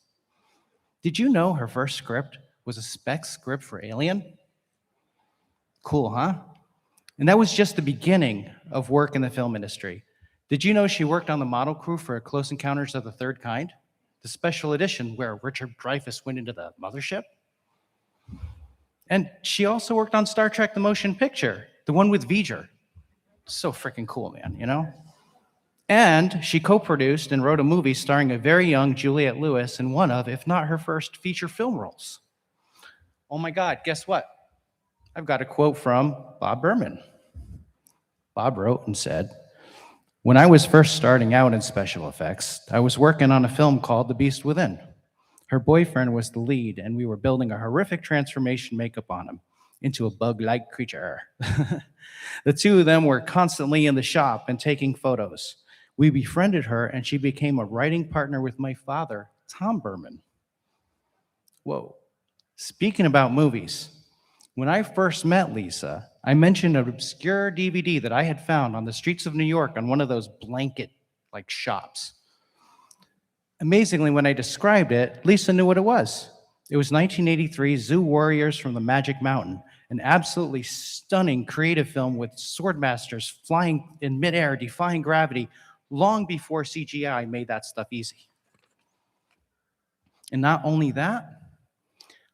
Did you know her first script was a spec script for Alien. Cool, huh? And that was just the beginning of work in the film industry. Did you know she worked on the model crew for Close Encounters of the Third Kind, the special edition where Richard Dreyfuss went into the mothership? And she also worked on Star Trek: The Motion Picture, the one with V'ger. So freaking cool, man, you know? And she co-produced and wrote a movie starring a very young Juliette Lewis in one of, if not her first, feature film roles. Oh my God, guess what? I've got a quote from Bob Berman. Bob wrote and said, "When I was first starting out in special effects, I was working on a film called The Beast Within. Her boyfriend was the lead, and we were building a horrific transformation makeup on him into a bug-like creature. The two of them were constantly in the shop and taking photos. We befriended her, and she became a writing partner with my father, Tom Berman." Whoa. Speaking about movies, when I first met Lisa, I mentioned an obscure DVD that I had found on the streets of New York on one of those blanket-like shops. Amazingly, when I described it, Lisa knew what it was. It was 1983 Zoo Warriors from the Magic Mountain, an absolutely stunning creative film with sword masters flying in midair, defying gravity, long before CGI made that stuff easy. And not only that,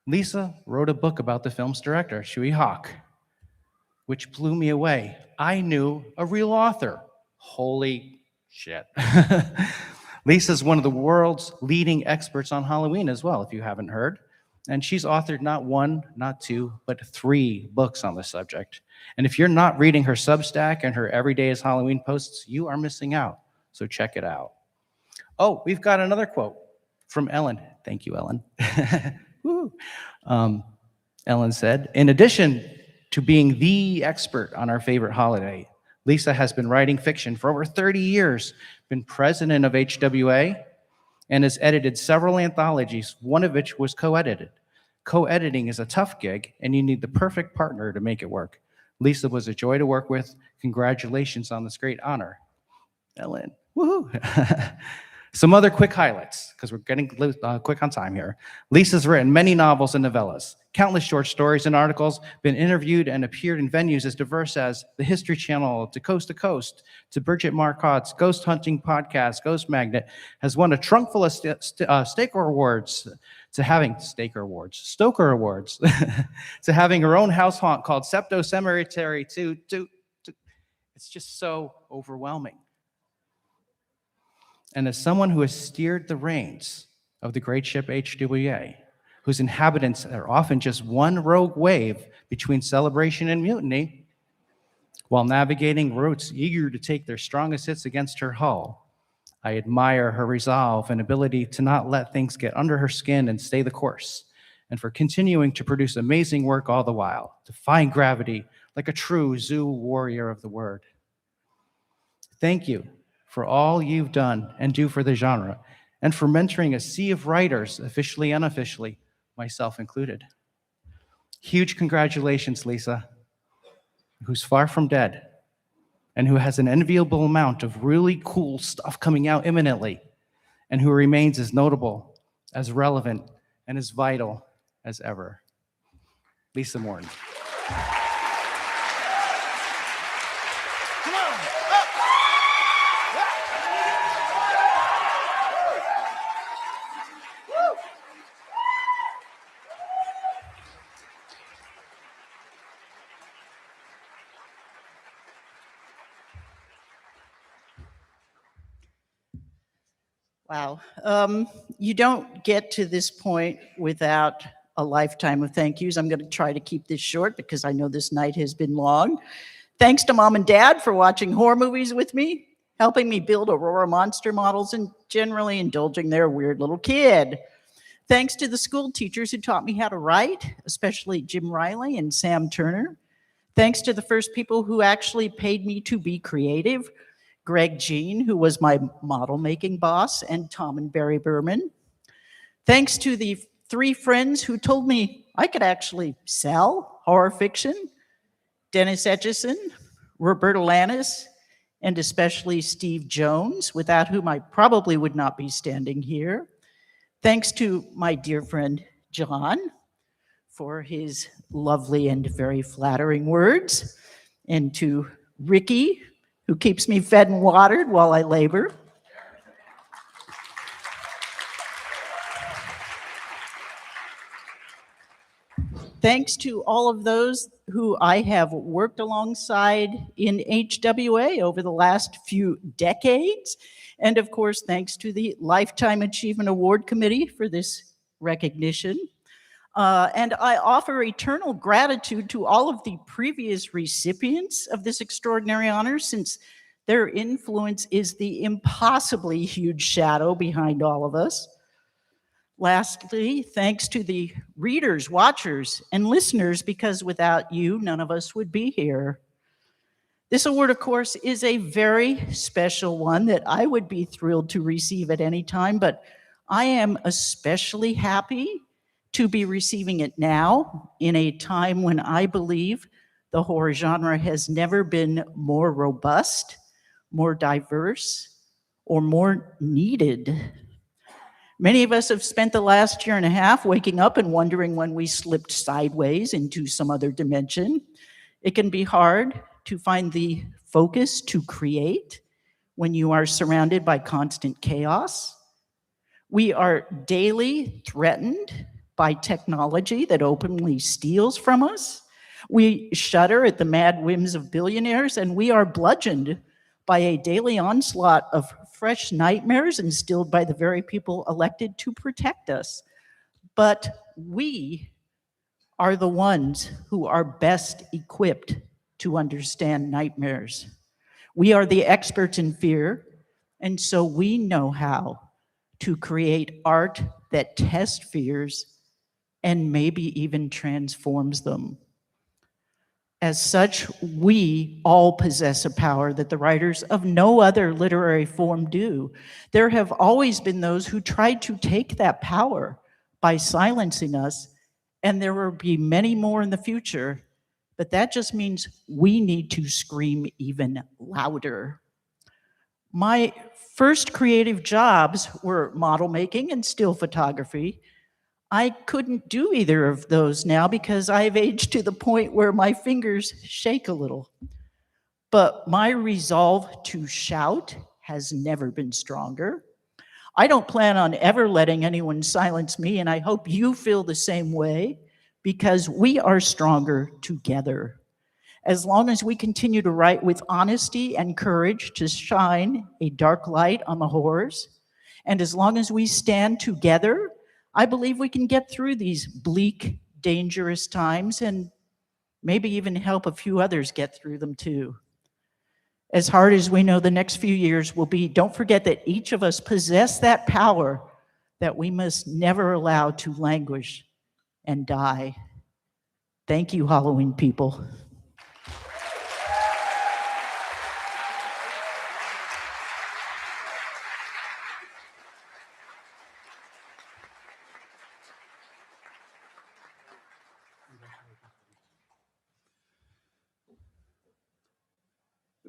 Lisa wrote a book about the film's director, Shui Hawk, which blew me away. I knew a real author. Holy shit. Lisa's one of the world's leading experts on Halloween as well, if you haven't heard. And she's authored not one, not two, but 3 books on the subject. And if you're not reading her Substack and her Everyday is Halloween posts, you are missing out. So check it out. Oh, we've got another quote from Ellen. Thank you, Ellen. Woo. Ellen said, "In addition to being the expert on our favorite holiday, Lisa has been writing fiction for over 30 years, been president of HWA, and has edited several anthologies, one of which was co-edited. Co-editing is a tough gig, and you need the perfect partner to make it work. Lisa was a joy to work with. Congratulations on this great honor." Ellen, woohoo. Some other quick highlights, because we're getting quick on time here. Lisa's written many novels and novellas, countless short stories and articles, been interviewed and appeared in venues as diverse as the History Channel, to Coast, to Bridget Marcotte's Ghost Hunting Podcast, Ghost Magnet, has won a trunk full of Stoker Awards, to having Stoker Awards, to having her own house haunt called Septo Cemetery, to it's just so overwhelming. And as someone who has steered the reins of the great ship HWA, whose inhabitants are often just one rogue wave between celebration and mutiny, while navigating routes eager to take their strongest hits against her hull, I admire her resolve and ability to not let things get under her skin and stay the course, and for continuing to produce amazing work all the while, defying gravity like a true zoo warrior of the word. Thank you for all you've done and do for the genre, and for mentoring a sea of writers, officially and unofficially, myself included. Huge congratulations, Lisa, who's far from dead, and who has an enviable amount of really cool stuff coming out imminently, and who remains as notable, as relevant, and as vital as ever. Lisa Morton.
Wow. You don't get to this point without a lifetime of thank yous. I'm going to try to keep this short because I know this night has been long. Thanks to Mom and Dad for watching horror movies with me, helping me build Aurora monster models, and generally indulging their weird little kid. Thanks to the school teachers who taught me how to write, especially Jim Riley and Sam Turner. Thanks to the first people who actually paid me to be creative, Greg Jean, who was my model-making boss, and Tom and Barry Berman. Thanks to the 3 friends who told me I could actually sell horror fiction, Dennis Etchison, Roberta Lannis, and especially Steve Jones, without whom I probably would not be standing here. Thanks to my dear friend, John, for his lovely and very flattering words, and to Ricky, who keeps me fed and watered while I labor. Thanks to all of those who I have worked alongside in HWA over the last few decades. And of course, thanks to the Lifetime Achievement Award Committee for this recognition. And I offer eternal gratitude to all of the previous recipients of this extraordinary honor, since their influence is the impossibly huge shadow behind all of us. Lastly, thanks to the readers, watchers, and listeners, because without you, none of us would be here. This award, of course, is a very special one that I would be thrilled to receive at any time, but I am especially happy to be receiving it now in a time when I believe the horror genre has never been more robust, more diverse, or more needed. Many of us have spent the last year and a half waking up and wondering when we slipped sideways into some other dimension. It can be hard to find the focus to create when you are surrounded by constant chaos. We are daily threatened by technology that openly steals from us. We shudder at the mad whims of billionaires, and we are bludgeoned by a daily onslaught of fresh nightmares instilled by the very people elected to protect us. But we are the ones who are best equipped to understand nightmares. We are the experts in fear, and so we know how to create art that tests fears and maybe even transforms them. As such, we all possess a power that the writers of no other literary form do. There have always been those who tried to take that power by silencing us, and there will be many more in the future, but that just means we need to scream even louder. My first creative jobs were model making and still photography. I couldn't do either of those now because I've aged to the point where my fingers shake a little. But my resolve to shout has never been stronger. I don't plan on ever letting anyone silence me, and I hope you feel the same way, because we are stronger together. As long as we continue to write with honesty and courage to shine a dark light on the horrors, and as long as we stand together, I believe we can get through these bleak, dangerous times and maybe even help a few others get through them too. As hard as we know the next few years will be, don't forget that each of us possess that power that we must never allow to languish and die. Thank you, Halloween people.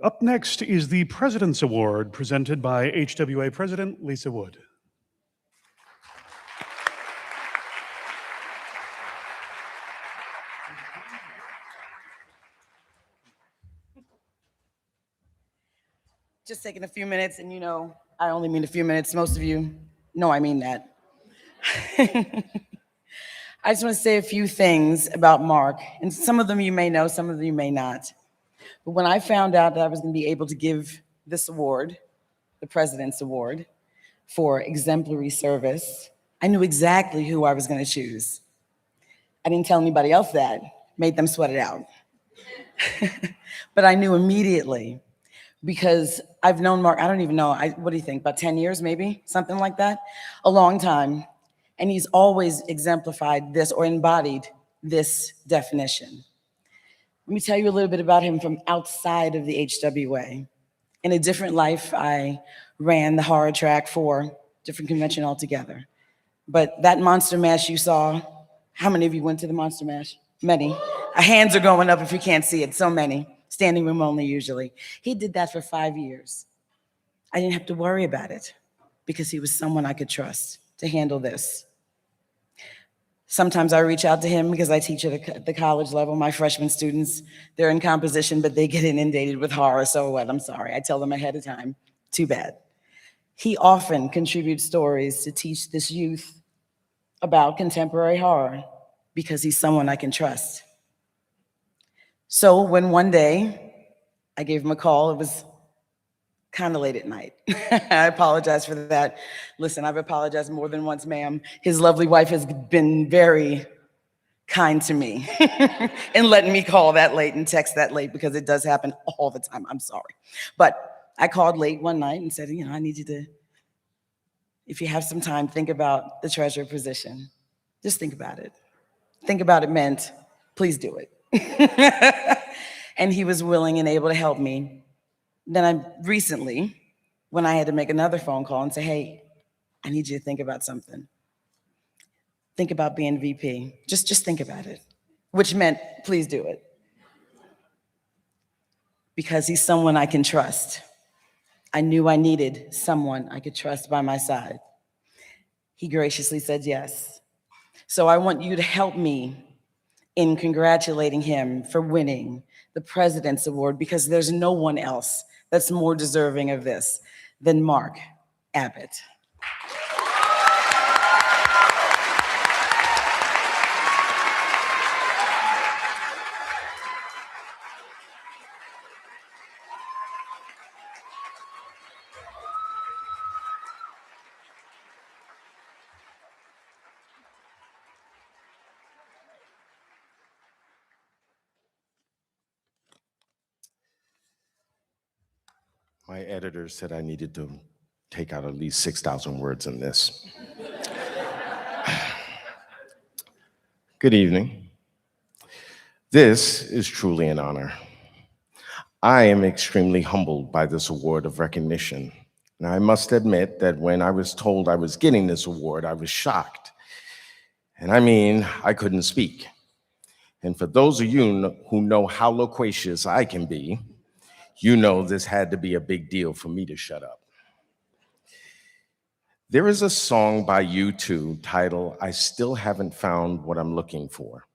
Up next is the President's Award presented by HWA President Lisa Wood.
Just taking a few minutes, and you know, I only mean a few minutes. Most of you know I mean that. I just want to say a few things about Mark, and some of them you may know, some of them you may not. But when I found out that I was going to be able to give this award, the President's Award, for exemplary service, I knew exactly who I was going to choose. I didn't tell anybody else that, made them sweat it out. But I knew immediately, because I've known Mark, I don't even know, what do you think, about 10 years maybe, something like that? A long time. And he's always exemplified this or embodied this definition. Let me tell you a little bit about him from outside of the HWA. In a different life, I ran the horror track for different convention altogether. But that Monster Mash you saw, how many of you went to the Monster Mash? Many. Hands are going up if you can't see it, so many. Standing room only usually. He did that for 5 years. I didn't have to worry about it because he was someone I could trust to handle this. Sometimes I reach out to him because I teach at the college level. My freshman students, they're in composition, but they get inundated with horror. So what? I'm sorry. I tell them ahead of time. Too bad. He often contributes stories to teach this youth about contemporary horror because he's someone I can trust. So when one day I gave him a call, it was kind of late at night. I apologize for that. Listen, I've apologized more than once, ma'am. His lovely wife has been very kind to me and letting me call that late and text that late because it does happen all the time. I'm sorry. But I called late one night and said, I need you to, if you have some time, think about the treasurer position. Just think about it. Think about it meant, please do it. And he was willing and able to help me. Then I recently, when I had to make another phone call and say, hey, I need you to think about something. Think about being VP. Just think about it, which meant, please do it. Because he's someone I can trust. I knew I needed someone I could trust by my side. He graciously said yes. So I want you to help me in congratulating him for winning the President's Award, because there's no one else that's more deserving of this than Mark Abbott.
My editor said I needed to take out at least 6,000 words in this. Good evening. This is truly an honor. I am extremely humbled by this award of recognition. And I must admit that when I was told I was getting this award, I was shocked. And I mean, I couldn't speak. And for those of you who know how loquacious I can be, you know this had to be a big deal for me to shut up. There is a song by U2 titled, I Still Haven't Found What I'm Looking For.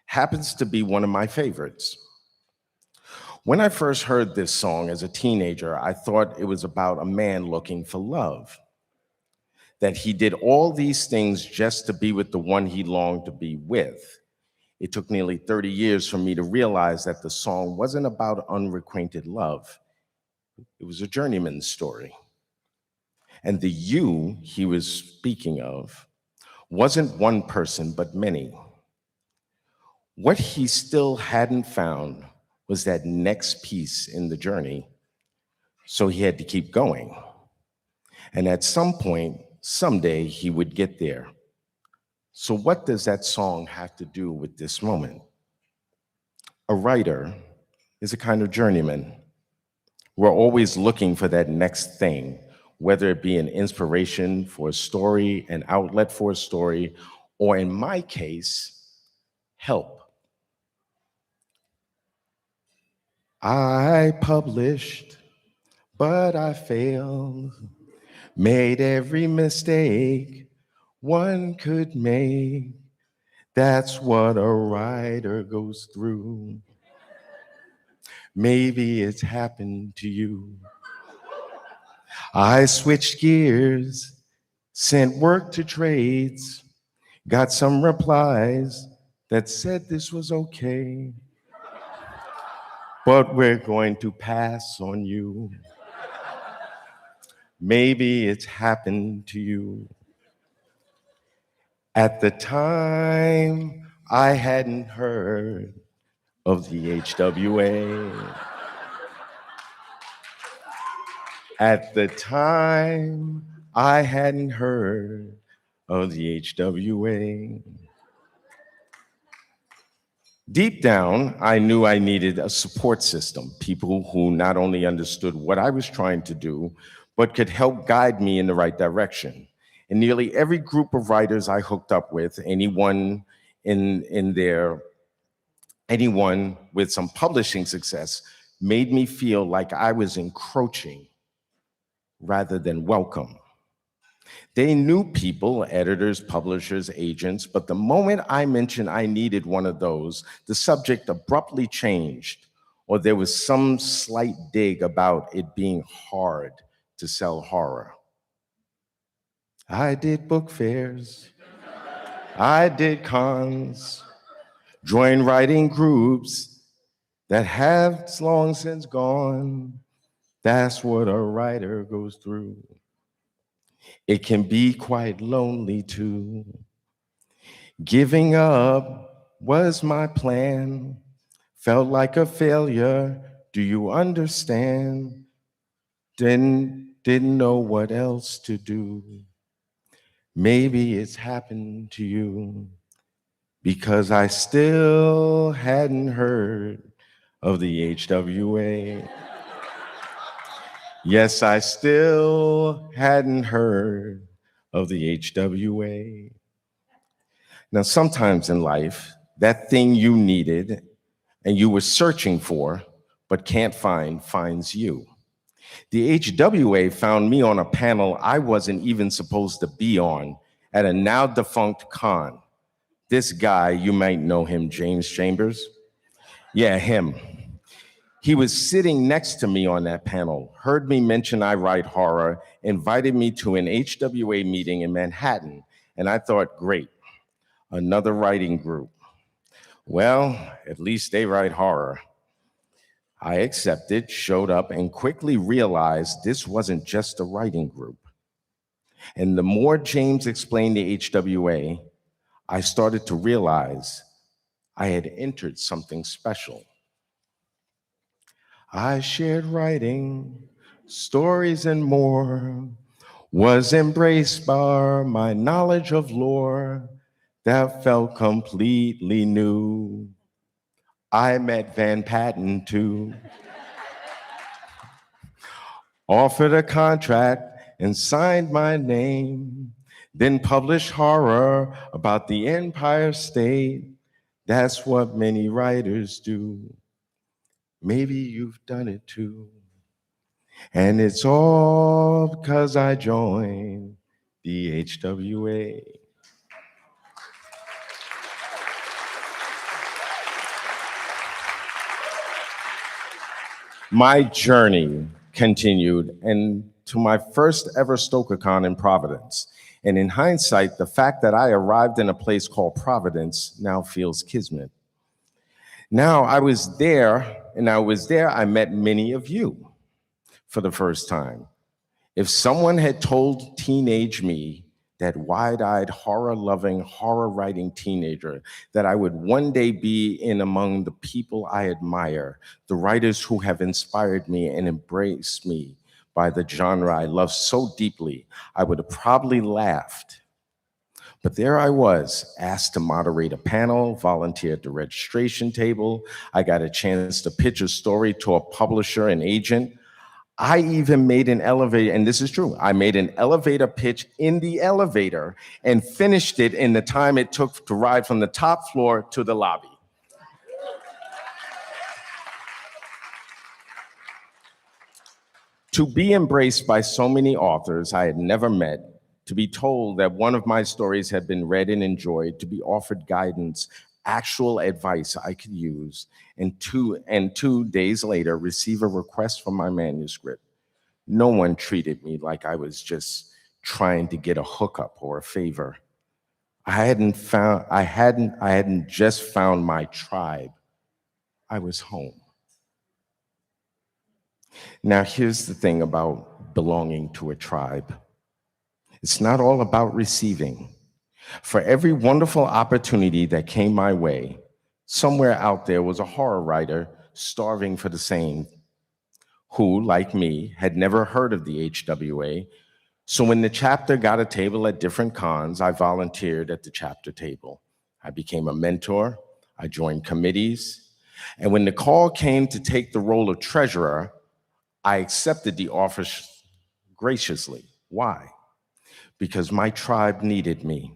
Happens to be one of my favorites. When I first heard this song as a teenager, I thought it was about a man looking for love. That he did all these things just to be with the one he longed to be with. It took nearly 30 years for me to realize that the song wasn't about unrequited love. It was a journeyman's story. And the you he was speaking of wasn't one person, but many. What he still hadn't found was that next piece in the journey, so he had to keep going. And at some point, someday, he would get there. So what does that song have to do with this moment? A writer is a kind of journeyman. We're always looking for that next thing, whether it be an inspiration for a story, an outlet for a story, or in my case, help. I published, but I failed, made every mistake one could make. That's what a writer goes through. Maybe it's happened to you. I switched gears, sent work to trades, got some replies that said this was okay, but we're going to pass on you. Maybe it's happened to you. At the time, I hadn't heard of the HWA. At the time, I hadn't heard of the HWA. Deep down, I knew I needed a support system, people who not only understood what I was trying to do, but could help guide me in the right direction. And nearly every group of writers I hooked up with, anyone with some publishing success, made me feel like I was encroaching rather than welcome.
They knew people, editors, publishers, agents, but the moment I mentioned I needed one of those, the subject abruptly changed, or there was some slight dig about it being hard to sell horror. I did book fairs, I did cons, joined writing groups that have long since gone. That's what a writer goes through. It can be quite lonely too. Giving up was my plan. Felt like a failure. Do you understand? Didn't know what else to do. Maybe it's happened to you because I still hadn't heard of the HWA. Yes, I still hadn't heard of the HWA. Now, sometimes in life, that thing you needed and you were searching for but can't find finds you. The HWA found me on a panel I wasn't even supposed to be on at a now defunct con. This guy, you might know him, James Chambers. Yeah, him. He was sitting next to me on that panel, heard me mention I write horror, invited me to an HWA meeting in Manhattan, and I thought, great, another writing group. Well, at least they write horror. I accepted, showed up, and quickly realized this wasn't just a writing group. And the more James explained the HWA, I started to realize I had entered something special. I shared writing, stories, and more, was embraced by my knowledge of lore that felt completely new. I met Van Patten too. Offered a contract and signed my name, then published horror about the Empire State. That's what many writers do. Maybe you've done it too. And it's all because I joined the HWA. My journey continued and to my first ever StokerCon in Providence. And in hindsight, the fact that I arrived in a place called Providence now feels kismet. Now I was there, I met many of you for the first time. If someone had told teenage me, that wide-eyed, horror-loving, horror-writing teenager, that I would one day be in among the people I admire, the writers who have inspired me and embraced me by the genre I love so deeply, I would have probably laughed. But there I was, asked to moderate a panel, volunteer at the registration table. I got a chance to pitch a story to a publisher and agent. I even made an elevator, and this is true, I made an elevator pitch in the elevator and finished it in the time it took to ride from the top floor to the lobby. To be embraced by so many authors I had never met, to be told that one of my stories had been read and enjoyed, to be offered guidance, actual advice I could use, and 2 days later receive a request for my manuscript. No one treated me like I was just trying to get a hookup or a favor. I hadn't just found my tribe. I was home. Now here's the thing about belonging to a tribe. It's not all about receiving. For every wonderful opportunity that came my way, somewhere out there was a horror writer starving for the same, who, like me, had never heard of the HWA. So when the chapter got a table at different cons, I volunteered at the chapter table. I became a mentor, I joined committees, and when the call came to take the role of treasurer, I accepted the offer graciously. Why? Because my tribe needed me.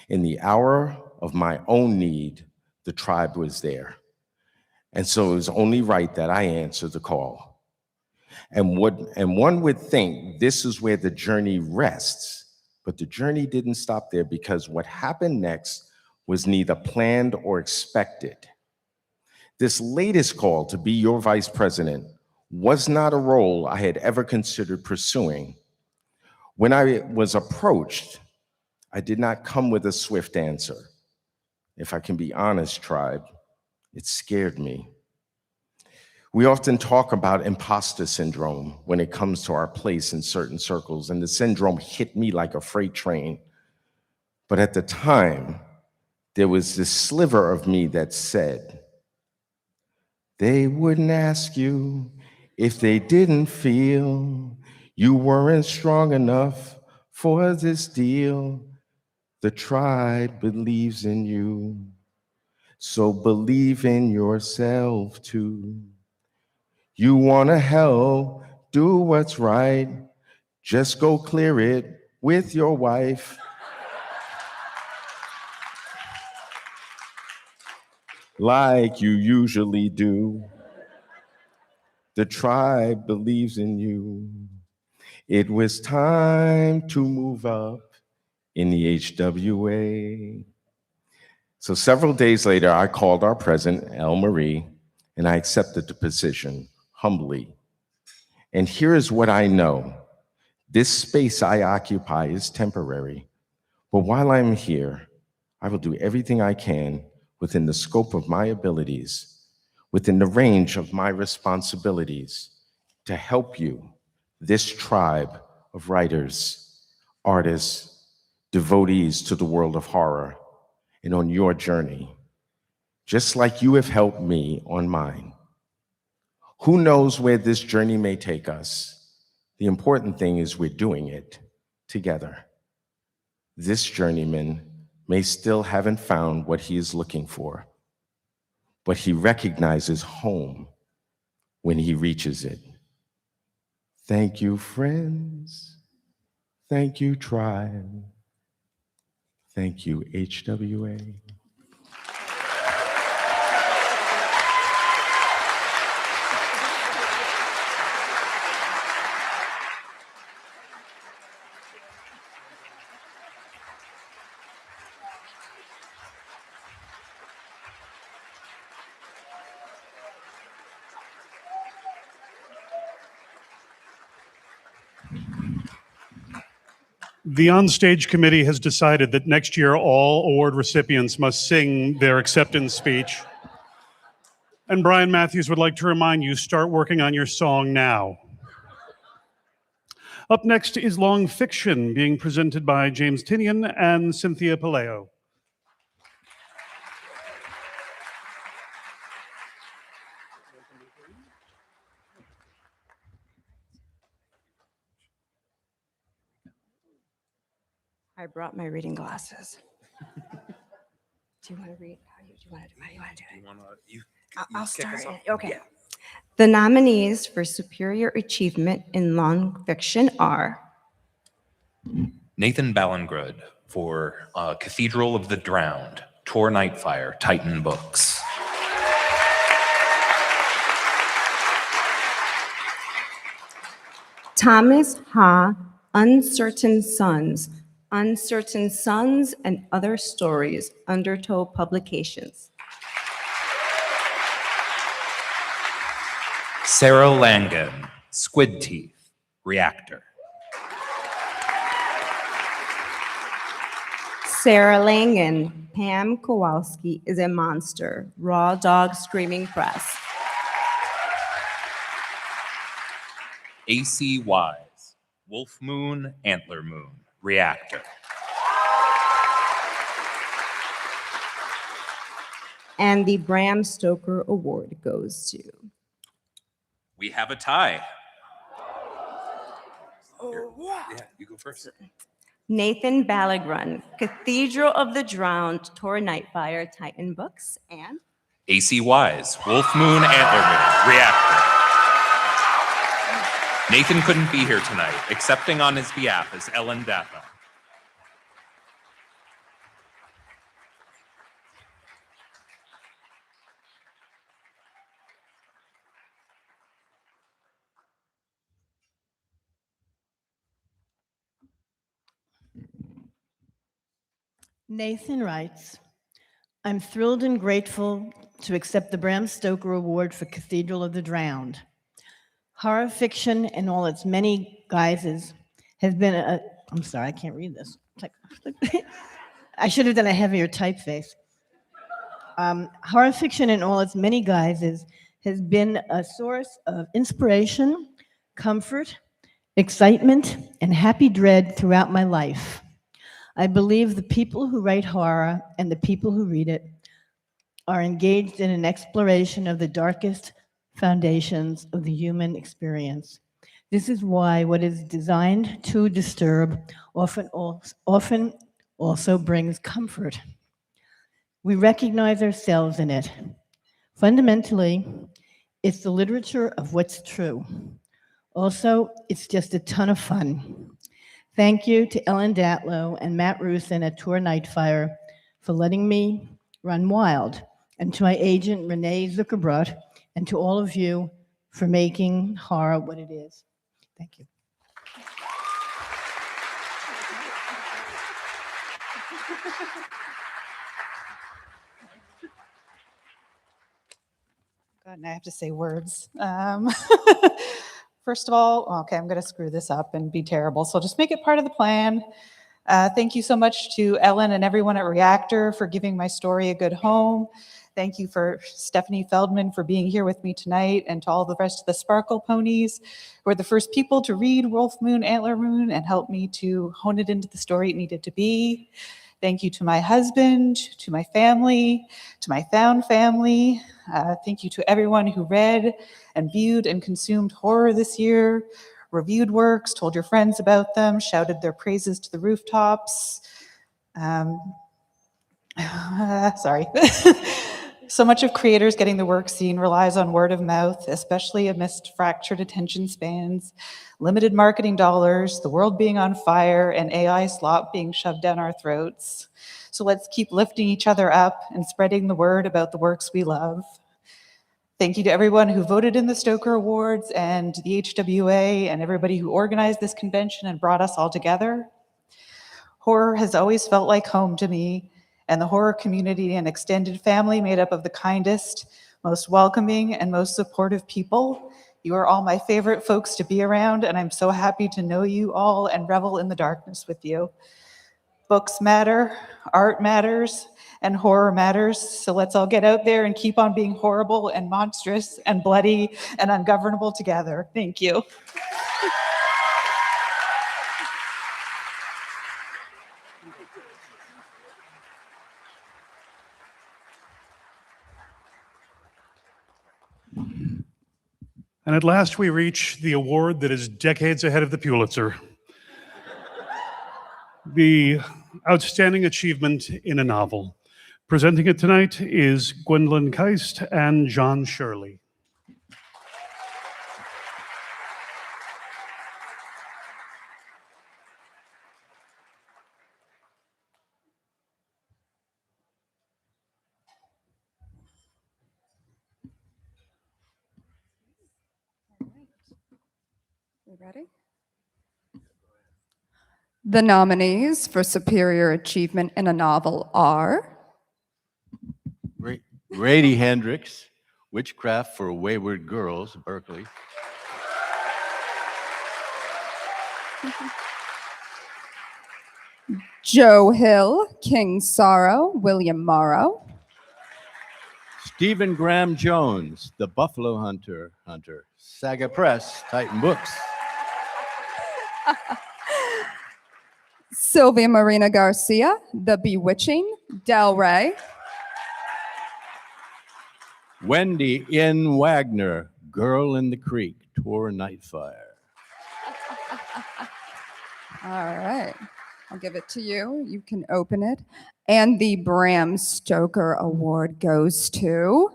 In the hour of my own need, the tribe was there. And so it was only right that I answered the call. And one would think this is where the journey rests, but the journey didn't stop there, because what happened next was neither planned or expected. This latest call to be your vice president was not a role I had ever considered pursuing. When I was approached, I did not come with a swift answer. If I can be honest, tribe, it scared me. We often talk about imposter syndrome when it comes to our place in certain circles, and the syndrome hit me like a freight train. But at the time, there was this sliver of me that said, they wouldn't ask you if they didn't feel you weren't strong enough for this deal. The tribe believes in you, so believe in yourself too. You want to help, do what's right, just go clear it with your wife. Like you usually do. The tribe believes in you. It was time to move up in the HWA. So several days later, I called our president, El Marie, and I accepted the position humbly. And here is what I know. This space I occupy is temporary, but while I'm here, I will do everything I can within the scope of my abilities, within the range of my responsibilities, to help you, this tribe of writers, artists, devotees to the world of horror, and on your journey, just like you have helped me on mine. Who knows where this journey may take us? The important thing is we're doing it together. This journeyman may still haven't found what he is looking for, but he recognizes home when he reaches it. Thank you, friends. Thank you, tribe. Thank you, HWA.
The onstage committee has decided that next year all award recipients must sing their acceptance speech. And Brian Matthews would like to remind you, start working on your song now. Up next is Long Fiction, being presented by James Tinian and Cynthia Paleo.
I brought my reading glasses. Do you want to read? How do you want to do it? I'll start it. Okay.
Yeah.
The nominees for Superior Achievement in Nonfiction are
Nathan Ballingrud for Cathedral of the Drowned, Tor Nightfire, Titan Books.
Thomas Ha, Uncertain Sons and Other Stories, Undertow Publications.
Sarah Langan, Squid Teeth, Reactor.
Sarah Langan, Pam Kowalski is a Monster, Raw Dog Screaming Press.
AC Wise, Wolf Moon, Antler Moon, Reactor.
And the Bram Stoker Award goes to
We have a tie. Yeah, you go first.
Nathan Ballingrud, Cathedral of the Drowned, Tor Nightfire, Titan Books, and
AC Wise, Wolf Moon, Antler Moon, Reactor. Nathan couldn't be here tonight. Accepting on his behalf is Ellen Datha.
Nathan writes, I'm thrilled and grateful to accept the Bram Stoker Award for Cathedral of the Drowned. Horror fiction in all its many guises has been I'm sorry, I can't read this. I should have done a heavier typeface. Horror fiction in all its many guises has been a source of inspiration, comfort, excitement, and happy dread throughout my life. I believe the people who write horror and the people who read it are engaged in an exploration of the darkest foundations of the human experience. This is why what is designed to disturb often also brings comfort. We recognize ourselves in it. Fundamentally, it's the literature of what's true. Also, it's just a ton of fun. Thank you to Ellen Datlow and Matt Rusin at Tour Nightfire for letting me run wild, and to my agent, Renee Zuckerbrot, and to all of you for making horror what it is. Thank you.
God, and I have to say words. First of all, okay, I'm going to screw this up and be terrible, so just make it part of the plan. Thank you so much to Ellen and everyone at Reactor for giving my story a good home. Thank you for Stephanie Feldman for being here with me tonight, and to all the rest of the Sparkle Ponies, who were the first people to read Wolf Moon, Antler Moon, and help me to hone it into the story it needed to be. Thank you to my husband, to my family, to my found family. Thank you to everyone who read and viewed and consumed horror this year, reviewed works, told your friends about them, shouted their praises to the rooftops. Sorry. So much of creators getting the work seen relies on word of mouth, especially amidst fractured attention spans, limited marketing dollars, the world being on fire, and AI slop being shoved down our throats. So let's keep lifting each other up and spreading the word about the works we love. Thank you to everyone who voted in the Stoker Awards and the HWA and everybody who organized this convention and brought us all together. Horror has always felt like home to me, and the horror community and extended family made up of the kindest, most welcoming, and most supportive people. You are all my favorite folks to be around, and I'm so happy to know you all and revel in the darkness with you. Books matter, art matters, and horror matters, so let's all get out there and keep on being horrible and monstrous and bloody and ungovernable together. Thank you.
And at last we reach the award that is decades ahead of the Pulitzer. The Outstanding Achievement in a Novel. Presenting it tonight is Gwendolyn Keist and John Shirley.
You ready? The nominees for Superior Achievement in a Novel are
Grady Hendrix, Witchcraft for Wayward Girls, Berkeley.
Joe Hill, King Sorrow, William Morrow.
Stephen Graham Jones, The Buffalo Hunter, Saga Press, Titan Books.
Sylvia Marina Garcia, The Bewitching, Del Rey.
Wendy N. Wagner, Girl in the Creek, Tor Nightfire.
All right, I'll give it to you. You can open it. And the Bram Stoker Award goes to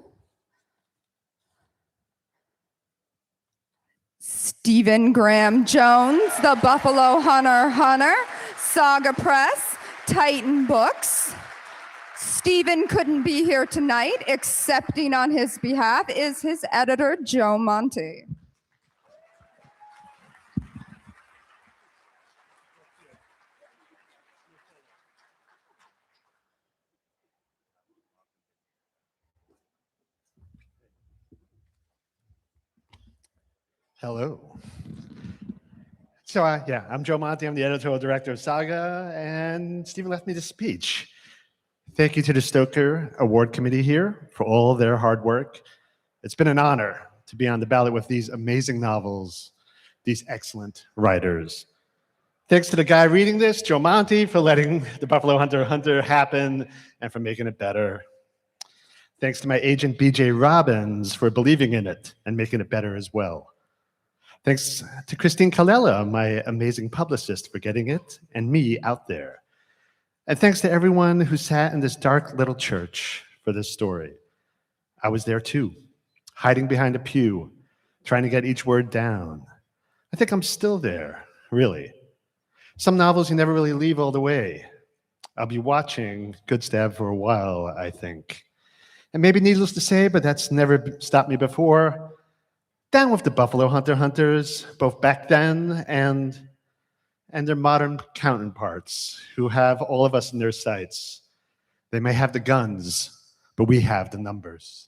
Stephen Graham Jones, The Buffalo Hunter, Saga Press, Titan Books. Stephen couldn't be here tonight. Accepting on his behalf is his editor, Joe Monte.
Hello. So, yeah, I'm Joe Monti. I'm the editorial director of Saga, and Stephen left me this speech. Thank you to the Stoker Award Committee here for all of their hard work. It's been an honor to be on the ballot with these amazing novels, these excellent writers. Thanks to the guy reading this, Joe Monti, for letting the Buffalo Hunter happen and for making it better. Thanks to my agent, BJ Robbins, for believing in it and making it better as well. Thanks to Christine Calella, my amazing publicist, for getting it and me out there. And thanks to everyone who sat in this dark little church for this story. I was there too, hiding behind a pew, trying to get each word down. I think I'm still there, really. Some novels you never really leave all the way. I'll be watching Good Stab for a while, I think. And maybe needless to say, but that's never stopped me before. Down with the Buffalo Hunters, both back then and their modern counterparts who have all of us in their sights. They may have the guns, but we have the numbers.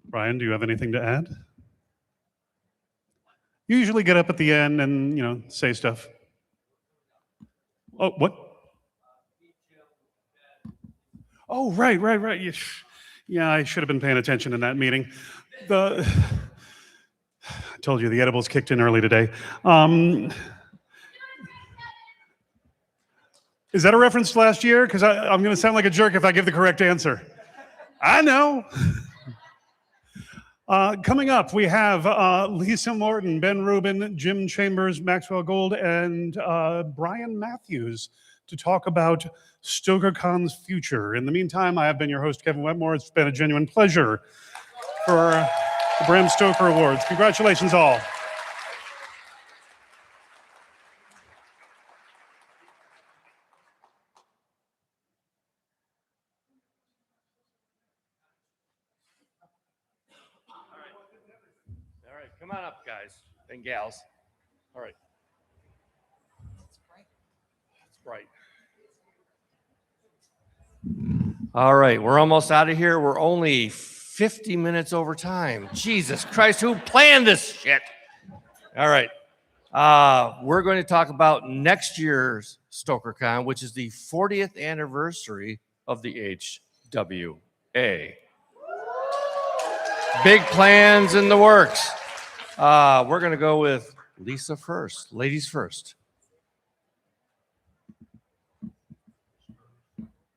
Brian, do you have anything to add? You usually get up at the end and, say stuff. Oh, what? Oh, right. Yeah, I should have been paying attention in that meeting. I told you the edibles kicked in early today. Is that a reference to last year? Because I'm going to sound like a jerk if I give the correct answer. I know. Coming up, we have Lisa Morton, Ben Rubin, Jim Chambers, Maxwell Gold, and Brian Matthews to talk about StokerCon's future. In the meantime, I have been your host, Kevin Wetmore. It's been a genuine pleasure for the Bram Stoker Awards. Congratulations all.
All right, come on up, guys and gals. All right. That's bright. All right, we're almost out of here. We're only 50 minutes over time. Jesus Christ, who planned this shit? All right. We're going to talk about next year's StokerCon, which is the 40th anniversary of the HWA. Big plans in the works. We're going to go with Lisa first. Ladies first.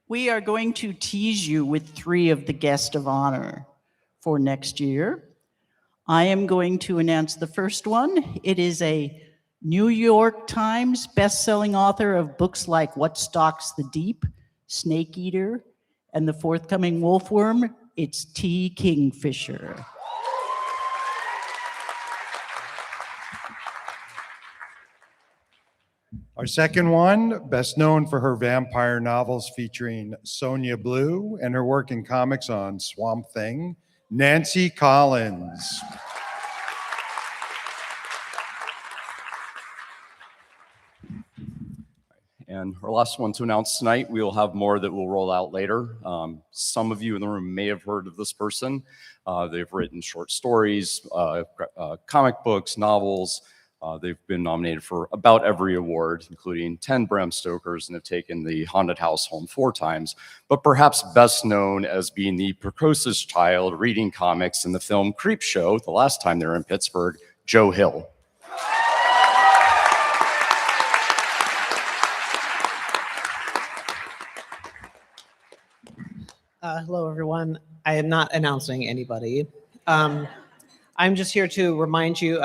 We are going to tease you with 3 of the guests of honor for next year. I am going to announce the first one. It is a New York Times best-selling author of books like What Stalks the Deep, Snake Eater, and the forthcoming Wolfworm. It's T. Kingfisher.
Our second one, best known for her vampire novels featuring Sonia Blue and her work in comics on Swamp Thing, Nancy Collins.
And our last one to announce tonight, we will have more that will roll out later. Some of you in the room may have heard of this person. They've written short stories, comic books, novels. They've been nominated for about every award, including 10 Bram Stokers, and have taken the Haunted House home 4 times, but perhaps best known as being the precocious child reading comics in the film Creepshow, the last time they were in Pittsburgh, Joe Hill.
Hello, everyone. I am not announcing anybody. I'm just here to remind you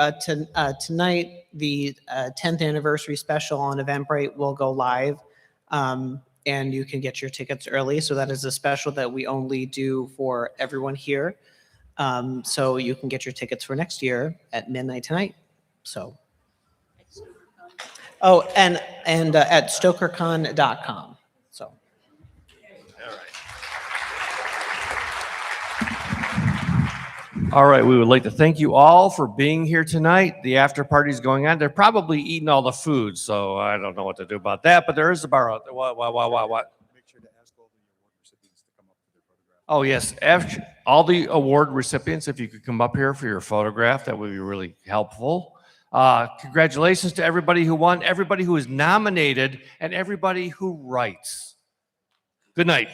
tonight, the 10th anniversary special on Eventbrite will go live, and you can get your tickets early. So that is a special that we only do for everyone here. So you can get your tickets for next year at midnight tonight. So, and at StokerCon.com. So.
All right, we would like to thank you all for being here tonight. The after party's going on. They're probably eating all the food, so I don't know what to do about that, but there is a bar out there. What? Oh, yes. After all the award recipients, if you could come up here for your photograph, that would be really helpful. Congratulations to everybody who won, everybody who is nominated, and everybody who writes. Good night.